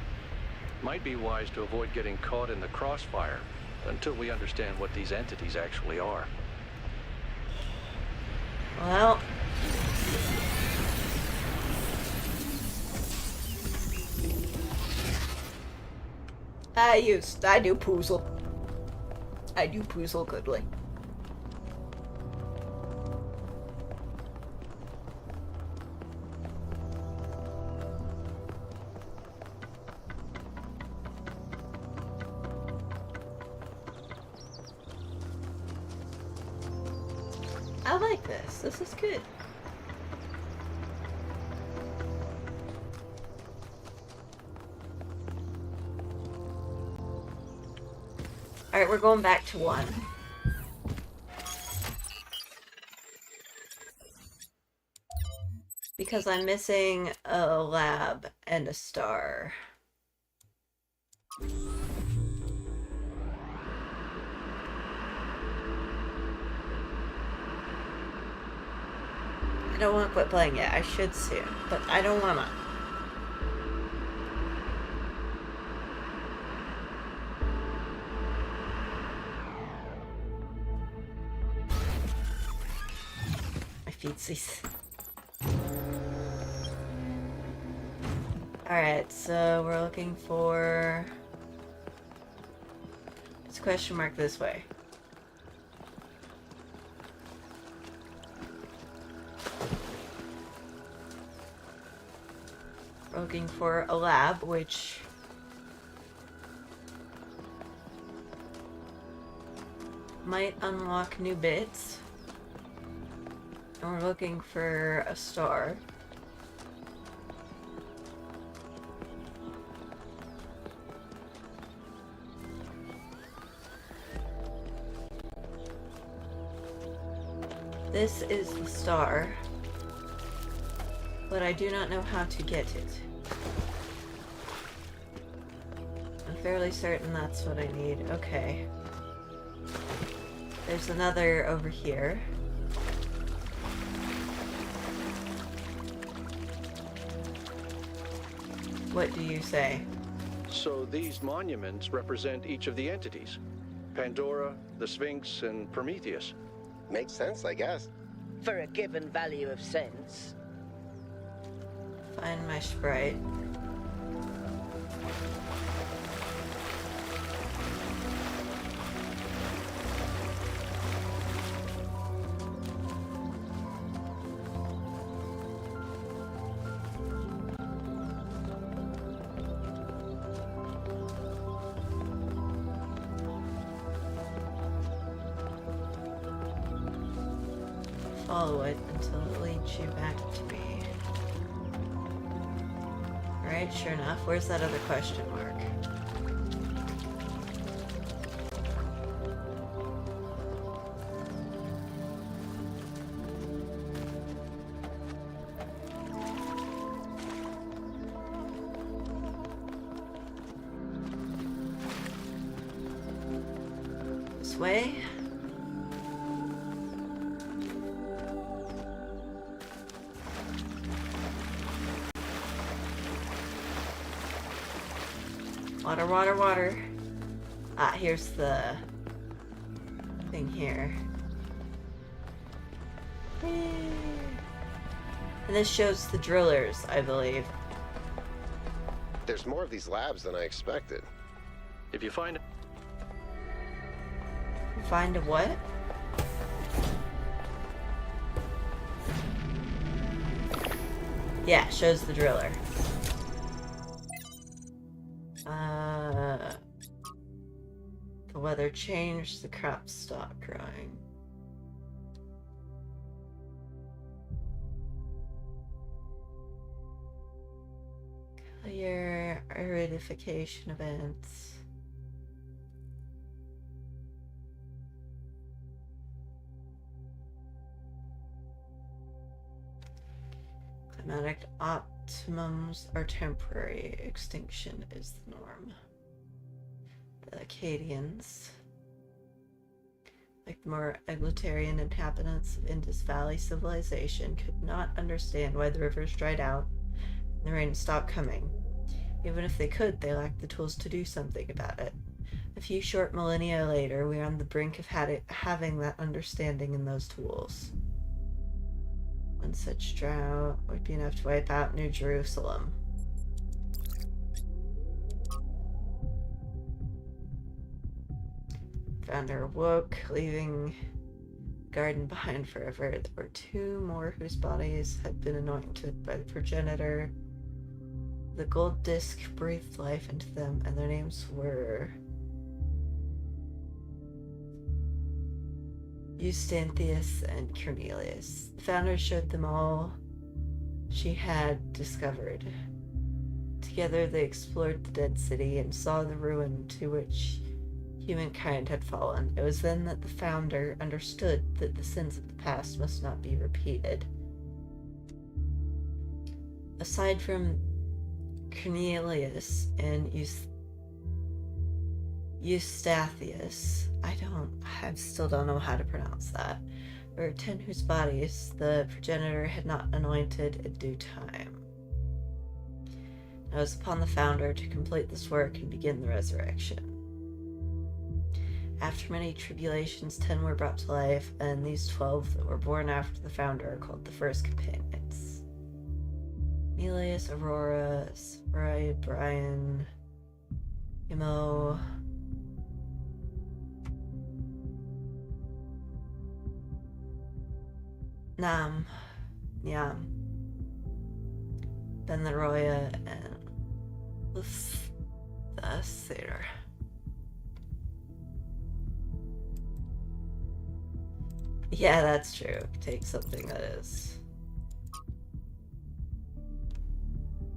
Speaker 5: Might be wise to avoid getting caught in the crossfire until we understand what these entities actually are.
Speaker 1: Well. I do poozle. I do poozle goodly. I like this. This is good. Alright, we're going back to 1. Because I'm missing a lab and a star. I don't want to quit playing yet. I should soon, but I don't want to. My feetsies. Alright, so we're looking for... It's a question mark this way. We're looking for a lab, which... might unlock new bits. And we're looking for a star. This is the star, but I do not know how to get it. I'm fairly certain that's what I need. Okay. There's another over here. What do you say?
Speaker 5: So these monuments represent each of the entities. Pandora, the Sphinx, and Prometheus.
Speaker 4: Makes sense, I guess.
Speaker 3: For a given value of sense.
Speaker 1: Find my sprite. follow it until it leads you back to me. Alright, sure enough. Where's that other question mark? This way? Water, water, water. Ah, here's the thing here. And this shows the drillers, I believe.
Speaker 4: There's more of these labs than I expected.
Speaker 5: If you find
Speaker 1: Find a what? Yeah, shows the driller. The weather changed, the crops stopped growing. Clear aridification events. Climatic optimums are temporary. Extinction is the norm. The Acadians, like the more egalitarian inhabitants of Indus Valley civilization, could not understand why the rivers dried out and the rain stopped coming. Even if they could, they lacked the tools to do something about it. A few short millennia later, we are on the brink of having that understanding and those tools. One such drought would be enough to wipe out New Jerusalem. Founder awoke, leaving the garden behind forever. There were two more whose bodies had been anointed by the progenitor. The gold disc breathed life into them, and their names were Eustathius and Cornelius. The founder showed them all she had discovered. Together they explored the dead city and saw the ruin to which humankind had fallen. It was then that the founder understood that the sins of the past must not be repeated. Aside from Cornelius and Eustathius, I still don't know how to pronounce that. There were 10 whose bodies the progenitor had not anointed in due time. It was upon the founder to complete this work and begin the resurrection. After many tribulations, 10 were brought to life, and these 12 that were born after the founder are called the first companions. Cornelius, Aurora, Sarai, Brian, Imo, Nam, Nyam, Ben Leroya, and the Seder. Yeah, that's true. Take something that is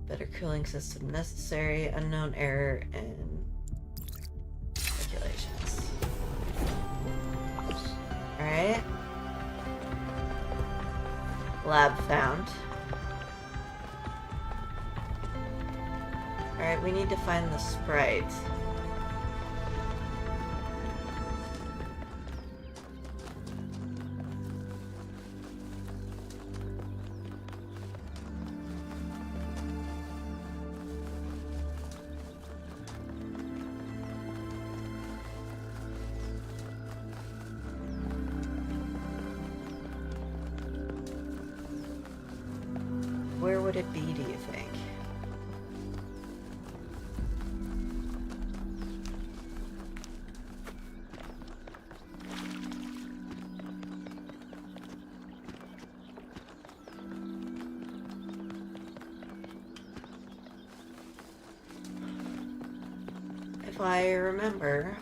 Speaker 1: better cooling system necessary, unknown error, and regulations. Alright. Lab found. Alright, we need to find the sprite. Where would it be, do you think? If I remember,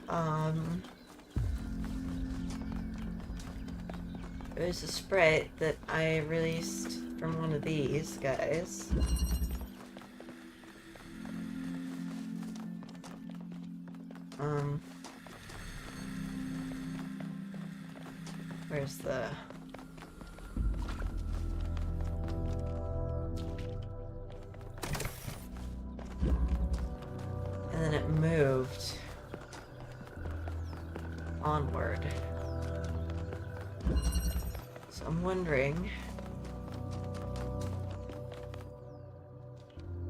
Speaker 1: It was a sprite that I released from one of these guys. Where's the... And then it moved onward. So I'm wondering...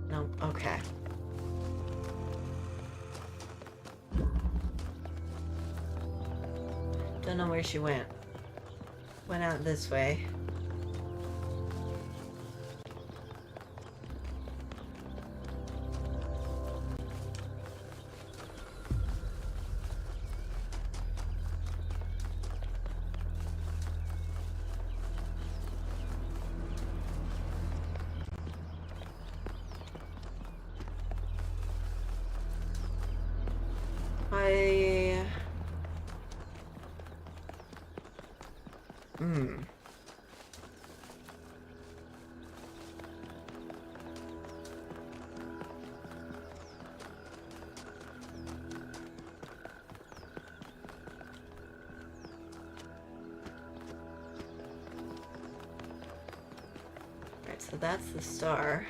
Speaker 1: No, okay. Don't know where she went. Went out this way. Right, so that's the star.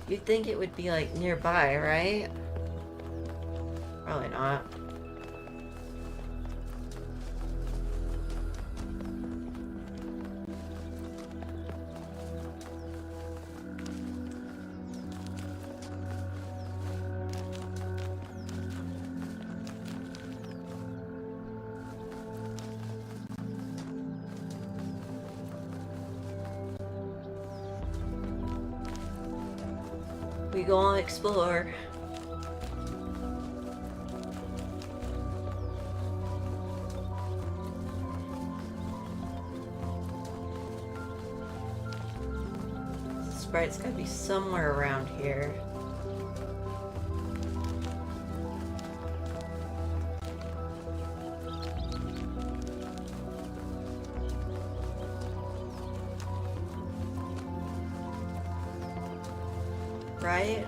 Speaker 1: You'd think it would be like nearby, right? Probably not. We go and explore. The sprite's gotta be somewhere around here. Right?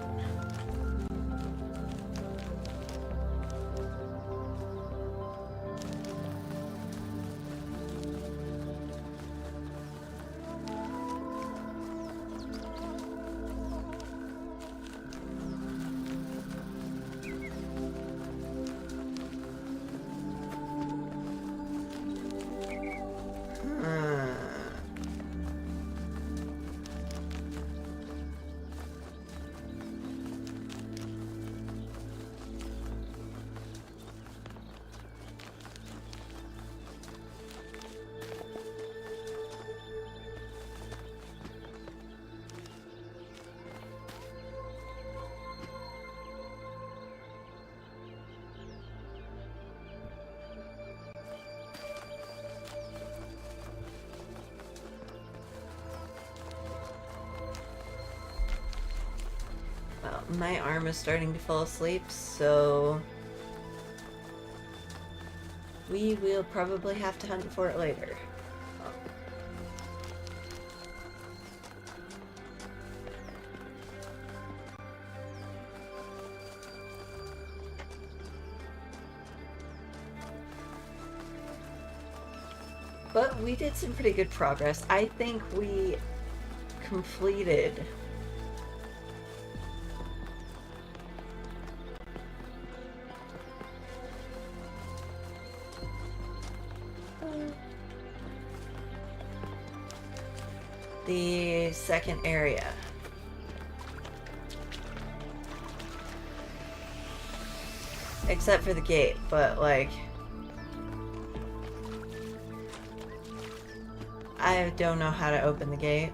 Speaker 1: Well, my arm is starting to fall asleep, so we will probably have to hunt for it later. But we did some pretty good progress. I think we completed the second area. Except for the gate, but like... I don't know how to open the gate.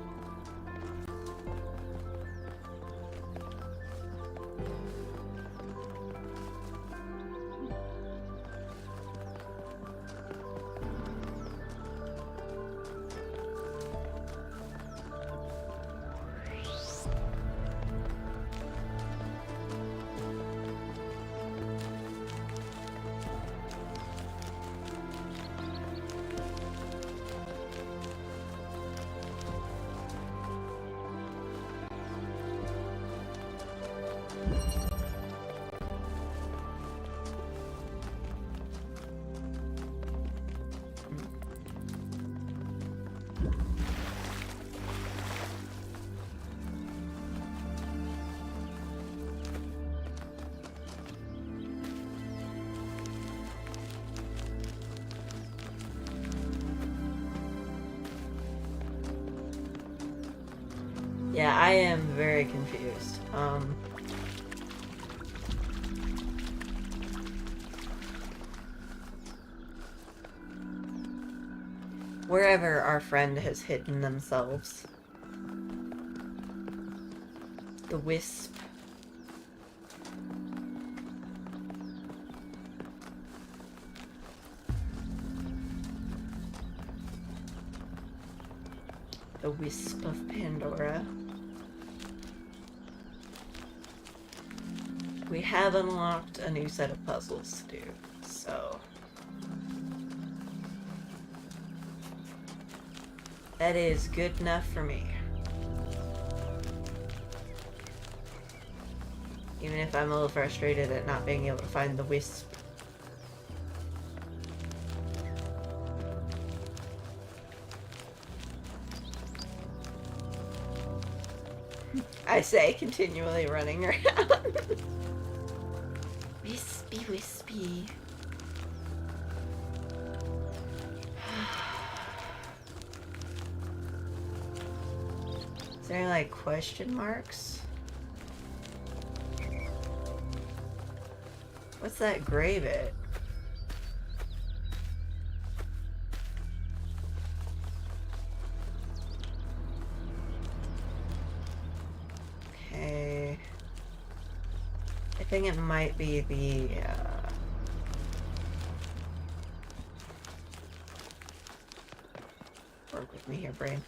Speaker 1: Yeah, I am very confused. Wherever our friend has hidden themselves. The wisp. The wisp of Pandora. We have unlocked a new set of puzzles to do, so... that is good enough for me. Even if I'm a little frustrated at not being able to find the wisp. I say, continually running around. Wispy, wispy. Is there any, like, question marks? What's that gray bit? Okay. I think it might be the, work with me here, brain.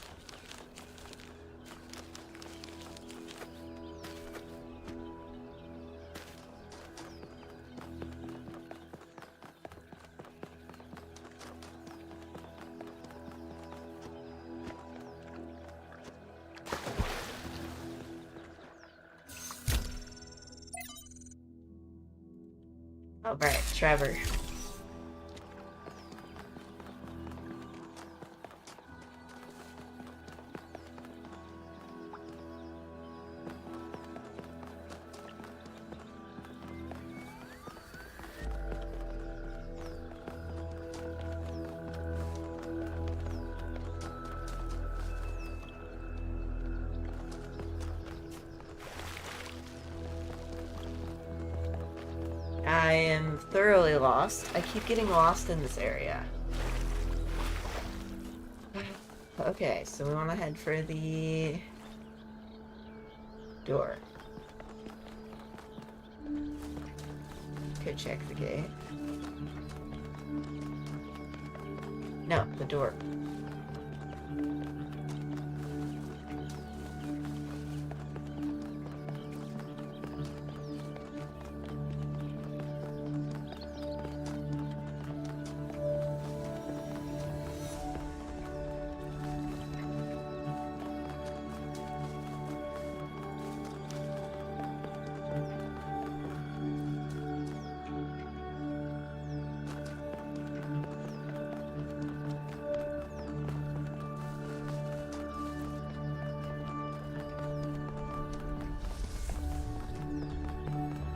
Speaker 1: All right, Trevor. I am thoroughly lost. I keep getting lost in this area. Okay, so we want to head for the door. Could check the gate. No, the door.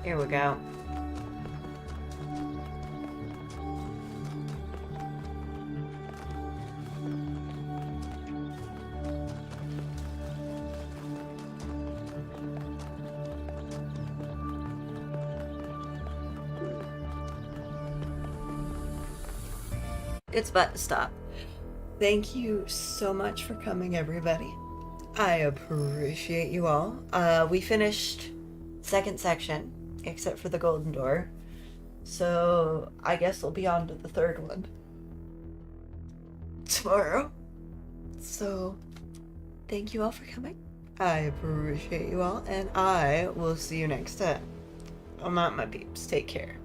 Speaker 1: Here we go. Good spot to stop. Thank you so much for coming, everybody. I appreciate you all. We finished second section, except for the golden door. So I guess we'll be on to the third one tomorrow. So thank you all for coming. I appreciate you all, and I will see you next time. I'm out, my peeps. Take care.